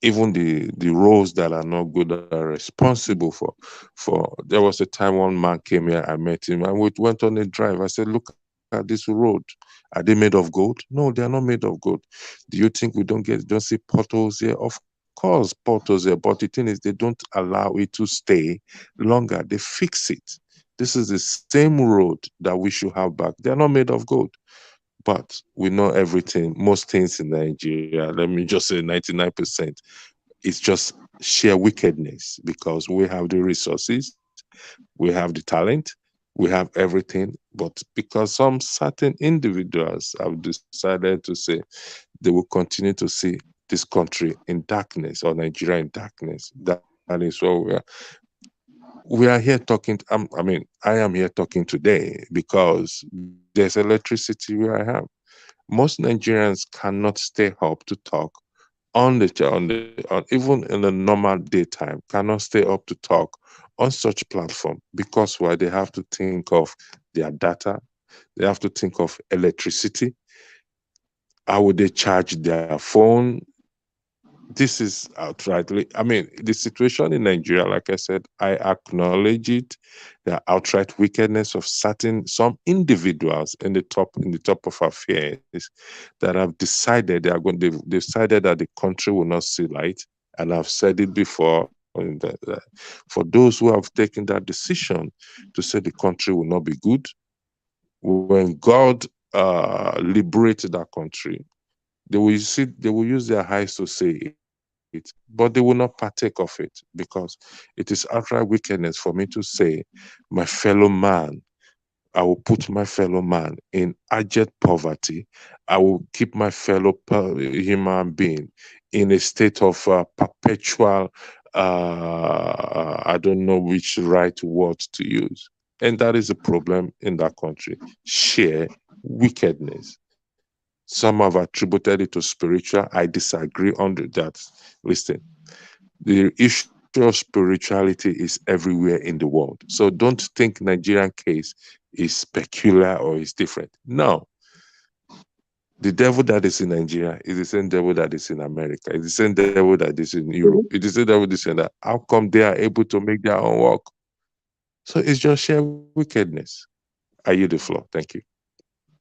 Even the roads that are not good are responsible for. There was a time one man came here, I met him, and we went on a drive. I said, look at this road. Are they made of gold? No, they are not made of gold. Do you think we don't see potholes here? Of course, potholes here. But the thing is, they don't allow it to stay longer. They fix it. This is the same road that we should have back. They are not made of gold. But we know everything, most things in Nigeria, let me just say 99%, it's just sheer wickedness, because we have the resources, we have the talent, we have everything. But because some certain individuals have decided to say they will continue to see this country in darkness, or Nigeria in darkness, that is what we are here talking. I mean, I am here talking today because there's electricity where I am. Most Nigerians cannot stay up to talk even in the normal daytime, cannot stay up to talk on such platform. Because why? They have to think of their data, they have to think of electricity, how would they charge their phone, This is outrightly, I mean, the situation in Nigeria, like I said, I acknowledge it. The outright wickedness of certain some individuals in the top of affairs that have decided they've decided that the country will not see light. And I've said it before, for those who have taken that decision to say the country will not be good, when God liberated that country, they will use their eyes to see it, but they will not partake of it because it is outright wickedness for me to say, my fellow man, I will put my fellow man in abject poverty. I will keep my fellow human being in a state of perpetual, I don't know which right word to use. And that is a problem in that country. Sheer wickedness. Some have attributed it to spiritual. I disagree on that. Listen, the issue of spirituality is everywhere in the world. So don't think Nigerian case is peculiar or is different. No, the devil that is in Nigeria is the same devil that is in America. It's the same devil that is in Europe. It's the same devil that is in that. How come they are able to make their own work? So it's just sheer wickedness. I yield the floor. Thank you.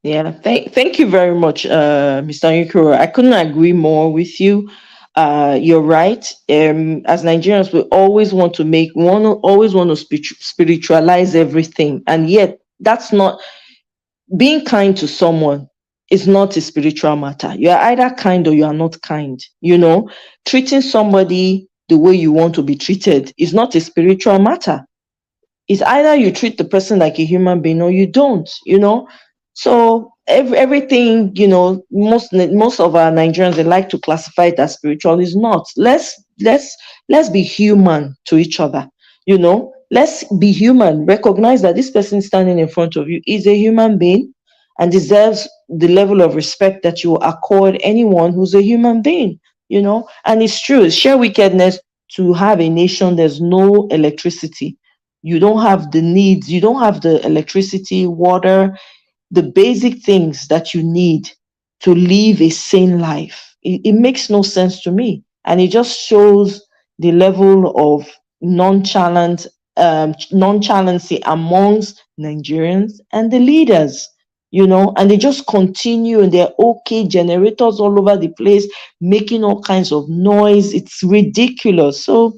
Yeah, thank you very much, Mr. Yukuro. I couldn't agree more with you. You're right. As Nigerians, we always want to always want to spiritualize everything, and yet that's not being kind to someone is not a spiritual matter. You are either kind or you are not kind. Treating somebody the way you want to be treated is not a spiritual matter. It's either you treat the person like a human being or you don't. So everything, most of our Nigerians, they like to classify it as spiritual. Is not. Let's be human to each other. Let's be human. Recognize that this person standing in front of you is a human being and deserves the level of respect that you accord anyone who's a human being. And it's true, it's sheer wickedness to have a nation there's no electricity. You don't have the needs, you don't have the electricity, water, the basic things that you need to live a sane life. It makes no sense to me. And it just shows the level of nonchalant, nonchalancy amongst Nigerians and the leaders. And they just continue and they're okay, generators all over the place, making all kinds of noise. It's ridiculous. So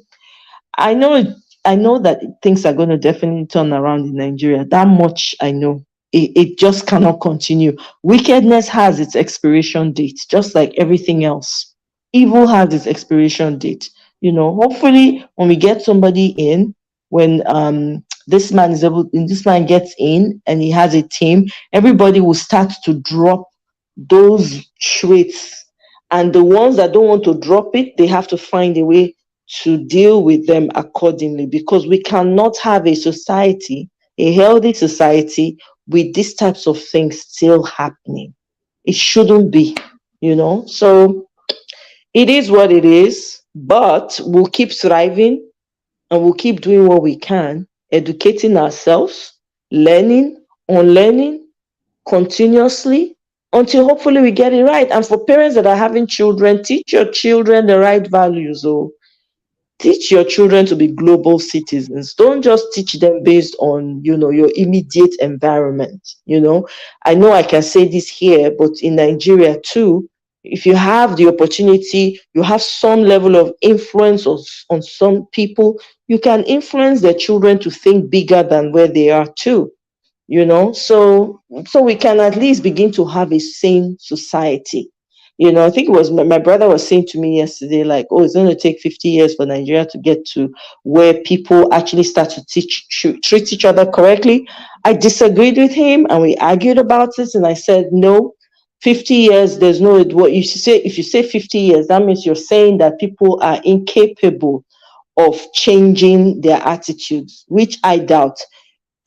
I know I know that things are going to definitely turn around in Nigeria. That much I know. It just cannot continue. Wickedness has its expiration date, just like everything else. Evil has its expiration date. Hopefully when we get somebody in, when this man gets in and he has a team, everybody will start to drop those traits. And the ones that don't want to drop it, they have to find a way to deal with them accordingly, because we cannot have a healthy society, with these types of things still happening. It shouldn't be. So it is what it is, but we'll keep thriving and we'll keep doing what we can, educating ourselves, learning, unlearning continuously until hopefully we get it right. And for parents that are having children, teach your children the right values. Teach your children to be global citizens. Don't just teach them based on your immediate environment. I know I can say this here, but in Nigeria too, if you have the opportunity, you have some level of influence on some people, you can influence their children to think bigger than where they are too. So we can at least begin to have a sane society. I think it was my brother was saying to me yesterday, like, oh, it's going to take 50 years for Nigeria to get to where people actually start to treat each other correctly. I disagreed with him and we argued about it. And I said, no, 50 years, there's no, what you say, if you say 50 years, that means you're saying that people are incapable of changing their attitudes, which I doubt.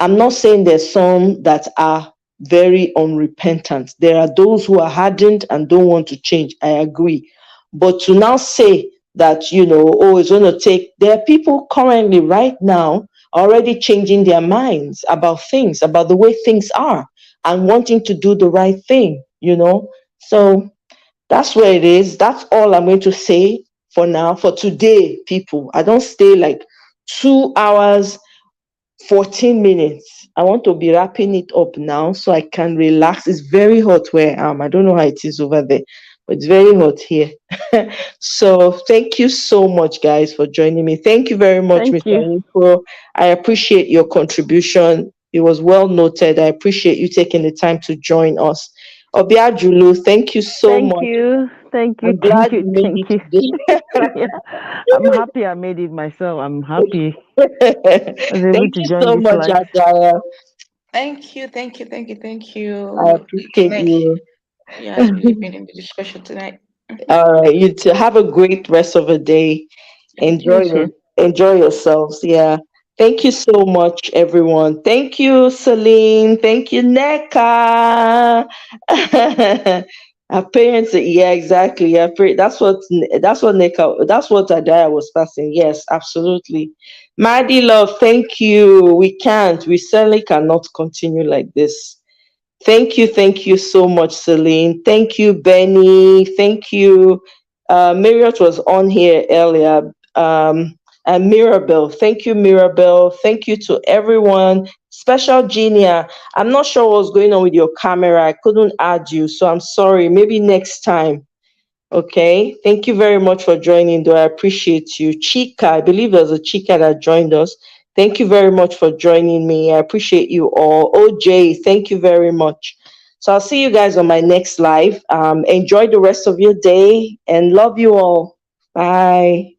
I'm not saying there's some that are very unrepentant. There are those who are hardened and don't want to change. I agree. But to now say that, oh, it's going to take, there are people currently right now already changing their minds about things, about the way things are, and wanting to do the right thing. So that's where it is. That's all I'm going to say for now, for today, people. I don't stay like 2 hours 14 minutes. I want to be wrapping it up now so I can relax. It's very hot where I am. I don't know how it is over there, but it's very hot here. So thank you so much, guys, for joining me. Thank you very much, Thank Mr. you. Info. I appreciate your contribution. It was well noted. I appreciate you taking the time to join us. Obiajulu, thank you so Thank much. you. Thank you. I'm Thank glad you. you made Thank it you. today. Yeah. I'm happy I made it myself. I'm happy I was able Thank to you join so this much, live. Agaya. Thank you, thank you, thank you, thank I you. It's appreciate nice. you. You has really been in the discussion tonight. All right, you too. Have a great rest of the day. Thank You Enjoy too. enjoy yourselves. Yeah. Thank you so much, everyone. Thank you, Celine. Thank you, Neka. Our parents, yeah, exactly. Yeah, that's what Neka, that's what Adaya was passing. Yes, absolutely. Maddie love, thank you. We can't, we certainly cannot continue like this. Thank you so much, Celine. Thank you, Benny. Thank you. Marriott was on here earlier. And Mirabel. Thank you, Mirabel. Thank you to everyone. Special Genia. I'm not sure what's going on with your camera. I couldn't add you, so I'm sorry. Maybe next time. Okay. Thank you very much for joining, though. I appreciate you. Chika, I believe there's a Chika that joined us. Thank you very much for joining me. I appreciate you all. OJ, thank you very much. So I'll see you guys on my next live. Enjoy the rest of your day and love you all. Bye.